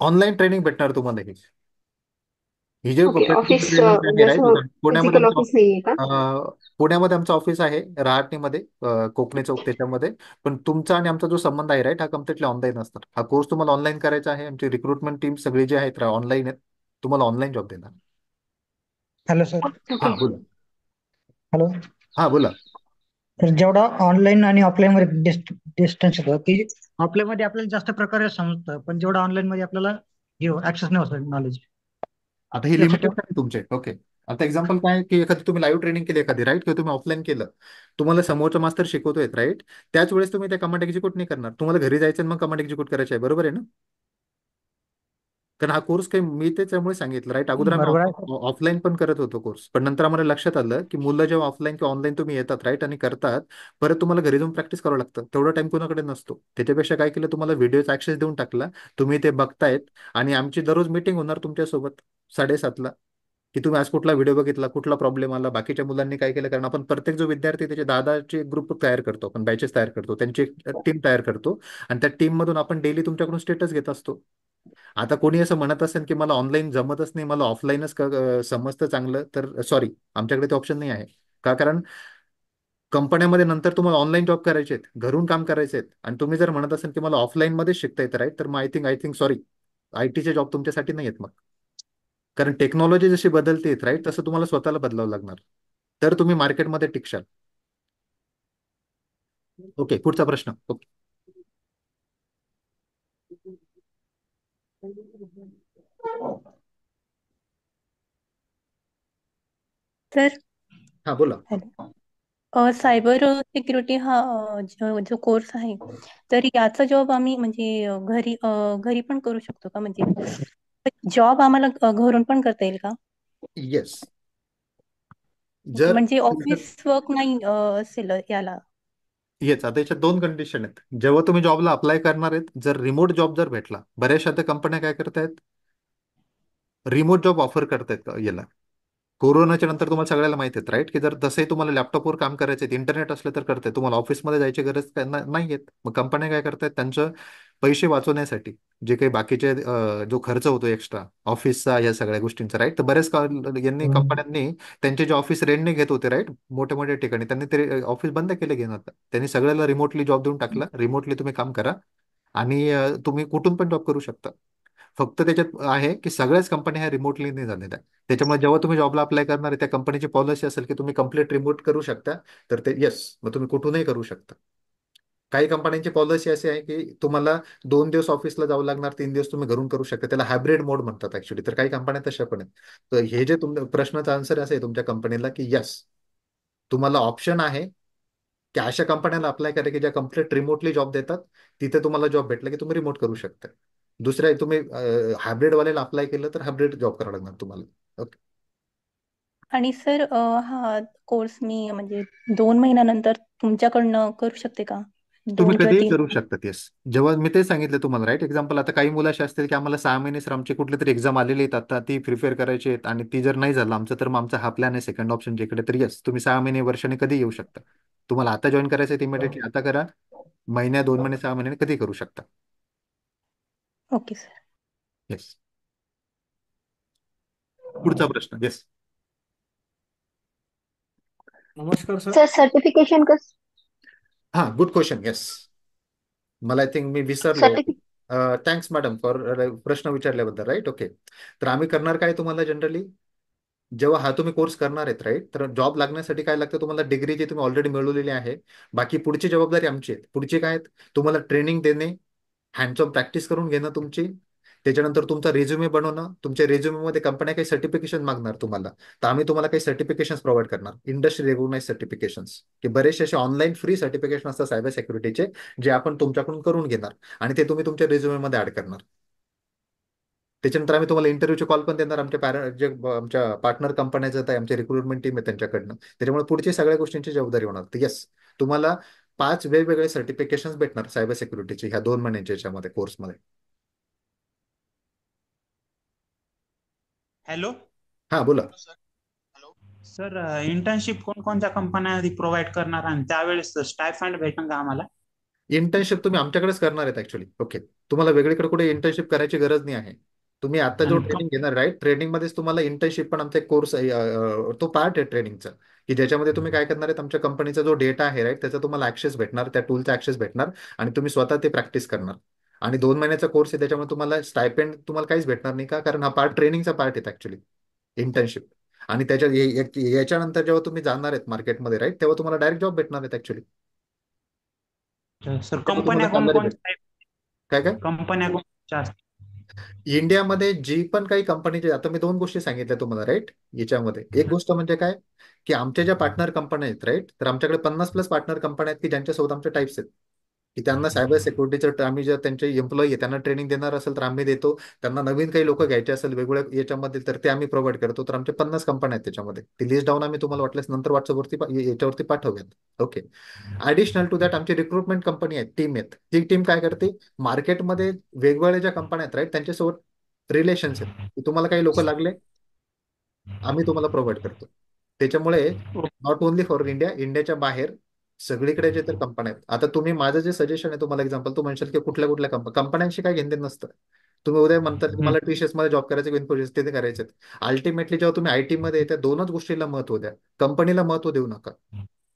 ऑनलाईन ट्रेनिंग भेटणार तुम्हाला ही जे ओके. पर्टिक्युलर ऑफिस ट्रेनिंग म्हणजे आहे राईट. असं पुण्यामध्ये फिजिकल आमचं ऑफिस नाहीये का? पुण्यामध्ये आमचं ऑफिस आहे, रहाटणीमध्ये, कोकणे चौक त्याच्यामध्ये. पण तुमचा आणि आमचा जो संबंध आहे राईट, हा कम्प्लिटली ऑनलाईन असणार. हा कोर्स तुम्हाला ऑनलाईन करायचा आहे. आमची रिक्रुटमेंट टीम सगळी जी आहेत ऑनलाईन आहेत. तुम्हाला ऑनलाईन जॉब देणार. Hello sir. ओके. हा बोला. हॅलो. हा बोला. तर जेवढा ऑनलाईन आणि ऑफलाईन मध्ये डिस्टन्स होतं की ऑफलाईन मध्ये आपल्याला जास्त प्रकारे समजतं, पण जेवढा ऑनलाईन मध्ये आपल्याला हे ऍक्सेस नाही होत नॉलेज. आता हे लक्षात लिमिटेड ठेवा. आहे तुमचे. ओके. आता एक्झाम्पल काय आहे, की एखादी तुम्ही लाईव्ह ट्रेनिंग केली एखादी राईट, किंवा तुम्ही ऑफलाईन केलं, तुम्हाला समोरचा मास्तर शिकवतोय राईट, त्याच वेळेस तुम्ही त्या कमांड एक्झिक्यूट नाही करणार. तुम्हाला घरी जायचं आणि मग कमांड एक्झिक्यूट करायची आहे. बरोबर आहे ना? कारण हा कोर्स काही मी त्याच्यामुळे सांगितलं राईट. अगोदर बरोबर आहे आम्ही सर. ऑफलाईन पण करत होतो कोर्स, पण नंतर आम्हाला लक्षात आलं की मुलं जेव्हा ऑफलाईन किंवा ऑनलाईन तुम्ही येतात राईट आणि करतात, परत तुम्हाला घरी जाऊन प्रॅक्टिस करावं लागतं. तेवढा टाइम कोणाकडे नसतो. त्याच्यापेक्षा काय केलं, तुम्हाला व्हिडिओचा ऍक्सेस देऊन टाकला, तुम्ही ते बघतायत. आणि आमची दररोज मीटिंग होणार तुमच्यासोबत 7:30ला, की तुम्ही आज कुठला व्हिडिओ बघितला, कुठला प्रॉब्लेम आला, बाकीच्या मुलांनी काय केलं. कारण आपण प्रत्येक जो विद्यार्थी त्याचे दादाचे ग्रुप तयार करतो, आपण बॅचेस तयार करतो, त्यांची टीम तयार करतो. आणि त्या टीम मधून आपण डेली तुमच्याकडून स्टेटस घेत असतो. आता कोणी असं म्हणत असेल की मला ऑनलाईन जमतच नाही, मला ऑफलाईनच समजतं चांगलं, तर सॉरी, आमच्याकडे ते ऑप्शन नाही आहे. का? कारण कंपन्यामध्ये नंतर तुम्हाला ऑनलाईन जॉब करायचे आहेत, घरून काम करायचे आहेत, आणि तुम्ही जर म्हणत असेल की मला ऑफलाईन मध्ये शिकता येतं राईट, तर मग आय थिंक सॉरी, आयटीचे जॉब तुमच्यासाठी नाही आहेत मग. कारण टेक्नॉलॉजी जशी बदलते राईट, तसं तुम्हाला स्वतःला बदलावं लागणार, तर तुम्ही मार्केटमध्ये टिकशाल. ओके, पुढचा प्रश्न. ओके. तर हा बोला. सायबर सिक्युरिटी हा जो कोर्स आहे, तर याचा जॉब आम्ही म्हणजे घरी पण करू शकतो का? म्हणजे जॉब आम्हाला घरून पण करता येईल का? येस. ओके, जर म्हणजे ऑफिस वर्क नाही असेल याला? येस. आता याच्यात दोन कंडिशन आहेत. जेव्हा तुम्ही जॉबला अप्लाय करणार आहेत, जर रिमोट जॉब जर भेटला, बऱ्याचशा त्या कंपन्या काय करतायत, रिमोट जॉब ऑफर करतायत याला. कोरोनाच्या नंतर तुम्हाला सगळ्याला माहिती आहे राईट, की जर तसंही तुम्हाला लॅपटॉपवर काम करायचं आहे, इंटरनेट असलं तर करताय, तुम्हाला ऑफिसमध्ये जायची गरज नाही येत. मग कंपन्या काय करतायत, त्यांचं पैसे वाचवण्यासाठी जे काही बाकीचे जो खर्च होतो एक्स्ट्रा ऑफिसचा, या सगळ्या गोष्टींचा राईट, तर बरेच यांनी कंपन्यांनी त्यांचे जे ऑफिस रेंटने घेत होते राईट, मोठ्या मोठ्या ठिकाणी, त्यांनी ते ऑफिस बंद केले घेणं. आता त्यांनी सगळ्याला रिमोटली जॉब देऊन टाकला. रिमोटली तुम्ही काम करा, आणि तुम्ही कुठून पण जॉब करू शकता. फक्त त्याच्यात आहे की सगळ्याच कंपन्या ह्या रिमोटली नाही झालेल्या. त्याच्यामुळे जेव्हा तुम्ही जॉबला अप्लाय करणार आहे, त्या कंपनीची पॉलिसी असेल की तुम्ही कंप्लीट रिमोट करू शकता, तर ते येस, मग तुम्ही कुठूनही करू शकता. काही कंपन्यांची पॉलिसी अशी आहे की तुम्हाला 2 दिवस ऑफिसला जावं लागणार, 3 दिवस तुम्ही घरून करू शकता. त्याला हायब्रिड मोड म्हणतात ऍक्च्युली. तर काही कंपन्या तशा पण आहेत. तर हे जे प्रश्नाचा आन्सर असे आहे तुमच्या कंपनीला, की येस, तुम्हाला ऑप्शन आहे की अशा कंपन्याला अप्लाय करा की ज्या कम्प्लीट रिमोटली जॉब देतात. तिथे तुम्हाला जॉब भेटला की तुम्ही रिमोट करू शकता. दुसऱ्या तुम्ही हायब्रिड वाल्याला अप्लाय केलं तर हायब्रिड जॉब करावं लागणार तुम्हाला. ओके. आणि सर हा कोर्स मी म्हणजे 2 महिन्यानंतर तुमच्याकडनं करू शकते का? तुम्ही 2 किंवा कधीही 3 करू शकता. येस, जेव्हा मी ते सांगितलं तुम्हाला, राईट एक्झाम्पल, आता काही मुलं अशी असतील की आम्हाला 6 महिने सर आमचे कुठले तरी एक्झाम आलेले आहेत, आता ती प्रिपेअर करायची आहेत, आणि ती जर नाही झालं आमचं, तर मग आमचा हा प्लॅन आहे सेकंड ऑप्शन जिकडे. तर येस, तुम्ही 6 महिने वर्षाने कधी येऊ शकता. तुम्हाला आता जॉईन करायचं आहे इमिडिएटली आता करा, महिन्या 2 महिने 6 महिन्याने कधी करू शकता. Okay sir. येस. पुढचा प्रश्न. येस. नमस्कार सर. सर सर्टिफिकेशन कसं? हा, गुड क्वेश्चन. येस, मला आय थिंक मी विसरलो. सर्टिफिक थँक्स मॅडम फॉर प्रश्न विचारल्याबद्दल. Right, okay. तर आम्ही करणार काय तुम्हाला जनरली, जेव्हा हा तुम्ही कोर्स करणार आहेत, राईट, तर जॉब लागण्यासाठी काय लागतं तुम्हाला, डिग्री जी तुम्ही ऑलरेडी मिळवलेली आहे. बाकी पुढची जबाबदारी आमची आहे. पुढची काय आहेत, तुम्हाला ट्रेनिंग देणे, हँड्स ऑन प्रॅक्टिस करून घेणं तुमची, त्याच्यानंतर तुमचा रेझ्युमे बनवणं. तुमच्या रेझ्युमेमध्ये कंपन्या काही सर्टिफिकेशन मागणार तुम्हाला, तर आम्ही तुम्हाला काही सर्टिफिकेशन प्रोव्हाइड करणार, इंडस्ट्री रेकॉग्नाइज सर्टिफिकेशन्स, की बरेचसे असे ऑनलाईन फ्री सर्टिफिकेशन असतात सायबर सिक्युरिटीचे, जे आपण तुमच्याकडून करून घेणार आणि ते तुम्ही तुमच्या रेझ्युमेमध्ये ऍड करणार. त्याच्यानंतर आम्ही तुम्हाला इंटरव्ह्यूचे कॉल पण देणार, आमच्या जे आमच्या पार्टनर कंपन्याचं आहे, आमची रिक्रुटमेंट टीम आहे त्यांच्याकडनं. त्याच्यामुळे पुढची सगळ्या गोष्टींची जबाबदारी होणार. तर येस, तुम्हाला 5 वेगवेगळे सर्टिफिकेशन भेटणार सायबर सिक्युरिटीचे ह्या 2 महिन्यांच्या याच्यामध्ये कोर्समध्ये. हॅलो हा, बोला. सर, इंटर्नशिप कोणकोणत्या कंपन्या प्रोव्हाइड करणार आणि त्यावेळेस स्टायफंड भेटेल का आम्हाला? इंटर्नशिप तुम्ही आमच्याकडेच करणार आहेत ऍक्च्युली. ओके, तुम्हाला वेगळीकडे कुठे इंटर्नशिप करायची गरज नाही आहे. तुम्ही आता जो आणि ट्रेनिंग घेणार, राईट, ट्रेनिंग मध्येच तुम्हाला इंटर्नशिप पण आमचा एक कोर्स तो पार्ट आहे ट्रेनिंगचा, की ज्याच्यामध्ये तुम्ही काय करणार आहेत, आमच्या कंपनीचा जो डेटा आहे, राईट, त्याचा तुम्हाला ऍक्सेस भेटणार, त्या टूलचा ऍक्सेस भेटणार, आणि तुम्ही स्वतः ते प्रॅक्टिस करणार. आणि 2 महिन्याचा कोर्स आहे, त्याच्यामुळे तुम्हाला स्टायपेंड तुम्हाला काहीच भेटणार नाही का, कारण हा पार्ट ट्रेनिंगचा पार्ट आहे ऍक्च्युली, इंटर्नशिप. आणि त्याच्या याच्यानंतर जेव्हा तुम्ही जाणार आहेत मार्केटमध्ये, राईट, तेव्हा तुम्हाला डायरेक्ट जॉब भेटणार आहेत ऍक्च्युली. सर, तेव्हा तुम्हाला कंपन्या सॅलरी भेट. कोणकोणत्या काय काय कंपन्या कोणत्या असतात? इंडियामध्ये जी पण काही कंपनीचे, आता मी 2 गोष्टी सांगितल्या तुम्हाला, राईट, याच्यामध्ये एक गोष्ट म्हणजे काय, की आमच्या ज्या पार्टनर कंपन्या आहेत, राईट, तर आमच्याकडे 50+ पार्टनर कंपन्या आहेत की ज्यांच्यासोबत आमचे टाईप्स आहेत, की त्यांना सायबर सिक्युरिटीचं आम्ही जर त्यांचे एम्प्लॉई आहे त्यांना ट्रेनिंग देणार असेल तर आम्ही देतो. त्यांना नवीन काही लोक घ्यायचे असेल वेगवेगळ्या याच्यामध्ये तर ते आम्ही प्रोव्हाइड करतो. तर आमचे 50 कंपन्या आहेत त्याच्यामध्ये. ती लिस्ट डाऊन आम्ही तुम्हाला वाटल्यास नंतर व्हॉट्सअपवरती याच्यावरती पाठवूयात. ओके. ॲडिशनल टू दॅट आमची रिक्रुटमेंट कंपनी आहे, टीम आहेत. ती टीम काय करते, मार्केटमध्ये वेगवेगळ्या ज्या कंपन्या आहेत, राईट, त्यांच्यासोबत रिलेशन्स आहेत, की तुम्हाला काही लोक लागले आम्ही तुम्हाला प्रोव्हाइड करतो. त्याच्यामुळे नॉट ओन्ली फॉर इंडिया, इंडियाच्या बाहेर सगळीकडे जे तर कंपन्या आहेत. आता तुम्ही माझं जे सजेशन आहे तुम्हाला, एक्झाम्पल तू म्हणशाल की कुठल्या कुठल्या कंपन्यांशी काय घेणं नसतं. तुम्ही उद्या म्हणतात की मला टीसीएस मध्ये जॉब करायचं की इन्फोसिस ते करायचे. अल्टिमेटली जेव्हा तुम्ही आयटी मध्ये येत्या 2च गोष्टीला महत्व द्या, कंपनीला महत्व देऊ नका.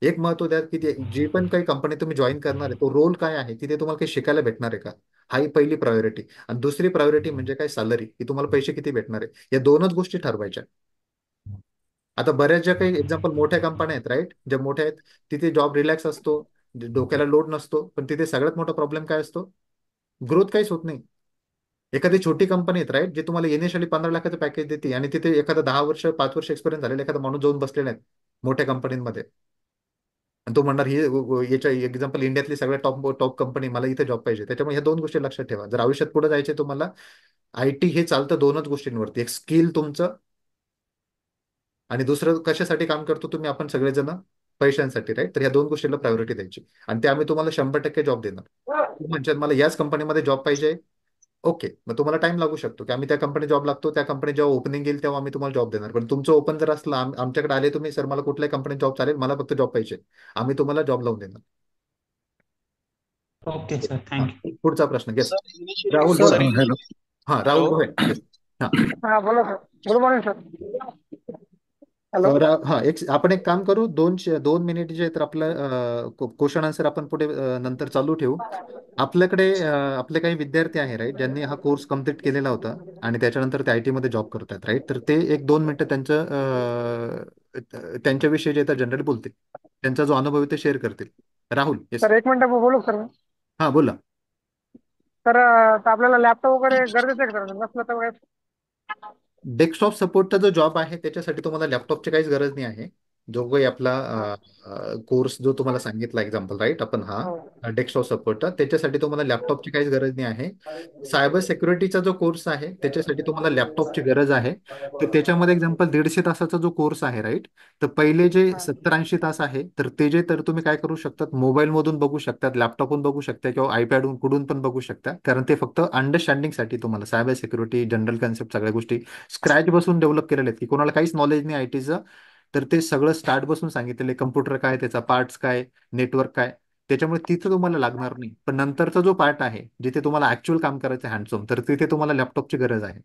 एक महत्व द्या की जी पण काही कंपनी तुम्ही जॉईन करणार आहे तो रोल काय आहे, तिथे तुम्हाला काही शिकायला भेटणार आहे का, हा ही पहिली प्रायोरिटी. आणि दुसरी प्रायोरिटी म्हणजे काय, सॅलरी, की तुम्हाला पैसे किती भेटणार आहे. या 2च गोष्टी ठरवायच्या. आता बऱ्याच ज्या काही एक्झाम्पल मोठ्या कंपन्या आहेत, राईट, ज्या मोठ्या आहेत तिथे जॉब रिलॅक्स असतो, डोक्याला लोड नसतो, पण तिथे सगळ्यात मोठा प्रॉब्लेम काय असतो, ग्रोथ काहीच होत नाही. एखादी छोटी कंपनी आहेत, राईट, जे तुम्हाला इनिशियली 15 लाखाचं पॅकेज देते आणि तिथे एखादा 10 वर्ष 5 वर्ष एक्सपिरियन्स झालेला एखादा माणूस जाऊन बसलेला आहे मोठ्या कंपनीमध्ये, आणि तो म्हणणार ही याच्या एक्झाम्पल इंडियातली सगळ्यात टॉप टॉप कंपनी, मला इथे जॉब पाहिजे. त्याच्यामुळे ह्या 2 गोष्टी लक्षात ठेवा. जर आयुष्यात पुढे जायचे तुम्हाला, आयटी हे चालतं 2च गोष्टींवरती, एक स्किल तुमचं, आणि दुसरं कशासाठी काम करतो तुम्ही, आपण सगळेजण पैशांसाठी, राईट. तर ह्या 2 गोष्टीला प्रायोरिटी द्यायची, आणि ते आम्ही तुम्हाला 100% जॉब देणार. म्हणजे मला याच कंपनीमध्ये जॉब पाहिजे, ओके, मग तुम्हाला टाइम लागू शकतो की आम्ही त्या कंपनी जॉब लागतो, त्या कंपनी जेव्हा ओपनिंग येईल तेव्हा आम्ही तुम्हाला जॉब देणार. पण तुमचं ओपन जर असलं, आमच्याकडे आले तुम्ही, सर मला कुठल्याही कंपनीत जॉब चालेल, मला फक्त जॉब पाहिजे, आम्ही तुम्हाला जॉब लावून देणार. ओके सर, हा, थँक्यू. पुढचा प्रश्न घेस. सर इनिशियली राहुल सर बोला. हॅलो. हा, Rahul hello. Go ahead. Yes. हा. हा बोला sir. Good morning sir. Hello. हा, आपण एक काम करू, 2 मिनिट जे तर आपलं क्वेश्चन आन्सर आपण पुढे नंतर चालू ठेवू. आपल्याकडे आपले काही विद्यार्थी आहे, राईट, ज्यांनी हा कोर्स कम्प्लीट केलेला होता आणि त्याच्यानंतर ते आयटी मध्ये जॉब करतात, राईट. तर ते एक 2 मिनिटं त्यांच्याविषयी जे तर जनरल बोलतील, त्यांचा जो अनुभव आहे ते शेअर करतील. राहुल. येस. सर 1 मिनिट बोलू सर. हा, बोला. तर आपल्याला लॅपटॉप वगैरे गरजेचं आहे का सर? नसलं तर डेस्कटॉप सपोर्टचा जो जॉब आहे त्याच्यासाठी तुम्हाला लॅपटॉपची काहीच गरज नाही आहे. जो काही आपला कोर्स जो तुम्हाला सांगितला एक्झाम्पल राईट आपण हा डेस्कटॉप सपोर्ट, त्याच्यासाठी तुम्हाला लॅपटॉपची काहीच गरज नाही आहे. सायबर सिक्युरिटीचा जो कोर्स आहे त्याच्यासाठी तुम्हाला लॅपटॉपची गरज आहे. तर त्याच्यामध्ये एक्झाम्पल 150 तासाचा जो कोर्स आहे राईट, तर पहिले जे 70-80 तास आहे तर ते जे तर तुम्ही काय करू शकतात, मोबाईल मधून बघू शकतात, लॅपटॉपहून बघू शकता किंवा आयपॅड कडून पण बघू शकता. कारण ते फक्त अंडरस्टँडिंगसाठी तुम्हाला सायबर सिक्युरिटी जनरल कन्सेप्ट सगळ्या गोष्टी स्क्रॅच बसून डेव्हलप केलेले आहेत, की कोणाला काहीच नॉलेज नाही आयटीचं. तर ते सगळं स्टार्ट बसून सांगितलेले, कम्प्युटर काय, त्याचा पार्ट्स काय, नेटवर्क काय. त्याच्यामुळे तिथं तुम्हाला लागणार नाही. पण नंतरचा जो पार्ट आहे जिथे तुम्हाला ऍक्च्युअल काम करायचं हँडसॉन, तर तिथे तुम्हाला लॅपटॉपची गरज आहे.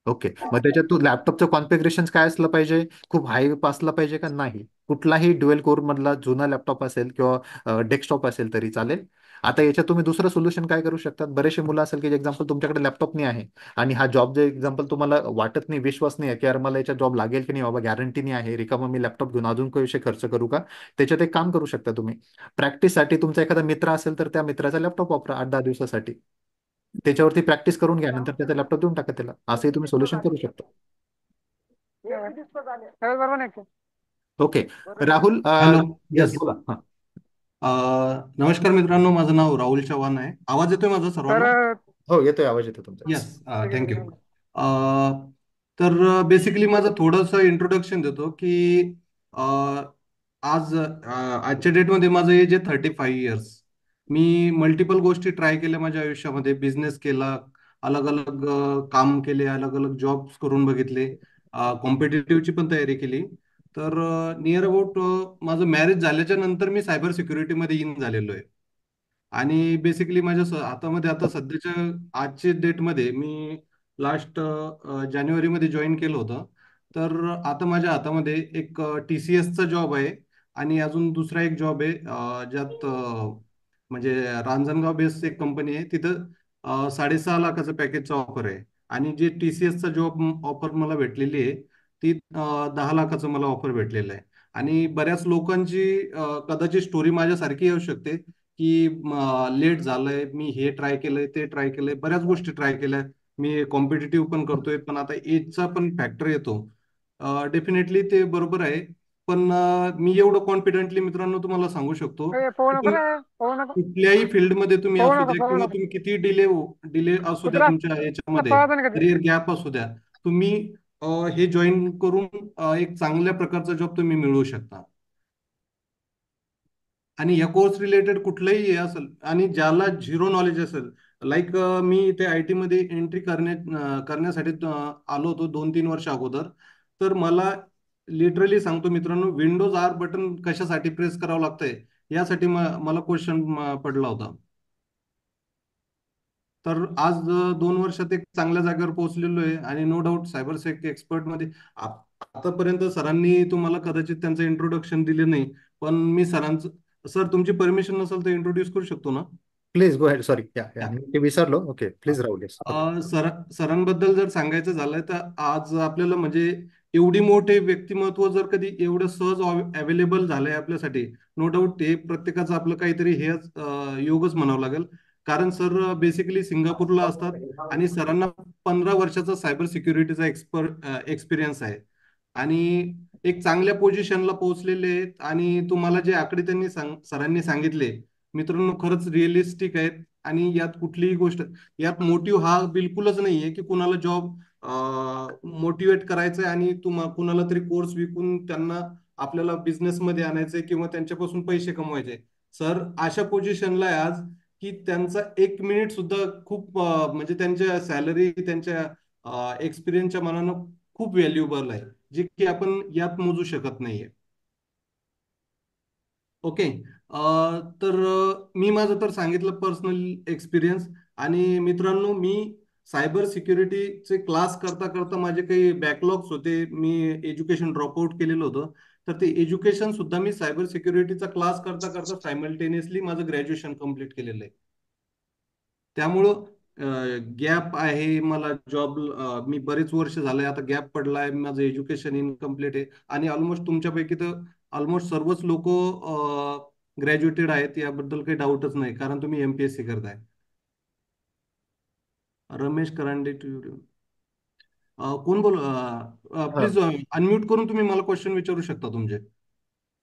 ओके, मग त्याच्यात तू लॅपटॉपचं कॉन्फिगरेशन काय असलं पाहिजे, खूप हाय असलं पाहिजे का नाही, कुठलाही ड्युएल कोर मधला जुना लॅपटॉप असेल किंवा डेस्कटॉप असेल तरी चालेल. आता याच्यात तुम्ही दुसरं सोल्युशन काय करू शकतात, बरेचसे मुलं असेल की एक्झाम्पल तुमच्याकडे लॅपटॉप नाही आहे आणि हा जॉब जे एक्झाम्पल तुम्हाला वाटत नाही, विश्वास नाही आहे की यार मला याच्यात जॉब लागेल की नाही बाबा, गॅरंटी नाही आहे, रिकामा मी लॅपटॉप घेऊन अजून पैसे खर्च करू का. त्याच्यात एक काम करू शकता तुम्ही, प्रॅक्टिससाठी तुमचा एखादा मित्र असेल तर त्या मित्राचा लॅपटॉप वापरा 8-10 दिवसासाठी. त्याच्यावरती प्रॅक्टिस करून घ्या, नंतर त्याचा लॅपटॉप देऊन टाका त्याला. असंही तुम्ही सोल्युशन करू शकता. Okay. Rahul, hello. Yes yes. बोला. हा. नमस्कार मित्रांनो, माझं नाव राहुल चव्हाण आहे. आवाज येतोय माझा सर्वांना? हो येतोय, आवाज येतो तुमचा. येस. थँक्यू. तर बेसिकली माझं थोडंसं इंट्रोडक्शन देतो की अ, आजच्या डेटमध्ये माझं एज आहे 35 इयर्स. मी मल्टिपल गोष्टी ट्राय केल्या माझ्या आयुष्यामध्ये. बिझनेस केला, अलग अलग काम केले, अलग अलग जॉब्स करून बघितले, कॉम्पिटेटिव्हची पण तयारी केली. तर नियर अबाउट माझं मॅरेज झाल्याच्या नंतर मी सायबर सिक्युरिटीमध्ये इन झालेलो आहे. आणि बेसिकली माझ्या हातामध्ये आता सध्याच्या आजच्या डेटमध्ये मी लास्ट जानेवारीमध्ये जॉईन केलं होतं. तर आता माझ्या हातामध्ये एक TCSचा जॉब आहे आणि अजून दुसरा एक जॉब आहे ज्यात म्हणजे रांजणगाव बेस्ड एक कंपनी आहे, तिथं 6.5 लाखाचं पॅकेजचा ऑफर आहे. आणि जे TCSचा जॉब ऑफर मला भेटलेली आहे ती 10 लाखाचं मला ऑफर भेटलेलं आहे. आणि बऱ्याच लोकांची कदाचित स्टोरी माझ्यासारखी येऊ शकते की लेट झालंय, मी हे ट्राय केलंय, ते ट्राय केलंय, बऱ्याच गोष्टी ट्राय केल्या, मी कॉम्पिटिटिव्ह पण करतोय, पण आता एजचा पण फॅक्टर येतो. डेफिनेटली ते बरोबर आहे. पण मी एवढं कॉन्फिडेंटली मित्रांनो तुम्हाला सांगू शकतो की तुम्ही कुठल्याही फील्डमध्ये तुम्ही असू द्या किंवा तुम्ही किती डिले डिले असू द्या तुमच्या याच्यामध्ये, करिअर गॅप असू द्या, तुम्ही हे जॉईन करून एक चांगल्या प्रकारचा जॉब तुम्ही मिळवू शकता. आणि या कोर्स रिलेटेड कुठलंही हे असेल आणि ज्याला झिरो नॉलेज असेल, लाईक मी इथे IT मध्ये एंट्री करण्यासाठी आलो होतो 2-3 वर्ष अगोदर. तर मला लिटरली सांगतो मित्रांनो, विंडोज बटन कशासाठी प्रेस करावं लागतंय यासाठी मला क्वेश्चन पडला होता. तर आज 2 वर्षात एक चांगल्या जागेवर पोहोचलेलो आहे आणि नो डाऊट सायबर सेक एक्सपर्ट मध्ये आतापर्यंत सरांनी तुम्हाला कदाचित त्यांचं इंट्रोडक्शन दिले नाही, पण मी सरांचं, सर तुमची परमिशन नसेल तर इंट्रोड्यूस करू शकतो ना? प्लीज गो हेड, सॉरी या या या. मी ते विसरलो. Okay please Rahul, yes okay. सरांबद्दल जर सांगायचं झालं तर आज आपल्याला म्हणजे एवढी मोठे व्यक्तिमत्व जर कधी एवढं सहज अवेलेबल झालंय आपल्यासाठी, नो डाऊट ते प्रत्येकाचं आपलं काहीतरी हे योगच म्हणावं लागेल. कारण सर बेसिकली सिंगापूरला असतात आणि सरांना 15 वर्षाचा सायबर सिक्युरिटीचा एक्सपिरियन्स आहे आणि एक चांगल्या पोझिशनला पोहोचलेले आहेत. आणि तुम्हाला जे आकडे त्यांनी सरांनी सांगितले मित्रांनो, खरंच रिअलिस्टिक आहेत. आणि यात कुठलीही गोष्ट, यात मोटिव्ह हा बिलकुलच नाहीये की कुणाला जॉब मोटिवेट करायचंय आणि कुणाला तरी कोर्स विकून त्यांना आपल्याला बिझनेस मध्ये आणायचंय किंवा त्यांच्यापासून पैसे कमवायचे. सर अशा पोझिशनला आहे आज की त्यांचा 1 मिनिट सुद्धा खूप म्हणजे त्यांच्या सॅलरी, त्यांच्या एक्सपिरियन्सच्या मनानं खूप व्हॅल्युएबल आहे, जे की आपण यात मोजू शकत नाहीये. ओके. तर मी माझं तर सांगितलं पर्सनल एक्सपिरियन्स. आणि मित्रांनो, मी सायबर सिक्युरिटीचे क्लास करता करता माझे काही बॅकलॉग्स होते, मी एज्युकेशन ड्रॉपआउट केलेलं होतं. तर ते एज्युकेशन सुद्धा मी सायबर सिक्युरिटीचा क्लास करता करता सायमल्टेनियसली माझं ग्रॅज्युएशन कम्प्लीट केलेलं आहे. त्यामुळं गॅप आहे मला जॉब, मी बरेच वर्ष झालंय आता गॅप पडलाय, माझं एज्युकेशन इनकम्प्लीट आहे. आणि ऑलमोस्ट तुमच्यापैकी तर ऑलमोस्ट सर्वच लोक ग्रॅज्युएटेड आहेत, याबद्दल काही डाऊटच नाही, कारण तुम्ही MPSC करताय. रमेश करांडे कोण बोल, हा प्लीज अनम्यूट करून तुम्ही मला क्वेश्चन विचारू शकता तुमचे.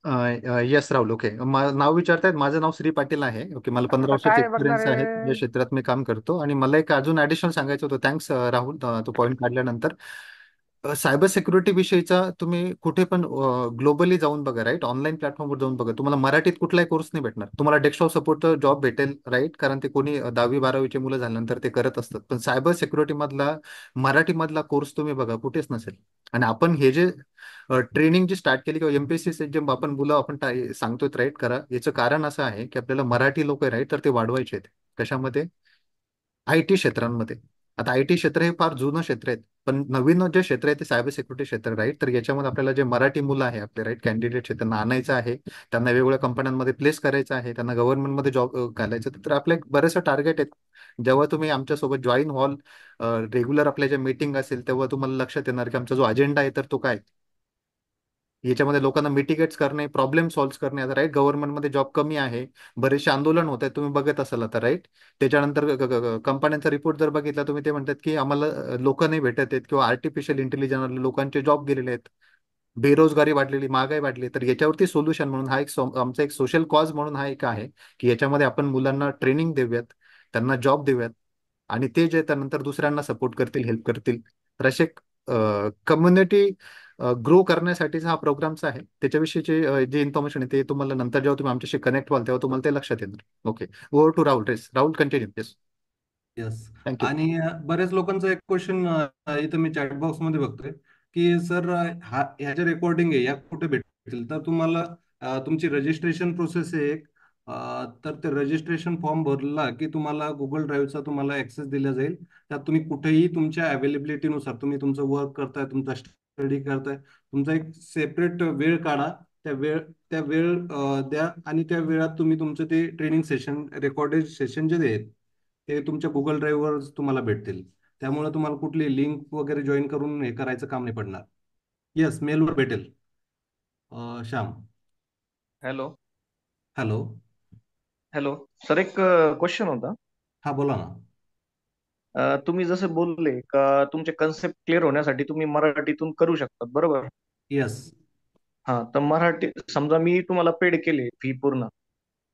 येस राहुल. ओके, नाव विचारतायत. माझं नाव श्री पाटील आहे. ओके, मला 15 आता वर्षाचा काय बघणार एक्सपिरियन्स आहे या आहे? क्षेत्रात मी काम करतो. आणि मला एक अजून ऍडिशनल सांगायचं होतं. थँक्स राहुल, तो पॉईंट काढल्यानंतर. सायबर सिक्युरिटी विषयीचा तुम्ही कुठे पण ग्लोबली जाऊन बघा, राईट, ऑनलाईन प्लॅटफॉर्मवर जाऊन बघा, तुम्हाला मराठीत कुठलाही कोर्स नाही भेटणार. तुम्हाला डेस्कटॉप सपोर्टचा जॉब भेटेल, राईट, कारण ते कोणी 10वी 12वीचे मुलं झाल्यानंतर ते करत असतात. पण सायबर सिक्युरिटी मधला मराठी मधला कोर्स तुम्ही बघा, कुठेच नसेल. आणि आपण हे जे ट्रेनिंग जी स्टार्ट केली किंवा एमपीएससी जे आपण मुलं आपण सांगतोय, राईट, करा, याचं कारण असं आहे की आपल्याला मराठी लोक, राईट, तर ते वाढवायचे आहेत. कशामध्ये? आय टी क्षेत्रांमध्ये. आता आय टी क्षेत्र हे फार जुनं क्षेत्र आहे, पण नवीन जे क्षेत्र आहे ते सायबर सिक्युरिटी क्षेत्र, राईट. तर याच्यामध्ये आपल्याला जे मराठी मुलं आहे आपले, राईट, कॅन्डिडेट्स आहे, त्यांना आणायचं आहे, त्यांना वेगवेगळ्या कंपन्यांमध्ये प्लेस करायचं आहे, त्यांना गव्हर्नमेंटमध्ये जॉब घालायचं. तर आपले बरेचसे टार्गेट आहेत. जेव्हा तुम्ही आमच्यासोबत जॉईन व्हाल, रेग्युलर आपल्या ज्या मीटिंग असेल, तेव्हा तुम्हाला लक्षात येणार की आमचा जो अजेंडा आहे तर तो काय. याच्यामध्ये लोकांना मिटिगेट्स करणे, प्रॉब्लेम सॉल्व्ह करणे. आता राईट, गव्हर्नमेंटमध्ये जॉब कमी आहे, बरेचसे आंदोलन होत आहेत, तुम्ही बघत असाल आता, राईट. त्याच्यानंतर कंपन्यांचा रिपोर्ट जर बघितला तुम्ही, ते म्हणतात की आम्हाला लोक नाही भेटत आहेत, किंवा आर्टिफिशियल इंटेलिजन्स लोकांचे जॉब गेलेले आहेत, बेरोजगारी वाढलेली, महागाई वाढली. तर याच्यावरती सोल्युशन म्हणून हा एक आमचा एक सोशल कॉज म्हणून हा एक आहे की याच्यामध्ये आपण मुलांना ट्रेनिंग देऊयात, त्यांना जॉब देऊयात, आणि ते जे त्यानंतर दुसऱ्यांना सपोर्ट करतील, हेल्प करतील. तर असे कम्युनिटी ग्रो करण्यासाठीचा हा प्रोग्रामचा आहे. त्याच्याविषयीचे जे इन्फॉर्मेशन आहे ते तुम्हाला नंतर जेव्हा तुम्ही आमच्याशी कनेक्ट व्हाल तेव्हा तुम्हाला ते लक्षात येणार. Okay, over to Rahul. Rahul, continue. Yes. Yes. Thank you. आणि बऱ्याच लोकांचा एक क्वेश्चन इथं मी चॅट बॉक्स मध्ये बघतोय की सर, ह्या ज्या रेकॉर्डिंग आहे या कुठे भेटतील? तर तुम्हाला तुमची रजिस्ट्रेशन प्रोसेस आहे एक. तर ते रजिस्ट्रेशन फॉर्म भरला की तुम्हाला गुगल ड्राईव्हचा तुम्हाला ऍक्सेस दिला जाईल. त्यात तुम्ही कुठेही तुमच्या अवेलेबिलिटीनुसार, तुम्ही तुमचं वर्क करताय, तुमचा स्टडी करताय, तुमचा एक सेपरेट वेळ काढा. त्या वेळ द्या, आणि त्या वेळात तुम्ही तुमचं ते ट्रेनिंग सेशन, रेकॉर्डेड सेशन जे आहेत ते तुमच्या गुगल ड्राईव्हवर तुम्हाला भेटतील. त्यामुळे तुम्हाला कुठली लिंक वगैरे जॉईन करून हे करायचं काम नाही पडणार. येस, मेलवर भेटेल. Shyam. Hello. Hello. Hello sir, एक क्वेश्चन होता. हा, बोला ना. तुम्ही जसं बोलले का तुमचे कन्सेप्ट क्लिअर होण्यासाठी तुम्ही मराठीतून करू शकतात, बरोबर? येस. हा, तर मराठी समजा मी तुम्हाला पेड केले फी पूर्ण,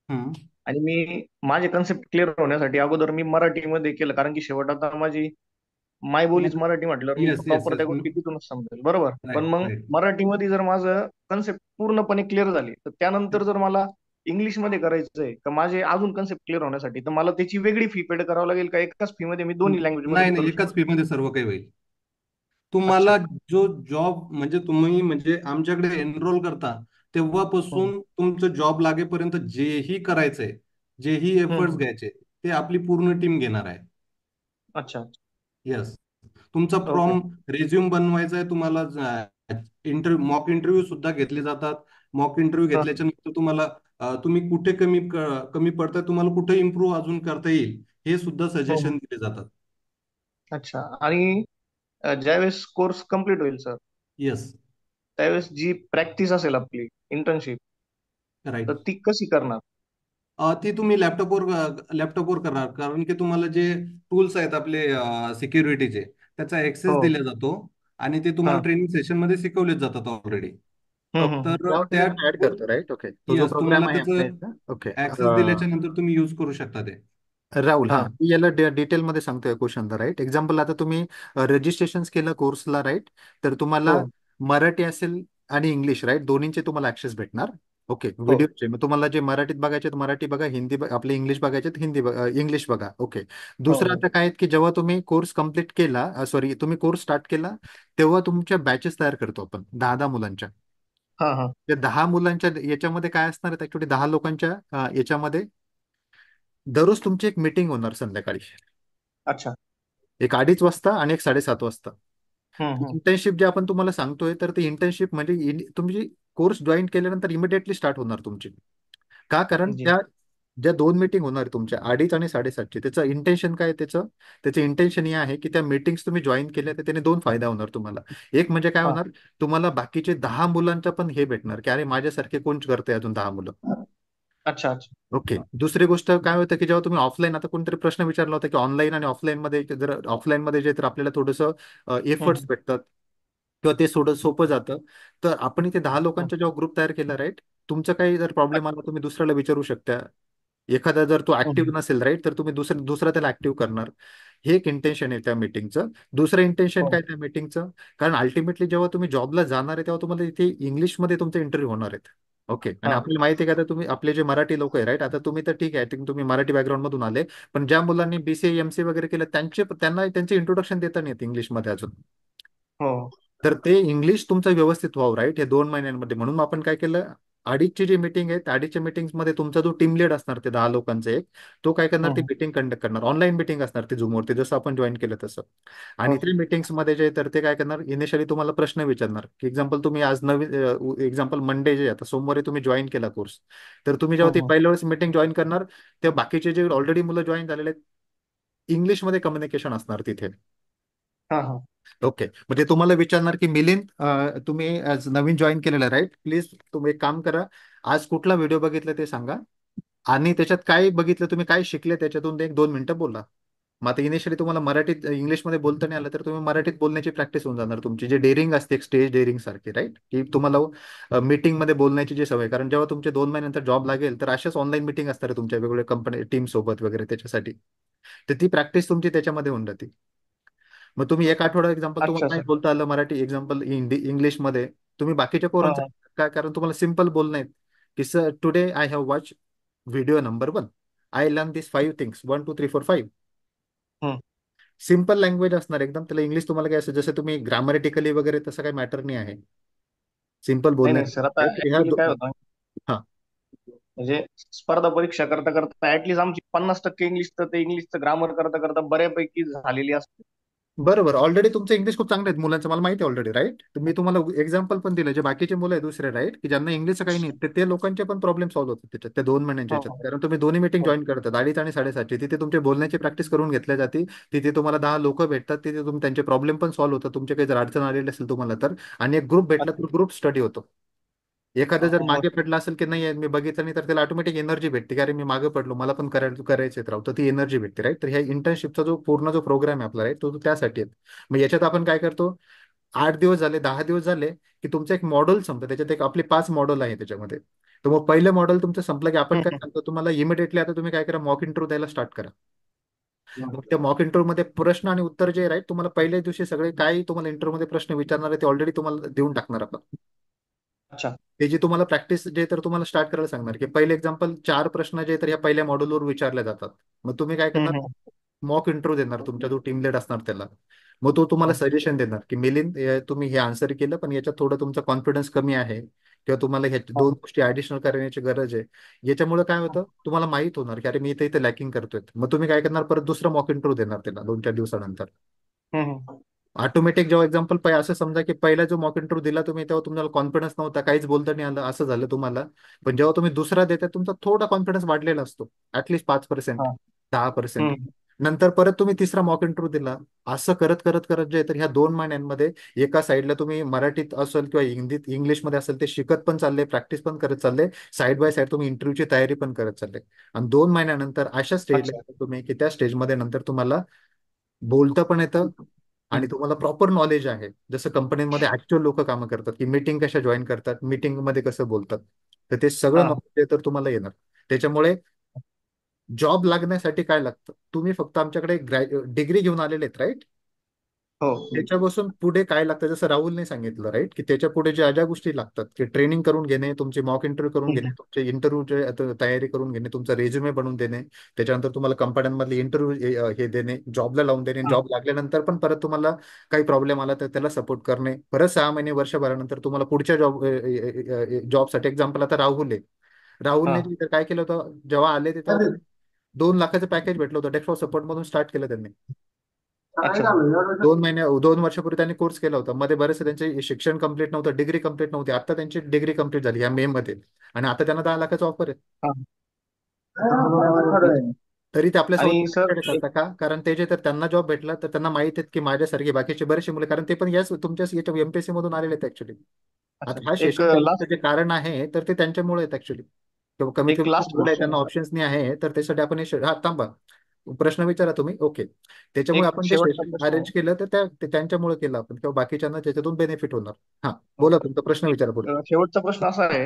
हम्म. आणि मी माझे कन्सेप्ट क्लिअर होण्यासाठी अगोदर मी मराठीमध्ये केलं, कारण की शेवट आता माझी मायबोलीच मराठी म्हटल्यावर मी येस, येस, प्रॉपर येस. त्या गोष्टी तिथूनच समजेल, बरोबर? पण राईट, मग राईट. मराठीमध्ये जर माझं कन्सेप्ट पूर्णपणे क्लिअर झाली, तर त्यानंतर जर मला इंग्लिशमध्ये करायचंय का माझे अजून कन्सेप्ट क्लिअर होण्यासाठी, तर मला त्याची वेगळी फी पेड करावं लागेल का एकाच फी मध्ये मी दोन्ही लँग्वेज मध्ये नाही, नाही, करू एकाच शकतो? फी मध्ये सर्व काही होईल. अच्छा. तुम्हाला जो जॉब, म्हणजे तुम्ही म्हणजे आमच्याकडे एनरोल करता हम्म. तेव्हापासून तुमचं जॉब लागेपर्यंत जेही करायचंय, जेही एफर्ट्स हम्म. घ्यायचे, ते आपली पूर्ण टीम घेणार आहे. अच्छा. येस. तुमचा ओके. फॉर्म, रिझ्यूम बनवायचा आहे तुम्हाला. मॉक इंटरव्ह्यू सुद्धा घेतले जातात. मॉक इंटरव्ह्यू हा. घेतल्याच्या नंतर तुम्हाला तुम्ही कुठे कमी पडताय, तुम्हाला कुठे इम्प्रूव्ह अजून करता येईल, हे सुद्धा हम्म. सजेशन दिले जातात. अच्छा. आणि ज्यावेळेस कोर्स कम्प्लीट होईल सर, येस. त्यावेळेस जी प्रॅक्टिस असेल आपली, इंटर्नशिप, तर राईट. ती कशी करणार? ती तुम्ही लॅपटॉपवर करणार, कारण की तुम्हाला जे टूल्स आहेत आपले सिक्युरिटीचे, त्याचा ऍक्सेस हो. दिला जातो, आणि ते हा. तुम्हाला ट्रेनिंग सेशन मध्ये शिकवले जातात ऑलरेडी. हम्म. तर राहुल, त्या, ऍड करतो, राईट. ओके, तो जो येस, तुम्हाला प्रोग्राम आहे आपल्या त्याचं इथं. ओके. ऍक्सेस दिल्याच्या नंतर तुम्ही यूज करू शकता ते. राहुल, हा, हा. मी याला डिटेलमध्ये सांगतोय क्वेश्चनला, राईट. एक्झाम्पल, आता तुम्ही रजिस्ट्रेशन केलं कोर्सला, राईट, तर तुम्हाला हो. मराठी असेल आणि इंग्लिश, राईट, दोन्हीचे तुम्हाला ऍक्सेस भेटणार. ओके, हो. व्हिडिओचे मग तुम्हाला जे मराठीत बघायचे मराठी बघा, हिंदी आपले इंग्लिश बघायचे हिंदी इंग्लिश बघा. ओके. हो. दुसरं हो. आता काय आहे की जेव्हा तुम्ही कोर्स कम्प्लीट केला, सॉरी, तुम्ही कोर्स स्टार्ट केला, तेव्हा तुमच्या बॅचेस तयार करतो आपण 10-10 मुलांच्या. हा. हा. त्या 10 मुलांच्या याच्यामध्ये काय असणार आहे, ऍक्च्युली 10 लोकांच्या याच्यामध्ये दररोज तुमची एक मीटिंग होणार संध्याकाळी, अच्छा. एक 2:30 वाजता आणि एक 7:30 वाजता. हम्म. इंटर्नशिप जे आपण तुम्हाला सांगतोय, तर ती इंटर्नशिप म्हणजे तुमची कोर्स जॉईन केल्यानंतर इमिडिएटली स्टार्ट होणार तुमची. का? कारण जी. त्या ज्या 2 मीटिंग होणार तुमच्या 2:30 आणि 7:30ची, त्याचं इंटेन्शन काय आहे? त्याचं इंटेन्शन हे आहे की त्या मीटिंग्स तुम्ही जॉईन केल्या तर त्याने 2 फायदा होणार तुम्हाला. एक म्हणजे काय हा. होणार, तुम्हाला बाकीचे 10 मुलांचा पण हे भेटणार की अरे माझ्यासारखे कोण करते अजून 10 मुलं. अच्छा. अच्छा. ओके. दुसरी गोष्ट काय होतं की जेव्हा तुम्ही ऑफलाईन, आता कोणतरी प्रश्न विचारला होता की ऑनलाईन आणि ऑफलाईन मध्ये, जर ऑफलाईन मध्ये जे तर आपल्याला थोडंसं एफर्ट्स हम्म. भेटतात किंवा ते थोडं सोपं जातं. तर आपण इथे 10 हम्म. लोकांचा जेव्हा ग्रुप तयार केला, राईट, तुमचं काही जर प्रॉब्लेम आला तुम्ही दुसऱ्याला विचारू शकता. एखादा जर तो ऍक्टिव्ह हम्म. नसेल राईट, तर तुम्ही दुसरा त्याला ऍक्टिव्ह करणार. हे एक इंटेन्शन आहे त्या मीटिंगचं. दुसरं इंटेन्शन हो. काय त्या मीटिंगचं? कारण अल्टिमेटली जेव्हा तुम्ही जॉबला जाणार आहे तेव्हा तुम्हाला इथे इंग्लिशमध्ये तुमचे इंटरव्ह्यू होणार आहेत. ओके. आणि हा. आपल्याला माहिती आहे का, आता तुम्ही आपले जे मराठी लोक आहे राईट, आता तुम्ही तर ठीक आहे, आय थिंक तुम्ही मराठी बॅकग्राऊंड मधून आले, पण ज्या मुलांनी बीसीए एमसीए वगैरे केलं त्यांना त्यांचे इंट्रोडक्शन देता नाही येत इंग्लिशमध्ये अजून. हो. तर ते इंग्लिश तुमचं व्यवस्थित व्हावं राईट, हे 2 महिन्यांमध्ये. म्हणून आपण काय केलं, अडीचची जी मीटिंग आहे त्या अडीचच्या मीटिंगमध्ये तुमचा जो टीम लीड असणार ते 10 लोकांचे एक, तो काय करणार, ती हम्म. मीटिंग कंडक्ट करणार. ऑनलाईन मीटिंग असणार ती झूमवरती, जसं आपण जॉईन केलं तसं. आणि हो. त्या मीटिंग्समध्ये जे तर ते काय करणार, इनिशियली तुम्हाला प्रश्न विचारणार की एक्झाम्पल तुम्ही आज नवीन एक्झाम्पल मंडे जे आता सोमवारी तुम्ही जॉईन केला कोर्स, तर तुम्ही जेव्हा ती हम्म. पहिल्या वेळेस मीटिंग जॉईन करणार तेव्हा बाकीचे जे ऑलरेडी मुलं जॉईन झालेले आहेत, इंग्लिशमध्ये कम्युनिकेशन असणार तिथे. हा. हा. ओके. म्हणजे तुम्हाला विचारणार की मिलिंद, तुम्ही आज नवीन जॉईन केलेलं राईट, प्लीज तुम्ही एक काम करा, आज कुठला व्हिडिओ बघितला ते सांगा, आणि त्याच्यात काय बघितलं तुम्ही, काय शिकले त्याच्यातून, एक 2 मिनिटं बोला. मग आता इनिशियली तुम्हाला मराठीत इंग्लिशमध्ये बोलता नाही आलं तर तुम्ही मराठीत बोलण्याची प्रॅक्टिस होऊन जाणार तुमची, जे डेअरिंग असते एक स्टेज डेअरिंग सारखी राईट, की तुम्हाला मीटिंगमध्ये बोलण्याची जी सवय. कारण जेव्हा तुमचे 2 महिन्यानंतर जॉब लागेल तर अशाच ऑनलाईन मीटिंग असतात तुमच्या वेगवेगळ्या कंपनी टीम सोबत वगैरे त्याच्यासाठी. तर ती प्रॅक्टिस तुमची त्याच्यामध्ये होऊन जाते. मग तुम्ही एक आठवडा एक्झाम्पल अच्छा तुम्हाला नाही सर. बोलता आलं मराठी एक्झाम्पल इंग्लिशमध्ये, तुम्ही बाकीच्या पोरांचं हा. काय, कारण तुम्हाला सिम्पल बोलणं आहे की sir today I have watch video number 1, I learn this 5 things 1 2 3 4 5. हम्म. सिम्पल लँग्वेज असणार एकदम, त्याला इंग्लिश तुम्हाला काय असं जसं तुम्ही ग्रामॅटिकली वगैरे तसं काही मॅटर नाही आहे, सिम्पल नाही नाही बोलण्यात. सर, आता ह्या ऍक्च्युली काय होतं, हा. म्हणजे स्पर्धा परीक्षा करता करता ऍटलीस्ट आमची 50% इंग्लिश तर ते इंग्लिशचं ग्रामर करता करता बऱ्यापैकी झालेली असते. बरोबर, ऑलरेडी तुमचं इंग्लिश खूप चांगलं आहे मुलांचं, मला माहिती आहे ऑलरेडी राईट. तर मी तुम्हाला एक्झाम्पल पण दिलं, जे बाकीचे मुलं आहे दुसरे राईट, की ज्यांना इंग्लिशचं काही नाही, ते लोकांचे पण प्रॉब्लेम सॉल्व्ह होतात त्याच्यात, त्या 2 महिन्यांच्या हो. याच्यात. कारण तुम्ही दोन्ही मीटिंग हो. जॉईन करतात 2:30 आणि 7:30ची, तिथे तुमच्या बोलण्याची प्रॅक्टिस करून घेतल्या जाते. तिथे तुम्हाला 10 लोक भेटतात, तिथे तुम्ही त्यांचे प्रॉब्लेम पण सॉल्व्ह होतात, तुमचे काही जर अडचण आलेली असेल तुम्हाला तर. आणि एक ग्रुप भेटला तर ग्रुप स्टडी होतो. एखादा जर हो. मागे पडला असेल की नाही मी बघितलं नाही, तर त्याला ऑटोमॅटिक एनर्जी भेटते की अरे मी मागे पडलो, मला पण करायचे राहू, तर ती एनर्जी भेटते राईट. तर ह्या इंटर्नशिपचा जो पूर्ण जो प्रोग्राम आहे आपला राईट, तो त्यासाठी आहे. मग याच्यात आपण काय करतो, 8 दिवस झाले 10 दिवस झाले की तुमचं एक मॉडेल संपतं, त्याच्यात एक आपली 5 मॉडेल आहे त्याच्यामध्ये. तर मग पहिलं मॉडेल तुमचं संपलं की आपण काय हम्म. सांगतो तुम्हाला, इमिडिएटली आता तुम्ही काय करा, मॉक इंटरव्ह्यू द्यायला स्टार्ट करा. मग त्या मॉक इंटरव्ह्यू मध्ये प्रश्न आणि उत्तर जे राईट, तुम्हाला पहिल्याच दिवशी सगळे काही तुम्हाला इंटरव्ह्यू मध्ये प्रश्न विचारणार आहे ते ऑलरेडी तुम्हाला देऊन टाकणार आपण. अच्छा. ते जे तुम्हाला प्रॅक्टिस जे तर तुम्हाला स्टार्ट करायला सांगणार की पहिले एक्झाम्पल 4 प्रश्न जे तर ह्या पहिल्या मॉड्यूलवर विचारले जातात. मग तुम्ही काय करणार, हम्म. मॉक इंट्रो देणार तुमचा जो टीम लीड असणार त्याला. मग तो तुम्हाला सजेशन देणार की मिलिंद, तुम्ही हे आन्सर केलं पण याच्यात थोडं तुमचा कॉन्फिडन्स कमी आहे, किंवा तुम्हाला ह्या हा. 2 गोष्टी ऍडिशनल करण्याची गरज आहे. याच्यामुळे काय होतं, तुम्हाला माहित होणार की अरे मी इथे इथे लॅकिंग करतोय. मग तुम्ही काय करणार, परत दुसरा मॉक इंट्रो देणार त्याला 2 4 दिवसानंतर. हम्म. ऑटोमॅटिक जेव्हा एक्झाम्पल असं समजा की पहिला जो मॉक इंटरव्ह्यू दिला तुम्ही तेव्हा तुम्हाला कॉन्फिडन्स नव्हता, काहीच बोलता नाही आलं, असं झालं तुम्हाला. पण जेव्हा तुम्ही दुसरा देता तुमचा थोडा कॉन्फिडन्स वाढलेला असतो, ऍटलीस्ट 5% हा. 10%. हम्म. नंतर परत तुम्ही तिसरा मॉक इंटरव्ह्यू दिला. असं करत करत करत जे तर ह्या 2 महिन्यांमध्ये एका साईडला तुम्ही मराठीत असेल किंवा हिंदीत इंग्लिशमध्ये असेल ते शिकत पण चालले, प्रॅक्टिस पण करत चालले, साईड बाय साईड तुम्ही इंटरव्ह्यूची तयारी पण करत चालले. आणि 2 महिन्यानंतर अशा स्टेजला अच्छा. येता तुम्ही की त्या स्टेजमध्ये नंतर तुम्हाला बोलता पण येतं, आणि हम्म. तुम्हाला प्रॉपर नॉलेज आहे, जसं कंपनीमध्ये ऍक्च्युअल लोक कामं करतात की मीटिंग कशा जॉईन करतात, मीटिंग मध्ये कसं बोलतात. तर ते सगळं हा. नॉलेज तर तुम्हाला येणार. त्याच्यामुळे जॉब लागण्यासाठी काय लागतं, तुम्ही फक्त आमच्याकडे डिग्री घेऊन आलेले आहेत राईट, हो. त्याच्यापासून पुढे काय लागतं, जसं राहुलने सांगितलं राईट, की त्याच्या पुढे ज्या ज्या गोष्टी लागतात की ट्रेनिंग करून घेणे, तुमचे मॉक इंटरव्ह्यू करून घेणे, हम्म. तुमचे इंटरव्ह्यूचे तयारी करून घेणे, तुमचा रेझ्युमे बनवून देणे, त्याच्यानंतर तुम्हाला कंपन्यांमधले इंटरव्ह्यू हे देणे, जॉबला लावून देणे, हा. जॉब लागल्यानंतर पण परत तुम्हाला काही प्रॉब्लेम आला तर त्याला सपोर्ट करणे, परत 6 महिने वर्षभरानंतर तुम्हाला पुढच्या जॉबसाठी. एक्झाम्पल आता राहुल आहे, हा. राहुलने तर काय केलं होतं, जेव्हा आले ते तेव्हा 2 लाखाचं पॅकेज भेटलं होतं, डेस्कटॉप सपोर्ट मधून स्टार्ट केलं त्यांनी. अच्छा. 2 वर्षापूर्वी त्यांनी कोर्स केला होता, मध्ये बरेचसे त्यांचे शिक्षण कंप्लीट नव्हतं, डिग्री कंप्लीट नव्हती, आता त्यांची डिग्री कंप्लीट झाली या मे मध्ये, आणि आता त्यांना 10 लाखाचा ऑफर आहे. हा. तरी ते आपल्यासोबत आणि सर connected करतात का, कारण ते जे तर त्यांना जॉब भेटला तर त्यांना माहित आहेत की माझ्यासारखे बाकीचे बरेचसे मुले, कारण ते पण याच तुमच्या याच्या एमपीएससी मधून आलेले आहेत ऍक्च्युली. अच्छा, आता हा एक सेशन ठेवण्याचं लास्ट जे कारण आहे तर ते त्यांच्यामुळे आहेत ऍक्च्युली, किंवा कमीत एक कमी लास्ट मुलं आहे क्वेश्चन त्यांना सर. ऑप्शन्स नाही आहे, तर त्यासाठी आपण हा थांबा, प्रश्न विचारा तुम्ही. ओके. त्याच्यामुळे एक आपण जे शेवटचा सेशन प्रश्न आहे. अरेंज केलं तर त्यांच्यामुळे केलं आपण, किंवा बाकीच्यांना त्याच्यातून बेनिफिट होणार. हा बोला, तुमचा प्रश्न विचारा पुढे. शेवटचा प्रश्न असा आहे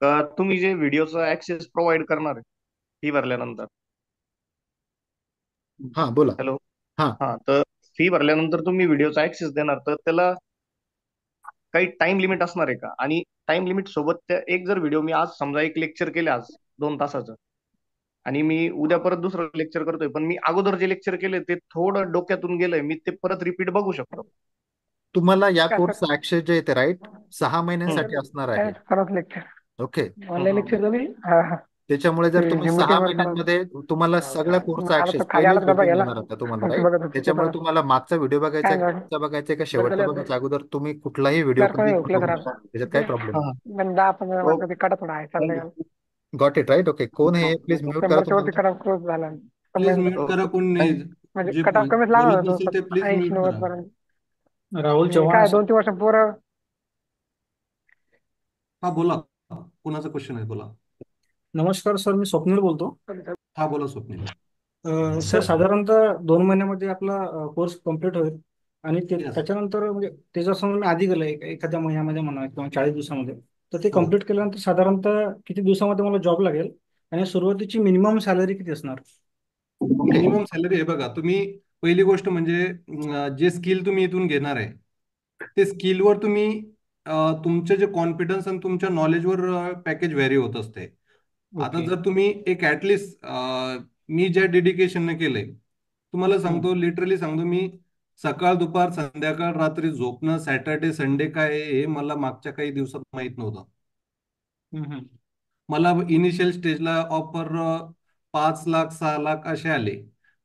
तुम्ही जे व्हिडिओचा ऍक्सेस प्रोव्हाइड करणार आहे फी भरल्यानंतर. हा बोला. हॅलो. हा हा, तर फी भरल्यानंतर तुम्ही व्हिडिओचा ऍक्सेस देणार, तर त्याला काही टाइम लिमिट असणार आहे का? आणि टाइम लिमिट सोबत त्या एक जर व्हिडिओ मी आज समजा एक लेक्चर केले आज 2 तासाचं, आणि मी उद्या परत दुसरं लेक्चर करतोय, पण मी अगोदर जे लेक्चर केले ते थोडं डोक्यातून गेलंय, मी ते परत रिपीट बघू शकतो? तुम्हाला या काय कोर्स ऍक्सेस जे येते राईट 6 महिन्यांसाठी हम्म. असणार काय आहे. परत लेक्चर ओके. ऑनलाईन लेक्चर झाली. हा हा त्याच्यामुळे जर ते तुम्ही झूम 6 मीटिंग वर करायचं. महिन्यांमध्ये तुम्हाला सगळ्या कोर्सचा आता तो ऍक्सेस खाली पहिलेच आलाच डबा भेटून घ्यायला, जाणार आता तुम्हाला मग ते राईट. बघत होते त्याच्यामुळे कुठं तुम्हाला मागचा व्हिडिओ बघायचा काय आहे का झालं. पुढचा बघायचा आहे का बरं शेवटचा झालं बघायचा अगोदर तुम्ही कुठलाही व्हिडिओ जर कोणी कम्प्लीट हुकलं करू तर शकता. आता त्याच्यात काही प्रॉब्लेम हा नाही. हा. 10-15 ओके. मार्क कटा थोडा आहे थँक्यू. चाललंय. Got it right. ओके. कोण आहे प्लीज म्यूट करा 100च्या वरती तुम्हाला. कट ऑफ क्लोज झाला. प्लीज कमेंट म्यूट करा. ओके. कोण नाही थँक्यू. म्हणजे जे कट ऑफ कमीच लागणार बोलत होतो नसेल ते प्लीज 80 म्यूट 90 करा. पर्यंत. राहुल चव्हाण काय असं. 2-3 वर्ष पोरं. हा बोला. कोणाचा क्वेश्चन आहे बोला. नमस्कार सर, मी स्वप्नील बोलतो. हा बोला स्वप्नील. सर साधारणतः 2 महिन्यामध्ये आपला कोर्स कम्प्लीट होईल आणि येस. त्याच्यानंतर म्हणजे त्याच्यासमोर मी आधी गेलो एखाद्या महिन्यामध्ये म्हणा किंवा 40 दिवसामध्ये, तर ते हो. कम्प्लीट केल्यानंतर साधारणतः किती दिवसामध्ये मला जॉब लागेल आणि सुरुवातीची मिनिमम सॅलरी किती असणार? ओके. मिनिमम सॅलरी आहे बघा. तुम्ही पहिली गोष्ट म्हणजे जे स्किल तुम्ही इथून घेणार आहे ते स्किलवर तुम्ही तुमचे जे कॉन्फिडन्स आणि तुमच्या नॉलेजवर पॅकेज व्हॅरी होत असते. आता ओके. जर तुम्ही एक ऍटलिस्ट मी ज्या डेडिकेशनने केलंय तुम्हाला सांगतो, लिटरली सांगतो, मी सकाळ दुपार संध्याकाळ रात्री झोपणं सॅटर्डे संडे काय आहे हे मला मागच्या काही दिवसात माहित नव्हतं. मला इनिशियल स्टेजला ऑफर 5 लाख 6 लाख असे आले.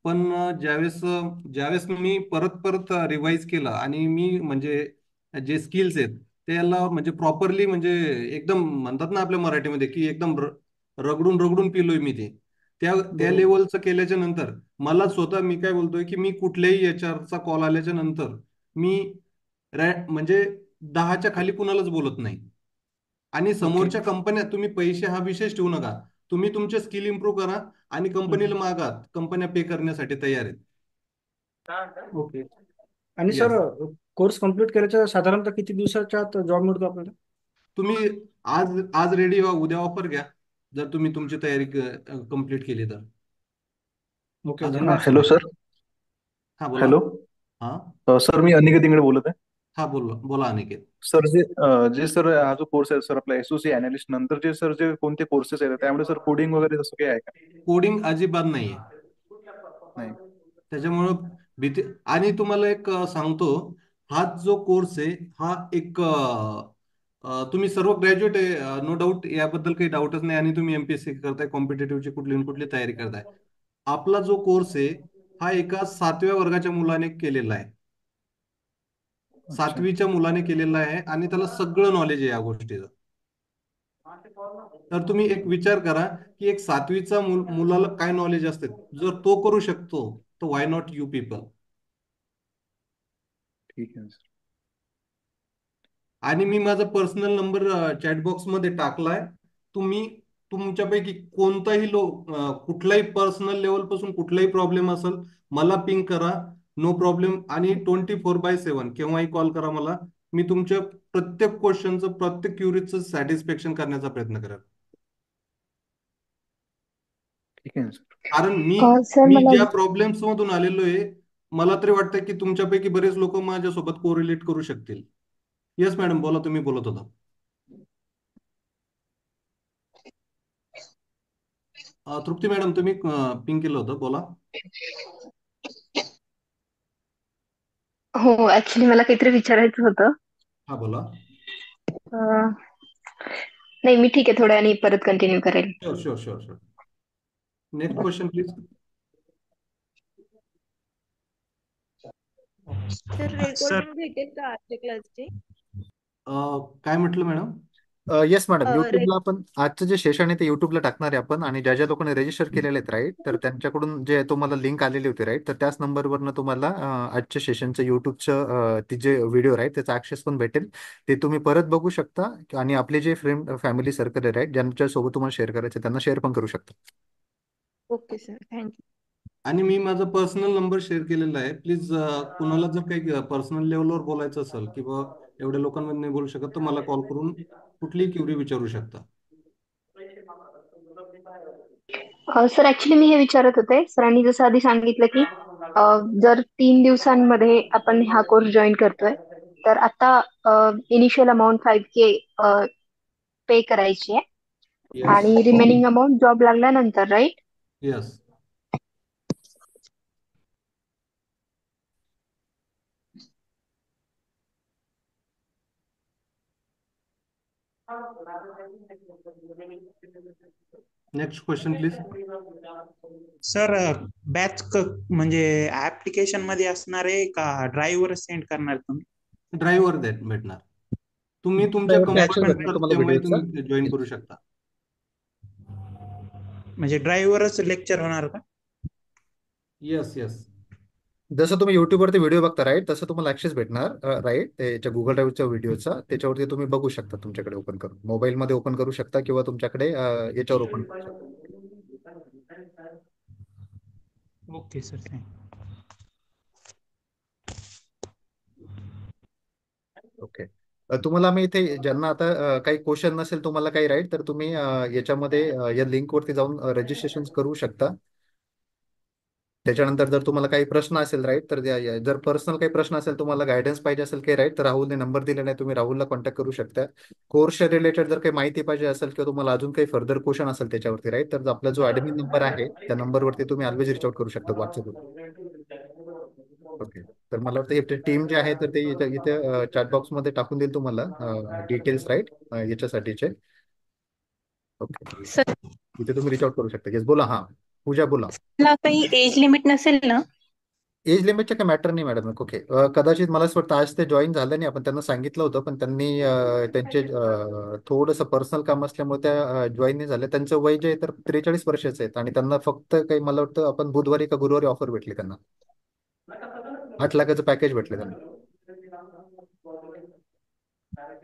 पण ज्यावेळेस मी परत परत रिवाइज केलं आणि मी म्हणजे जे स्किल्स आहेत त्याला म्हणजे प्रॉपरली म्हणजे एकदम म्हणतात ना आपल्या मराठीमध्ये की एकदम रगडून रगडून पिलोय मी ते. त्या त्या बरोबर. लेवलचं केल्याच्या नंतर मला स्वतः मी काय बोलतोय की मी कुठल्याही एचआरचा कॉल आल्याच्या नंतर मी म्हणजे 10च्या खाली कुणालाच बोलत नाही. आणि ओके. समोरच्या कंपन्या तुम्ही पैसे हा विषयच ठेवू नका. तुम्ही तुमचे स्किल इम्प्रूव्ह करा आणि कंपनीला मागा, कंपन्या पे करण्यासाठी तयार आहेत. ओके. आणि सर येस. कोर्स कम्प्लीट केल्याच्या साधारणतः किती दिवसाच्या आत जॉब मिळतो आपल्याला? तुम्ही आज आज रेडी व्हा, उद्या ऑफर घ्या जर तुम्ही तुमची तयारी कंप्लीट केली तर. ओके, अजून काय धन्यवाद सर. Hello sir. हा बोला. हॅलो. हा सर मी अनिकेत इंगळे बोलत आहे. हा बोला बोला अनिकेत. सर जे सर हा जो कोर्स आहे सर आपला एसओसी अनालिस्ट नंतर जे सर जे कोणते कोर्सेस आहेत त्यामुळे सर कोडिंग वगैरे जसं काही आहे का? कोडिंग अजिबात नाहीये नाही. त्याच्यामुळं भीती. आणि तुम्हाला एक सांगतो, हा जो कोर्स आहे हा एक तुम्ही सर्व ग्रॅज्युएट आहे नो डाऊट, याबद्दल काही डाऊटच नाही. आणि तुम्ही एमपीएससी करताय, कॉम्पिटेटिव्हची कुठली ना कुठली तयारी करताय. आपला जो कोर्स आहे हा एका 7व्या वर्गाच्या मुलाने केलेला आहे. अच्छा. 7वीच्या मुलाने केलेला आहे आणि त्याला सगळं नॉलेज आहे या गोष्टीचं. तर तुम्ही एक विचार करा की एक 7वीचा मुलाला काय नॉलेज असते. जर तो करू शकतो तर वाय नॉट यू पीपल. ठीक आहे सर. आणि मी माझा पर्सनल नंबर चॅटबॉक्स मध्ये टाकलाय. तुम्ही तुमच्यापैकी कोणताही कुठलाही पर्सनल लेवल पासून कुठलाही प्रॉब्लेम असेल मला पिंग करा, नो प्रॉब्लेम. आणि 24/7 केव्हाही कॉल करा मला. मी तुमच्या प्रत्येक क्वेश्चनचं प्रत्येक क्युरीचं सॅटिस्फॅक्शन करण्याचा प्रयत्न करेन. ठीक आहे सर. कारण मी सर मी मला ज्या प्रॉब्लेम्स मधून आलेलो आहे मला तरी वाटतं की तुमच्यापैकी बरेच लोक माझ्यासोबत कोरिलेट करू शकतील. येस मॅडम बोला, तुम्ही बोलत होता. तृप्ती मॅडम तुम्ही पिंक केलं होतं, बोला. हो, ऍक्च्युली मला काहीतरी विचारायचं होतं. हा बोला. अं, नाही मी ठीक आहे, थोड्या वेळाने परत कंटिन्यू करेल. Sure sure sure sure. Next question please. Sir sir recording भेटेल का आजच्या क्लासची? काय म्हटलं मॅडम? येस मॅडम, रे युट्यूबला आपण आजचं जे सेशन आहे ते युट्यूबला टाकणार आहे आपण. आणि ज्या ज्या लोकांनी रजिस्टर केलेले आहेत राईट, तर त्यांच्याकडून जे तुम्हाला लिंक आलेली होती राईट, तर त्याच नंबरवरनं तुम्हाला आजच्या सेशनचं युट्यूबचं ती जे व्हिडिओ राईट त्याचा ऍक्सेस पण भेटेल. ते तुम्ही परत बघू शकता. आणि आपले जे फ्रेंड फॅमिली सर्कल आहे राईट, ज्यांच्यासोबत तुम्हाला शेअर करायचं त्यांना शेअर पण करू शकता. Okay sir, thank you. आणि मी माझा पर्सनल नंबर शेअर केलेला आहे. प्लीज कुणाला जर काही पर्सनल लेवलवर बोलायचं असेल किंवा एवढ्या लोकांमध्ये नाही बोलू शकत तर मला कॉल करून कुठलीही क्युरी विचारू शकता. सर ऍक्च्युली मी हे विचारत होते, सरांनी जसं आधी सांगितलं की जर 3 दिवसांमध्ये आपण हा कोर्स जॉईन करतोय, तर आता इनिशियल अमाऊंट 5K पे करायची आहे येस आणि रिमेनिंग अमाऊंट जॉब लागल्यानंतर, right? Yes. Next question please. Sir batch म्हणजे ऍप्लिकेशन मध्ये असणार आहे का ड्राईव्हवर सेंड करणार तुम्ही? ड्राईव्हवर भेटणार. तुम्ही तुमच्या ड्राईव्हवरती बॅच ऍक्सेस पण भेटणार तुम्हाला तेव्हाही व्हिडिओचा. तुम्ही जॉईन करू शकता. म्हणजे ड्राईव्हवरच लेक्चर होणार का? Yes yes. जसं तुम्ही युट्यूबवरती व्हिडिओ बघता राईट, तसं तुम्हाला ऍक्सेस भेटणार राईट, त्याच्या गुगल ड्राईव्हच्या व्हिडिओचा. त्याच्यावरती तुम्ही बघू शकता, तुमच्याकडे ओपन करून मोबाईलमध्ये ओपन करू शकता किंवा तुमच्याकडे याच्यावर ओपन करू शकता. Okay sir, thank you. ओके. तुम्हाला मी इथे ज्यांना आता काही क्वेश्चन नसेल तुम्हाला काही राईट, तर तुम्ही याच्यामध्ये या लिंकवरती जाऊन रजिस्ट्रेशन करू शकता. त्याच्यानंतर जर तुम्हाला काही प्रश्न असेल राईट, तर जर पर्सनल काही प्रश्न असेल, तुम्हाला गायडन्स पाहिजे असेल काही राईट, तर राहुलने नंबर दिलेला आहे, तुम्ही राहुलला कॉन्टॅक्ट करू शकता. कोर्सच्या रिलेटेड जर काही माहिती पाहिजे असेल किंवा तुम्हाला अजून काही फर्दर क्वेश्चन असेल त्याच्यावरती राईट, तर आपला जो ऍडमिन नंबर आहे त्या नंबरवरती तुम्ही ऑलवेज रिच आउट करू शकता व्हॉट्सअपवर. ओके. तर मला वाटतं इथे टीम जे आहे तर ते इथे चॅट बॉक्समध्ये टाकून देईल तुम्हाला डिटेल्स राईट याच्यासाठीचे. ओके. सर इथे तुम्ही रिच आउट करू शकता. येस बोला. हां पूजा बोला. ला काही एज लिमिट नसेल ना? एज लिमिटचे काय मॅटर नाही मॅडम. ओके. कदाचित मला असं वाटतं आज ते जॉईन झालं नाही, आपण त्यांना सांगितलं होतं, पण त्यांनी त्यांचे थोडंसं पर्सनल काम असल्यामुळे त्या जॉईन नाही झाले. त्यांचं वय जे आहे तर 43 वर्षाचे आहेत आणि त्यांना फक्त काही मला वाटतं आपण बुधवारी का गुरुवारी ऑफर भेटली त्यांना. 8 लाखाचं पॅकेज भेटलं त्यांना.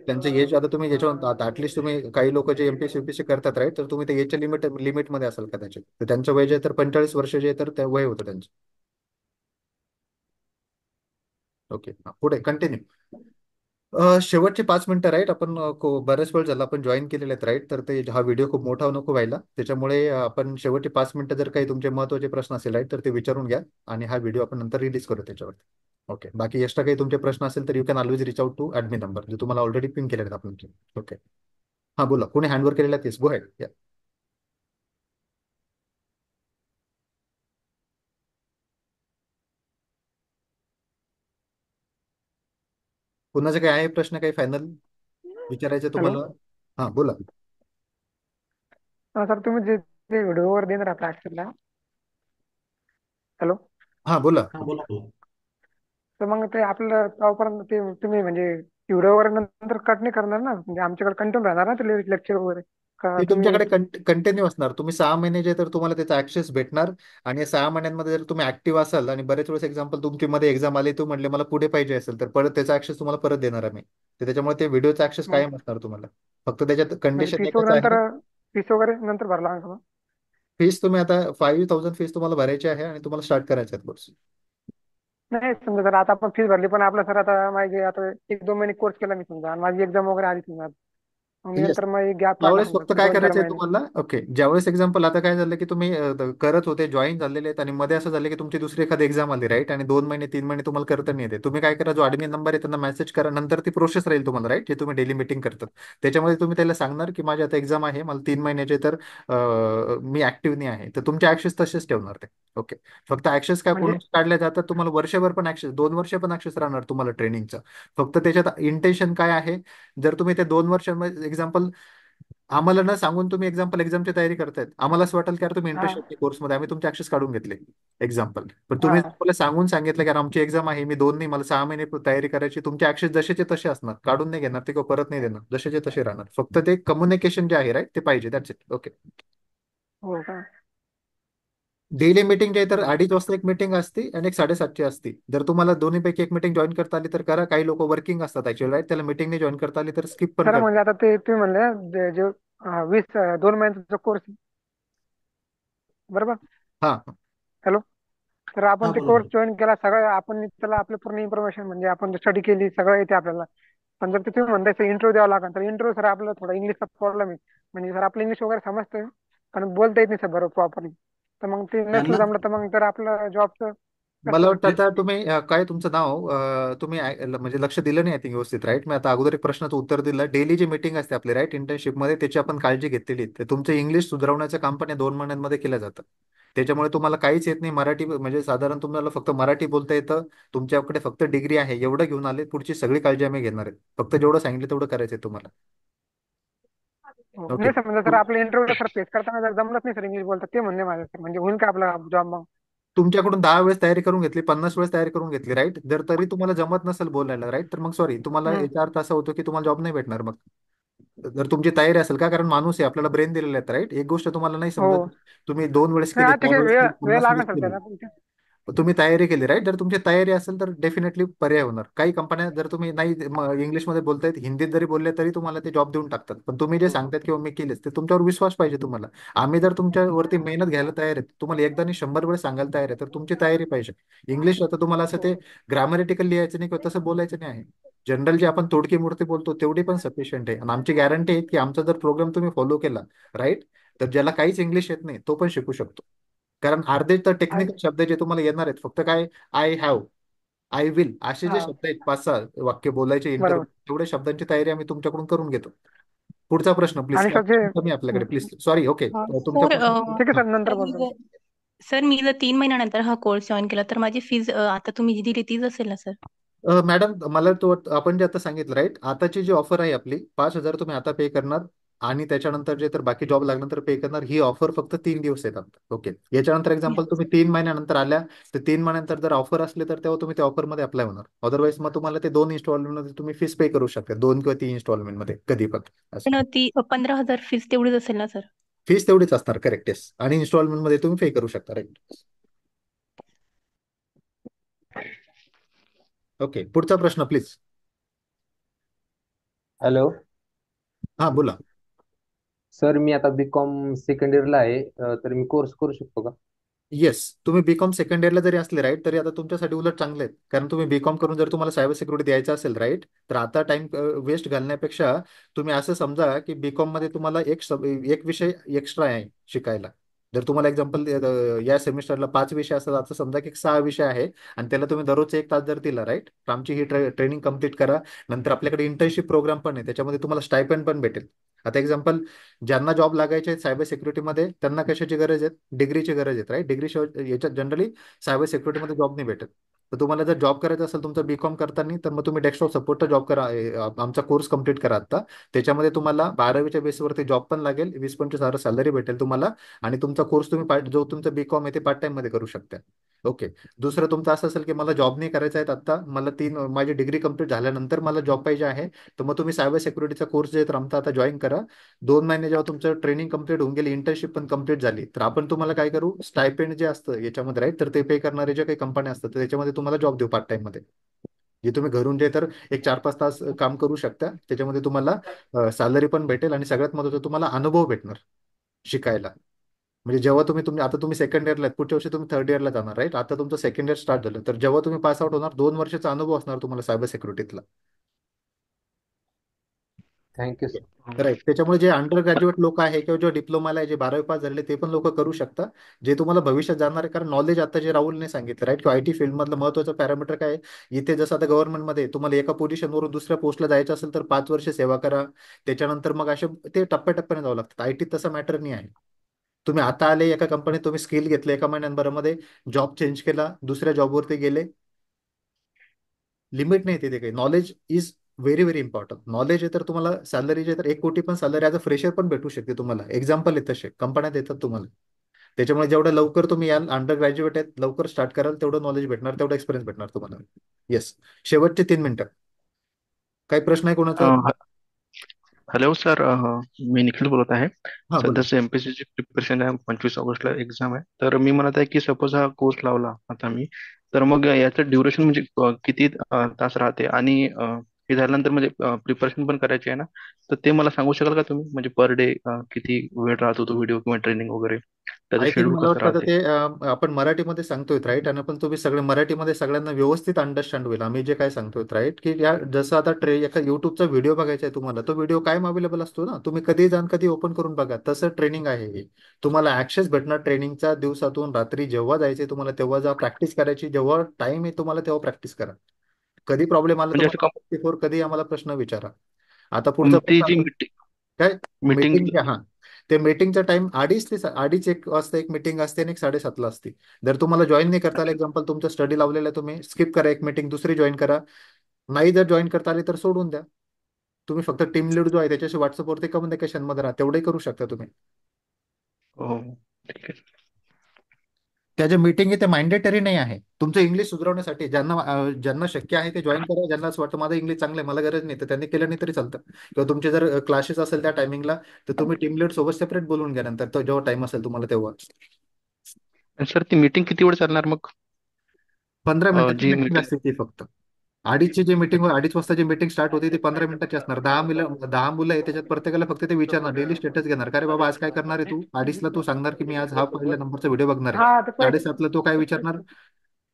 त्यांचं एज आता तुम्ही याच्यावर ऍटलिस्ट तुम्ही काही लोक जे एमपीएससी युपीएससी करतात राईट, तर तुम्ही ते एजच्या लिमिटमध्ये असाल कदाचित. तर त्यांचं वय जे आहे तर 45 वर्ष जे आहे तर ते वय होतं त्यांचं. ओके. पुढे कंटिन्यू. शेवटचे 5 मिनिटं राईट. आपण बऱ्याच वेळ झाला आपण जॉईन केलेले आहेत राईट, तर ते हा व्हिडिओ खूप मोठा नको व्हायला, त्याच्यामुळे आपण शेवटचे 5 मिनिटं जर काही तुमचे महत्त्वाचे प्रश्न असेल राईट, तर ते विचारून घ्या आणि हा व्हिडिओ आपण नंतर रिलीज करू त्याच्यावरती. ओके. बाकी एक्स्ट्रा काही तुमचे प्रश्न असेल तर you can always reach out to admin number, जे तुम्हाला ऑलरेडी पिन केलेले आहेत आपण. ओके. हां बोला. कोणी हँडवर केलेला तेच गो हेड. या कुणाचे काही आहे प्रश्न, काही फायनल विचारायचे हॅलो. तुम्हाला? हां बोला. सर तुम्ही जे जे व्हिडिओवर देणार आहात ऍक्चुअलला, हॅलो, हां बोला. हा बोला बोला. तर मग ते आपल्याला तेव्हापर्यंत ते तुम्ही म्हणजे व्हिडिओ वगैरे नंतर कट नाही करणार ना, म्हणजे आमच्याकडे कंटिन्यू राहणार ना ते लेक्चर वगैरे, का ते तुम्ही? तुमच्याकडे कंटिन्यू असणार. तुम्ही 6 महिने जे तर तुम्हाला त्याचा ऍक्सेस भेटणार आणि या 6 महिन्यांमध्ये जर तुम्ही ऍक्टिव्ह असाल आणि बरेच वेळेस एक्झाम्पल तुमची मध्ये एक्झाम आली, तू म्हणले मला पुढे पाहिजे असेल, तर परत त्याचा ऍक्सेस तुम्हाला परत देणार आहे मी. तर त्याच्यामुळे ते व्हिडिओचा ऍक्सेस मग कायम असणार तुम्हाला. फक्त त्याच्यात म्हणजे कंडिशन फीस एकच वगैरे आहे. नंतर, फीस वगैरे नंतर भरला का? फीस तुम्ही आता 5,000 फीस तुम्हाला भरायची आहे आणि तुम्हाला स्टार्ट करायचं आहे कोर्स. नाही समजा सर आता आपण फीस भरली, पण आपलं सर आता माझे आता 1-2 महिने कोर्स केला मी समजा आणि माझी एक्झाम वगैरे आली समजा, मग मी येस. नंतर मग गॅप पडला त्यावेळेस समजा फक्त काय 2-4 करायचंय महिने. तुम्हाला. ओके. ज्यावेळेस एक्झाम्पल आता काय झालं की तुम्ही करत होते, जॉईन झालेले आहेत आणि मध्ये असं झालं की तुमची दुसरी एखादी एक्झाम आली राईट, आणि 2 महिने 3 महिने तुम्हाला करता नाही येते, तुम्ही काय करा, जो ऍडमिन नंबर आहे त्यांना मेसेज करा. नंतर ती प्रोसेस राहील तुम्हाला राईट, जे तुम्ही डेली मीटिंग करतात त्याच्यामध्ये तुम्ही त्याला सांगणार की माझी आता एक्झाम आहे, मला 3 महिन्याचे, तर मी ऍक्टिव्ह नाही आहे, तर तुमचे ऍक्सेस तसेच ठेवणार ते. ओके. फक्त ऍक्सेस काय म्हणजे कोणाचे काढले जातात, तुम्हाला वर्षभर पण ऍक्सेस, 2 वर्ष पण ऍक्सेस राहणार तुम्हाला ट्रेनिंगचा. फक्त त्याच्यात इंटेन्शन काय आहे, जर तुम्ही ते 2 वर्षांमध्ये एक्झाम्पल आम्हाला न सांगून तुम्ही एक्झामची तयारी करतायत, आम्हाला असं वाटेल की यार तुम्ही हा इंटरेस्ट कोर्समध्ये, आम्ही तुमचे ऍक्सेस काढून घेतले एक्झाम्पल. पण तुम्ही हा मला सांगून सांगितलं की यार आमची एक्झाम आहे, मी 2 नाही मला 6 महिने तयारी करायची, तुमचे ऍक्सेस जसेचे तसे असणार, काढून नाही घेणार ते किंवा परत नाही देणार, जसेचे तसे राहणार. फक्त ते कम्युनिकेशन जे आहे राईट ते पाहिजे, दॅट्स इट. ओके. हो का? डेली मीटिंग जे आहे तर 2:30 वाजता एक मीटिंग असते आणि एक 7:30ची असते. जर तुम्हाला दोन्हीपैकी एक मीटिंग जॉईन करता आली तर करा. काही लोक वर्किंग असतात ऍक्च्युअली राईट, त्याला मीटिंग नाही जॉईन करता आली तर स्किप पण सर करा. म्हणजे आता ते तुम्ही म्हणले जे 2 महिन्याचा कोर्स, बरोबर? हा हॅलो. तर हा आपण ते बोला कोर्स बोला. जॉईन केला, सगळं आपण त्याला आपलं पूर्ण इन्फॉर्मेशन म्हणजे आपण स्टडी केली सगळं येते आपल्याला, पण जर ते तुम्ही म्हणताय इंटरव्ह्यू द्यावा लागेल, तर इंटरव्ह्यू सर आपल्याला थोडा इंग्लिशचा प्रॉब्लेम आहे, म्हणजे सर आपलं इंग्लिश वगैरे समजतंय. कारण बोलता येत नाही सर बरोबर प्रॉपरली. तर मग ते नसलं त्यांना जमलं तर मग तर आपलं जॉबचं मला कसं? वाटतं आता तुम्ही काय तुमचं नाव तुम्ही म्हणजे लक्ष दिलं नाही आय थिंक व्यवस्थित राईट. मी आता अगोदर एक प्रश्नाचं उत्तर दिलं. डेली जी मीटिंग असते आपली राईट इंटर्नशिपमध्ये त्याची आपण काळजी घेतलेली आहे. तुमचं इंग्लिश सुधारवण्याचं काम पण या 2 महिन्यांमध्ये केलं जातं. त्याच्यामुळे तुम्हाला काहीच येत नाही मराठी म्हणजे साधारण तुम्हाला फक्त मराठी बोलता येतं. तुमच्याकडे फक्त डिग्री आहे एवढं घेऊन आले. पुढची सगळी काळजी आम्ही घेणार आहे. फक्त जेवढं सांगितलं तेवढं करायचं आहे तुम्हाला. हो. ओके. नाही समजा सर आपल्या इंटरव्ह्यूला सर फेस करताना जर जमलंच नाही सर इंग्लिश बोलतात ते म्हणणे माझं सर म्हणजे होईल का आपला जॉब मग? तुमच्याकडून 10 वेळेस तयारी करून घेतली 50 वेळेस तयारी करून घेतली राईट. जर तरी तुम्हाला जमत नसेल बोलायला राईट तर मग सॉरी तुम्हाला हम्म. याचा अर्थ असा होतो की तुम्हाला जॉब नाही भेटणार मग. जर तुमची तयारी असेल का कारण माणूस आहे आपल्याला ब्रेन दिलेला आहे राईट. एक गोष्ट तुम्हाला नाही हो. समजत. तुम्ही 2 वेळेस नाही केली ठीक आहे 4 वेळेस वेळ केली वेळ 50 वेळेस लागणार सर केली. त्याला पण तुम्ही तयारी केली राईट. जर तुमची तयारी असेल तर डेफिनेटली पर्याय होणार. काही कंपन्या जर तुम्ही नाही इंग्लिशमध्ये बोलतायत हिंदीत जरी बोलले तरी तुम्हाला ते जॉब देऊन टाकतात. पण तुम्ही जे सांगतात किंवा मी केलेच ते तुमच्यावर विश्वास पाहिजे तुम्हाला. आम्ही जर तुमच्यावरती मेहनत घ्यायला तयार आहे तुम्हाला एकदा आणि 100 वेळेस सांगायला तयार आहे तर तुमची तयारी पाहिजे. इंग्लिश आता तुम्हाला असं ते ग्रामॅरिटिकल लिहायचं नाही किंवा तसं बोलायचं नाही आहे. जनरल जे आपण तोडकी मूर्ती बोलतो तेवढी पण सफिशियंट आहे. आणि आमची गॅरंटी आहे की आमचा जर प्रोग्राम तुम्ही फॉलो केला राईट तर ज्याला काहीच इंग्लिश येत नाही तो पण शिकू शकतो. कारण अर्धे तर टेक्निकल शब्द जे तुम्हाला येणार आहेत फक्त काय आय हॅव आय विल असे जे हा शब्द आहेत 5-6 वाक्य बोलायचे इंटरव्ह्यू बरोबर. तेवढ्या शब्दांची तयारी आम्ही तुमच्याकडून करून घेतो. पुढचा प्रश्न प्लीज. आणि काय सर जे कमी आपल्याकडे प्लीज सॉरी ओके तुमचा सर क्वेश्चन. ठीक आहे हां. सर नंतर सर मी बोलतो. जर सर मी जर 3 महिन्यानंतर हा कोर्स जॉईन केला तर माझी फीज आता तुम्ही जी दिली तीच असेल ना सर? मॅडम मला तो आपण जे आता सांगितलं राईट आताची जी ऑफर आहे आपली 5,000 तुम्ही आता पे करणार आणि त्याच्यानंतर जे तर बाकी जॉब लागल्यानंतर पे करणार ही ऑफर फक्त 3 दिवस येतात ओके. याच्यानंतर एक्झाम्पल तुम्ही 3 महिन्यानंतर आल्या तर 3 महिन्यानंतर जर ऑफर असले तर तेव्हा तुम्ही त्या ऑफरमध्ये अप्लाय होणार. अदरवाईज मग तुम्हाला ते 2 इन्स्टॉलमेंटमध्ये तुम्ही फीस पे करू शकता 2 किंवा 3 इन्स्टॉलमेंटमध्ये कधी पण असं. पण ती 15,000 फीज तेवढीच असेल ना सर? फीस तेवढीच असणार करेक्ट येस आणि इन्स्टॉलमेंटमध्ये तुम्ही पे करू शकता राईट. ओके पुढचा प्रश्न प्लीज. हॅलो हां बोला. सर, मी आता बीकॉम सेकंड इयरला आहे, तर मी कोर्स करू शकतो का? येस तुम्ही बीकॉम सेकंड इयरला जरी असले राईट तरी आता तुमच्यासाठी उलट चांगलं आहे. कारण तुम्ही बीकॉम करून जर तुम्हाला सायबर सिक्युरिटी द्यायचं असेल राईट तर आता टाइम वेस्ट घालण्यापेक्षा तुम्ही असं समजा की बीकॉम मध्ये तुम्हाला एक विषय एक्स्ट्रा आहे शिकायला. जर तुम्हाला एक्झाम्पल या सेमिस्टरला 5 विषय असतात असं समजा की 6 विषय आहे आणि त्याला तुम्ही दररोज 1 तास जर दिला राईट तर आमची ही ट्रेनिंग कम्प्लीट करा. नंतर आपल्याकडे इंटर्नशिप प्रोग्राम पण आहे त्याच्यामध्ये तुम्हाला स्टायपेंड पण भेटेल. आता एक्झाम्पल ज्यांना जॉब लागायचे आहेत सायबर सिक्युरिटीमध्ये त्यांना कशाची गरज आहे डिग्रीची गरज आहे राईट. डिग्री याच्यात जनरली सायबर सिक्युरिटीमध्ये जॉब नाही भेटत. तर तुम्हाला जर जॉब करायचा असेल तुमचा बीकॉम करताना तर मग तुम्ही डेस्कटॉप सपोर्टचा जॉब करा. आमचा कोर्स कम्प्लीट करा आता. त्याच्यामध्ये तुम्हाला 12वीच्या बेसवरती जॉब पण लागेल 20-25 हजार सॅलरी भेटेल तुम्हाला. आणि तुमचा कोर्स तुम्ही जो तुमचा बीकॉम आहे ते पार्ट टाइम मध्ये करू शकता. ओके. दुसरं तुमचं असं असेल की मला जॉब नाही करायचा आहे आता मला माझी डिग्री कंप्लीट झाल्यानंतर मला जॉब पाहिजे आहे तर मग तुम्ही सायबर सिक्युरिटीचा कोर्स जे आहे तर आमचा आता जॉईन करा. 2 महिने जेव्हा तुमचं ट्रेनिंग कंप्लीट होऊन गेली इंटर्नशिप पण कंप्लीट झाली तर आपण तुम्हाला काय करू स्टायपेंड जे असतं याच्यामध्ये राईट तर ते पे करणारे जे काही कंपन्या असतात तर त्याच्यामध्ये तुम्हाला जॉब देऊ पार्ट टाइम मध्ये. जे तुम्ही घरून जे तर एक 4-5 तास काम करू शकता त्याच्यामध्ये तुम्हाला सॅलरी पण भेटेल आणि सगळ्यात महत्त्वाचं तुम्हाला अनुभव भेटणार शिकायला. म्हणजे जेव्हा तुम्ही आता तुम्ही सेकंड इयरला पुढच्या वर्षी तुम्ही थर्ड इयरला जाणार राईट. आता तुमचं सेकंड इयर स्टार्ट झालं तर जेव्हा तुम्ही पास आउट होणार 2 वर्षाचा अनुभव असणार तुम्हाला सायबर सिक्युरिटीतला. Thank you sir. राईट. त्याच्यामुळे जे अंडर ग्रॅज्युएट लोक आहे किंवा जे डिप्लोमाला आहे जे 12वी पास झाले ते पण लोक करू शकता. जे तुम्हाला भविष्यात जाणार आहे कारण नॉलेज आता जे राहुलने सांगितलं राईट किंवा आयटी फील्डमधलं महत्त्वाचं पॅरामीटर काय आहे इथे जसं आता गव्हर्नमेंटमध्ये तुम्हाला एका पोझिशनवरून दुसऱ्या पोस्टला जायचं असेल तर 5 वर्ष सेवा करा. त्याच्यानंतर मग असे ते टप्प्याटप्प्याने जावं लागतं. आयटीत तसा मॅटर नाही आहे. तुम्ही आता आले एका कंपनीत तुम्ही स्किल घेतलं एका महिन्याभरामध्ये जॉब चेंज केला दुसऱ्या जॉबवरती गेले लिमिट नाही तिथे काही. Knowledge is very very important. Knowledge आहे तर तुम्हाला सॅलरी जे तर 1 कोटी पण सॅलरी ॲज अ फ्रेशर पण भेटू शकते तुम्हाला. एक्झाम्पल आहे तसे कंपन्या देतात तुम्हाला. त्याच्यामुळे जेवढं लवकर तुम्ही याल अंडर ग्रॅज्युएट आहेत लवकर स्टार्ट कराल तेवढं नॉलेज भेटणार तेवढं एक्सपिरियन्स भेटणार तुम्हाला. येस. शेवटचे 3 मिनिटं. काही प्रश्न आहे कोणाचा? हॅलो सर, मी निखिल बोलत आहे. हा बोला. सध्याचं एमपीएससीची प्रिपरेशन आहे. 25 ऑगस्टला एक्झाम आहे. तर मी म्हणत आहे की सपोज हा कोर्स लावला आता मी तर मग याचं ड्युरेशन म्हणजे किती तास राहते आणि हे झाल्यानंतर म्हणजे प्रिपरेशन पण करायची आहे ना, तर ते मला सांगू शकाल का तुम्ही, म्हणजे पर डे किती वेळ राहतो तो व्हिडिओ किंवा ट्रेनिंग वगैरे, त्याचं आय थिंक शेड्यूल मला कसं वाटतं आता राहते? ते आपण मराठीमध्ये सांगतोय राईट, आणि पण तुम्ही सगळे मराठीमध्ये सगळ्यांना व्यवस्थित अंडरस्टँड होईल आम्ही जे काय सांगतोय राईट, की या जसं आता एका युट्यूबचा व्हिडिओ बघायचा आहे तुम्हाला, तो व्हिडिओ कायम अवेलेबल असतो ना, तुम्ही कधी जाण कधी ओपन करून बघा, तसं ट्रेनिंग आहे हे. तुम्हाला ऍक्सेस भेटणार ट्रेनिंगचा, दिवसातून रात्री जेव्हा जायचे तुम्हाला तेव्हा जा, प्रॅक्टिस करायची, जेव्हा टाइम आहे तुम्हाला तेव्हा प्रॅक्टिस करा. कधी प्रॉब्लेम आला म्हणजे असं तुम्हाला बिफोर कधी आम्हाला प्रश्न विचारा. आता पुढचा ती प्रश्न जी असेल काय मीटिंग मीटिंग, हा ते मीटिंगचा टाइम अडीच एक वाजता एक मीटिंग असते आणि एक 7:30 असते. जर तुम्हाला जॉईन नाही करता आलं, एक्झाम्पल तुमचं स्टडी लावलेलं आहे, तुम्ही स्किप करा एक मीटिंग, दुसरी जॉईन करा. नाही जर जॉईन करता आली तर सोडून द्या. तुम्ही फक्त टीम लीड जो आहे त्याच्याशी व्हॉट्सअपवरती कम्युनिकेशन मध्ये राहा, तेवढंही करू शकता तुम्ही. हो, ठीक आहे. त्या ज्या मीटिंग आहे ते मॅन्डेटरी नाही आहे, तुमचं इंग्लिश सुधारण्यासाठी. ज्यांना शक्य आहे ते जॉईन करा, ज्यांना असं वाटतं माझं इंग्लिश चांगलं आहे मला गरज नाही, तर त्यांनी केलं नाही तरी चालतं. किंवा तुमचे जर क्लासेस असेल त्या टायमिंगला, तर तुम्ही टीम लीड सोबत सेपरेट बोलून घ्या नंतर, तो जेव्हा टाइम असेल तुम्हाला तेव्हा. सर ती मीटिंग किती वेळ चालणार मग? 15 मिनिटाची जी मीटिंग मीटिंग. असते ती फक्त. अडीचची जी मीटिंग, 2:30 वाजता जी मीटिंग स्टार्ट होती ती 15 मिनिटाची असणार. 10 मुलं आहे त्याच्यात, प्रत्येकाला फक्त ते विचारणार, डेली स्टेटस घेणार, का रे बाबा आज काय करणार आहे तू. 2:30ला तू सांगणार की मी आज हा पहिल्या नंबरचा व्हिडिओ बघणार आहे. हा ते पहिले 7:30ला तो काय विचारणार,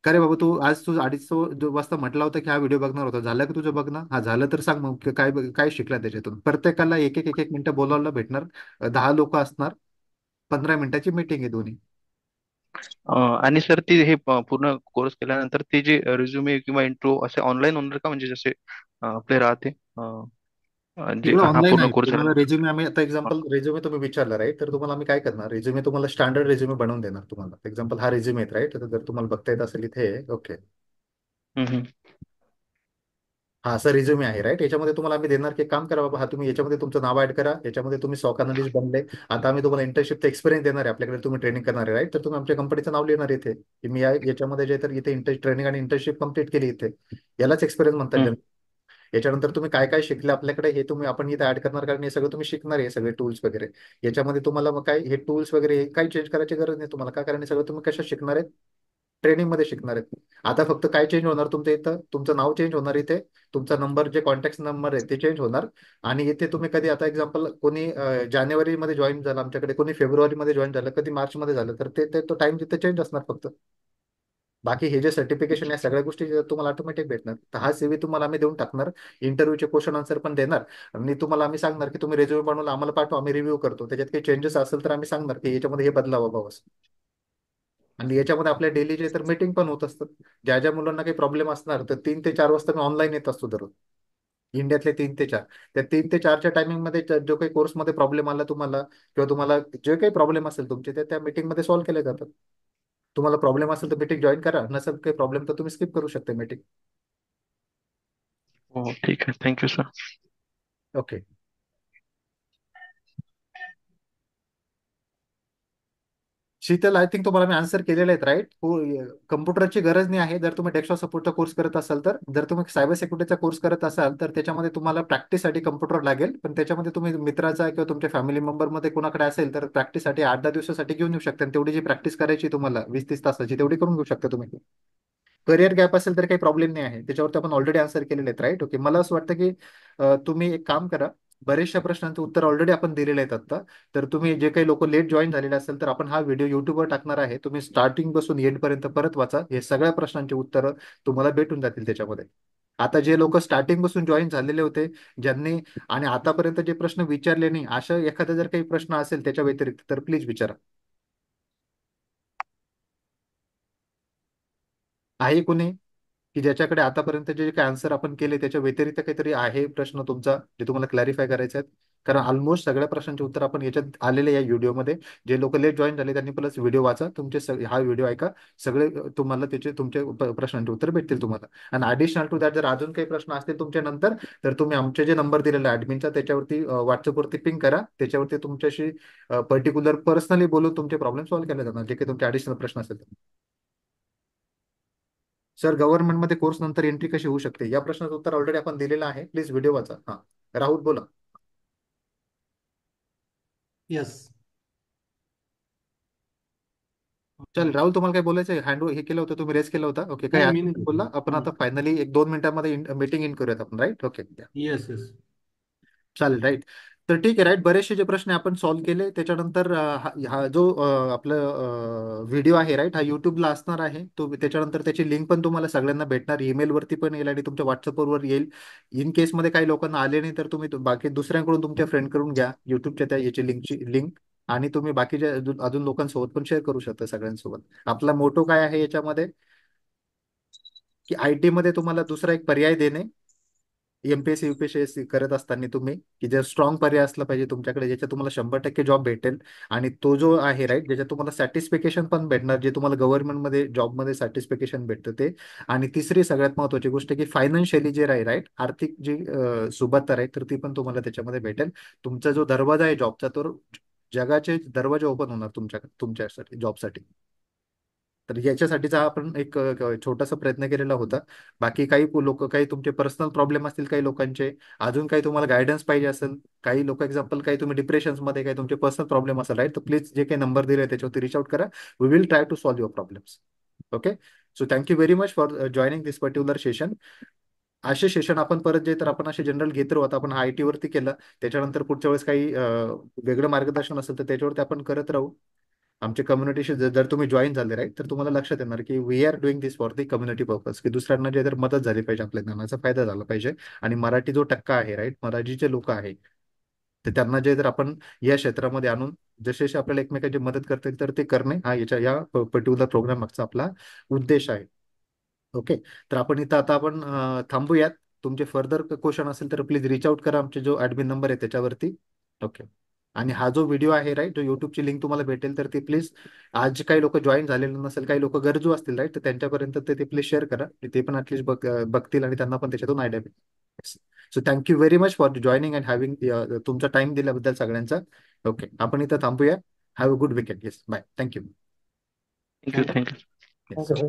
का रे बाबा तू आज तू 2:30 वाजता म्हटला होता की हा व्हिडिओ बघणार होता, झालं की तुझं बघणं, हा झालं तर सांग मग काय काय शिकला त्याच्यातून. प्रत्येकाला एक एक मिनिटं बोलायला भेटणार. 10 लोक असणार. 15 मिनिटाची मीटिंग आहे दोन्ही. आणि सर ती हे पूर्ण कोर्स केल्यानंतर ते जे रिझ्युमे किंवा इंट्रो असे ऑनलाईन होणार का, म्हणजे जसे आपले राहते जे सगळं हा ऑनलाईन पूर्ण आहे. कोर्स तुम्हाला झाल्यानंतर? रेझ्युमे आम्ही आता हा. एक्झाम्पल रेझ्युमे तुम्ही विचारला राईट, तर तुम्हाला आम्ही काय करणार, रेझ्युमे तुम्हाला स्टँडर्ड रेझ्युमे बनवून देणार तुम्हाला. एक्झाम्पल हा रेझ्युमे आहे राईट, तर जर तुम्हाला बघता येत असेल इथे, ओके, हम्म, हम्म. हा असं रिझ्युमे आहे राईट. याच्यामध्ये तुम्हाला आम्ही देणार की काम करा बाबा, हा तुम्ही याच्यामध्ये तुमचं नाव ऍड करा, याच्यामध्ये तुम्ही सॉक अनालिस्ट बनले. आता आम्ही तुम्हाला इंटर्नशिपचा एक्सपिरियन्स देणार आहे, आपल्याकडे तुम्ही ट्रेनिंग करणार आहे राईट, तर तुम्ही आमच्या कंपनीचं नाव लिहिणार इथे की मी याच्यामध्ये जे तर इथे ट्रेनिंग आणि इंटर्नशिप कम्प्लीट केली इथे. यालाच एक्सपिरियन्स म्हणतात. हम्म. याच्यानंतर तुम्ही काय काय शिकले आपल्याकडे हे तुम्ही आपण इथे ऍड करणार, कारण हे सगळं तुम्ही शिकणार आहे, सगळे टूल्स वगैरे. याच्यामध्ये तुम्हाला मग काय हे टूल्स वगैरे हे काही चेंज करायची गरज नाही तुम्हाला, का कारण हे सगळं तुम्ही कशा शिकणार आहेत, ट्रेनिंग मध्ये शिकणार आहेत. आता फक्त काय चेंज होणार तुमच्या इथं, तुमचं नाव चेंज होणार इथे, तुमचा नंबर जे कॉन्टॅक्ट नंबर आहे ते चेंज होणार. आणि इथे तुम्ही कधी आता एक्झाम्पल कोणी जानेवारीमध्ये जॉईन झालं आमच्याकडे, कोणी फेब्रुवारीमध्ये जॉईन झालं, कधी मार्चमध्ये झालं, तर तो टाइम तिथे चेंज असणार फक्त. बाकी हे जे सर्टिफिकेशन या सगळ्या गोष्टी तुम्हाला ऑटोमॅटिक भेटणार. तर हा सीव्ही तुम्हाला आम्ही देऊन टाकणार, इंटरव्ह्यूचे क्वेश्चन आन्सर पण देणार. आणि तुम्हाला आम्ही सांगणार की तुम्ही रेझ्युमे बनवला आम्हाला पाठवा, आम्ही रिव्ह्यू करतो, त्याच्यात काही चेंजेस असेल तर आम्ही सांगणार की याच्यामध्ये हे बदलावं बाबा असं. आणि याच्यामध्ये आपल्या डेली जे तर मीटिंग पण होत असतात. ज्या ज्या मुलांना काही प्रॉब्लेम असणार तर 3 ते 4 वाजता मी ऑनलाईन येत असतो दररोज. इंडियातले 3 ते 4, त्या 3 ते 4च्या टायमिंगमध्ये जो काही कोर्समध्ये प्रॉब्लेम आला तुम्हाला, किंवा तुम्हाला जे काही प्रॉब्लेम असेल तुमचे ते त्या मीटिंगमध्ये सॉल्व्ह केले जातात. तुम्हाला प्रॉब्लेम असेल तर मीटिंग जॉईन करा, नसेल काही प्रॉब्लेम तर तुम्ही स्किप करू शकता मीटिंग. हो, ठीक आहे. Thank you sir. Okay. Sheetal, I think तुम्हाला मी आन्सर केलेले आहेत राईट. कम्प्युटरची गरज नाही आहे जर तुम्ही डेस्कटॉप सपोर्टचा कोर्स करत असाल तर. जर तुम्ही सायबर सिक्युरिटीचा कोर्स करत असाल तर त्याच्यामध्ये तुम्हाला प्रॅक्टिससाठी कम्प्युटर लागेल, पण त्याच्यामध्ये तुम्ही मित्राचा किंवा तुमच्या फॅमिली मेंबरमध्ये कोणाकडे असेल तर प्रॅक्टिससाठी 8-10 दिवसासाठी घेऊन येऊ शकता, आणि तेवढी जी प्रॅक्टिस करायची तुम्हाला 20-30 तासाची तेवढी करून घेऊ शकता तुम्ही. करिअर गॅप असेल तर काही प्रॉब्लेम नाही आहे, त्याच्यावरती आपण ऑलरेडी आन्सर केलेले आहेत राईट. ओके, मला असं वाटतं की तुम्ही एक काम करा, बरेचशा प्रश्नांचं उत्तर ऑलरेडी आपण दिलेले आहेत आता. तर तुम्ही जे काही लोक लेट जॉईन झालेले असेल तर आपण हा व्हिडिओ युट्यूबवर टाकणार आहे, तुम्ही स्टार्टिंग पासून एंड पर्यंत परत वाचा, हे सगळ्या प्रश्नांची उत्तरं तुम्हाला भेटून जातील त्याच्यामध्ये. आता जे लोक स्टार्टिंग पासून जॉईन झालेले होते, ज्यांनी आणि आतापर्यंत जे प्रश्न विचारले नाही, अशा एखादा जर काही प्रश्न असेल त्याच्या व्यतिरिक्त तर प्लीज विचारा. आहे कोणी की ज्याच्याकडे आतापर्यंत जे काही आन्सर आपण केले त्याच्या व्यतिरिक्त काहीतरी आहे प्रश्न तुमचा जे तुम्हाला क्लॅरिफाय करायचे आहेत? कारण ऑलमोस्ट सगळ्या प्रश्नांचे उत्तर आपण याच्यात आलेले या व्हिडिओमध्ये. जे लोक लेट जॉईन झाले त्यांनी प्लस व्हिडिओ वाचा, तुमचे हा व्हिडिओ ऐका, सगळे तुम्हाला त्याचे तुमचे प्रश्नांचे उत्तर भेटतील तुम्हाला. आणि ऍडिशनल टू दॅट जर अजून काही प्रश्न असतील तुमच्या नंतर, तर तुम्ही आमचे जे नंबर दिलेला ऍडमिनचा त्याच्यावरती व्हॉट्सअपवरती पिंग करा, त्याच्यावरती तुमच्याशी पर्टिक्युलर पर्सनली बोलून तुमचे प्रॉब्लेम सॉल्व्ह केले जाणार, जे काही तुमचे ऍडिशनल प्रश्न असेल. सर, गव्हर्नमेंटमध्ये कोर्स नंतर एंट्री कशी होऊ शकते या प्रश्नाचं उत्तर ऑलरेडी आपण दिलेलं आहे, प्लीज व्हिडिओ वाचा. हा, राहुल बोला. येस. चल राहुल, तुम्हाला काय बोलायचं आहे? हँड हे केलं होतं, तुम्ही रेस केलं होता. ओके, काही नाही मी असेल तर बोला. आपण नाही. आता फायनली 1-2 मिनिटांमध्ये मीटिंग इन करूयात आपण, राईट? Okay, yes yes. चालेल, राईट. तर ठीक आहे, राईट. बरेचसे जे प्रश्न आपण सॉल्व्ह केले त्याच्यानंतर हा जो आपलं व्हिडिओ आहे, राईट, हा युट्यूबला असणार आहे. तो त्याच्यानंतर त्याची लिंक पण तुम्हाला सगळ्यांना भेटणार, ईमेलवरती पण येईल आणि तुमच्या व्हॉट्सअपवर येईल. इन केसमध्ये काही लोकांना आले नाही तर तुम्ही बाकी दुसऱ्यांकडून तुमच्या फ्रेंडकडून घ्या युट्यूबच्या त्या याची लिंक, आणि तुम्ही बाकीच्या अजून लोकांसोबत पण शेअर करू शकता सगळ्यांसोबत. आपला मोटो काय आहे याच्यामध्ये, की आयटी मध्ये तुम्हाला दुसरा एक पर्याय देणे. एमपीएससी युपीएससी करत असताना तुम्ही, की जर स्ट्रॉंग पर्याय असला पाहिजे तुमच्याकडे, ज्याच्यात तुम्हाला 100% जॉब भेटेल. आणि तो जो आहे, राईट, ज्याच्यात तुम्हाला सॅटिस्फिकेशन पण भेटणार, जे तुम्हाला गव्हर्नमेंटमध्ये जॉबमध्ये सॅटिस्फिकेशन भेटतं ते. आणि तिसरी सगळ्यात महत्वाची गोष्ट, की फायनान्शियली जे आहे, राईट, आर्थिक जी सुबत्ता आहे तर ती पण तुम्हाला त्याच्यामध्ये भेटेल. तुमचा जो दरवाजा आहे जॉबचा, तो जगाचे दरवाजे ओपन होणार तुमच्यासाठी जॉबसाठी. तर याच्यासाठीचा आपण एक छोटासा प्रयत्न केलेला होता. बाकी काही लोक, काही तुमचे पर्सनल प्रॉब्लेम असतील काही लोकांचे, अजून काही तुम्हाला गायडन्स पाहिजे असेल, काही लोक एक्झाम्पल काही तुम्ही डिप्रेशन्स मध्ये, काही तुमचे पर्सनल प्रॉब्लेम असेल, राईट, तर प्लीज जे काही नंबर दिले त्याच्यावरती रिच आउट करा. We will try to solve your problems. Okay. So thank you very much for joining this particular session. असे सेशन आपण परत जे तर आपण असे जनरल घेत राहू. आता आपण आयटी वरती केलं, त्याच्यानंतर पुढच्या वेळेस काही वेगळं मार्गदर्शन असेल तर त्याच्यावरती आपण करत राहू. आमच्या कम्युनिटीशी जर तुम्ही जॉईन झाले, राईट, तर तुम्हाला लक्षात येणार की we are doing this for the community purpose, की दुसऱ्यांना जे तर मदत झाली पाहिजे, आपल्या ज्ञानाचा फायदा झाला पाहिजे. आणि मराठी जो टक्का आहे, राईट, मराठीचे लोक आहे, तर त्यांना जे जर आपण या क्षेत्रामध्ये आणून जसे जसे आपल्याला एकमेकांची मदत करता येईल तर ते करणे, हा या पर्टिक्युलर प्रोग्राम मागचा आपला उद्देश आहे. ओके. तर आपण इथं आता आपण थांबूयात. तुमचे फर्दर क्वेश्चन असेल तर प्लीज रिच आउट करा, आमचे जो ऍडमिन नंबर आहे त्याच्यावरती. ओके. आणि हा जो व्हिडिओ आहे, राईट, जो युट्यूबची लिंक तुम्हाला भेटेल तर ती प्लीज, आज काही लोक जॉईन झालेले नसेल, काही लोक गरजू असतील, राईट, तर त्यांच्यापर्यंत ते प्लीज शेअर करा. ते पण ऍटलीस्ट बघतील आणि त्यांना पण त्याच्यातून आयडिया भेटेल. So thank you very much for joining and having, तुमचा टाइम दिल्याबद्दल सगळ्यांचा. ओके, आपण इथं थांबूया. Have a good weekend. Yes, bye. Thank you. Thank you. Thank you. Thank you sir.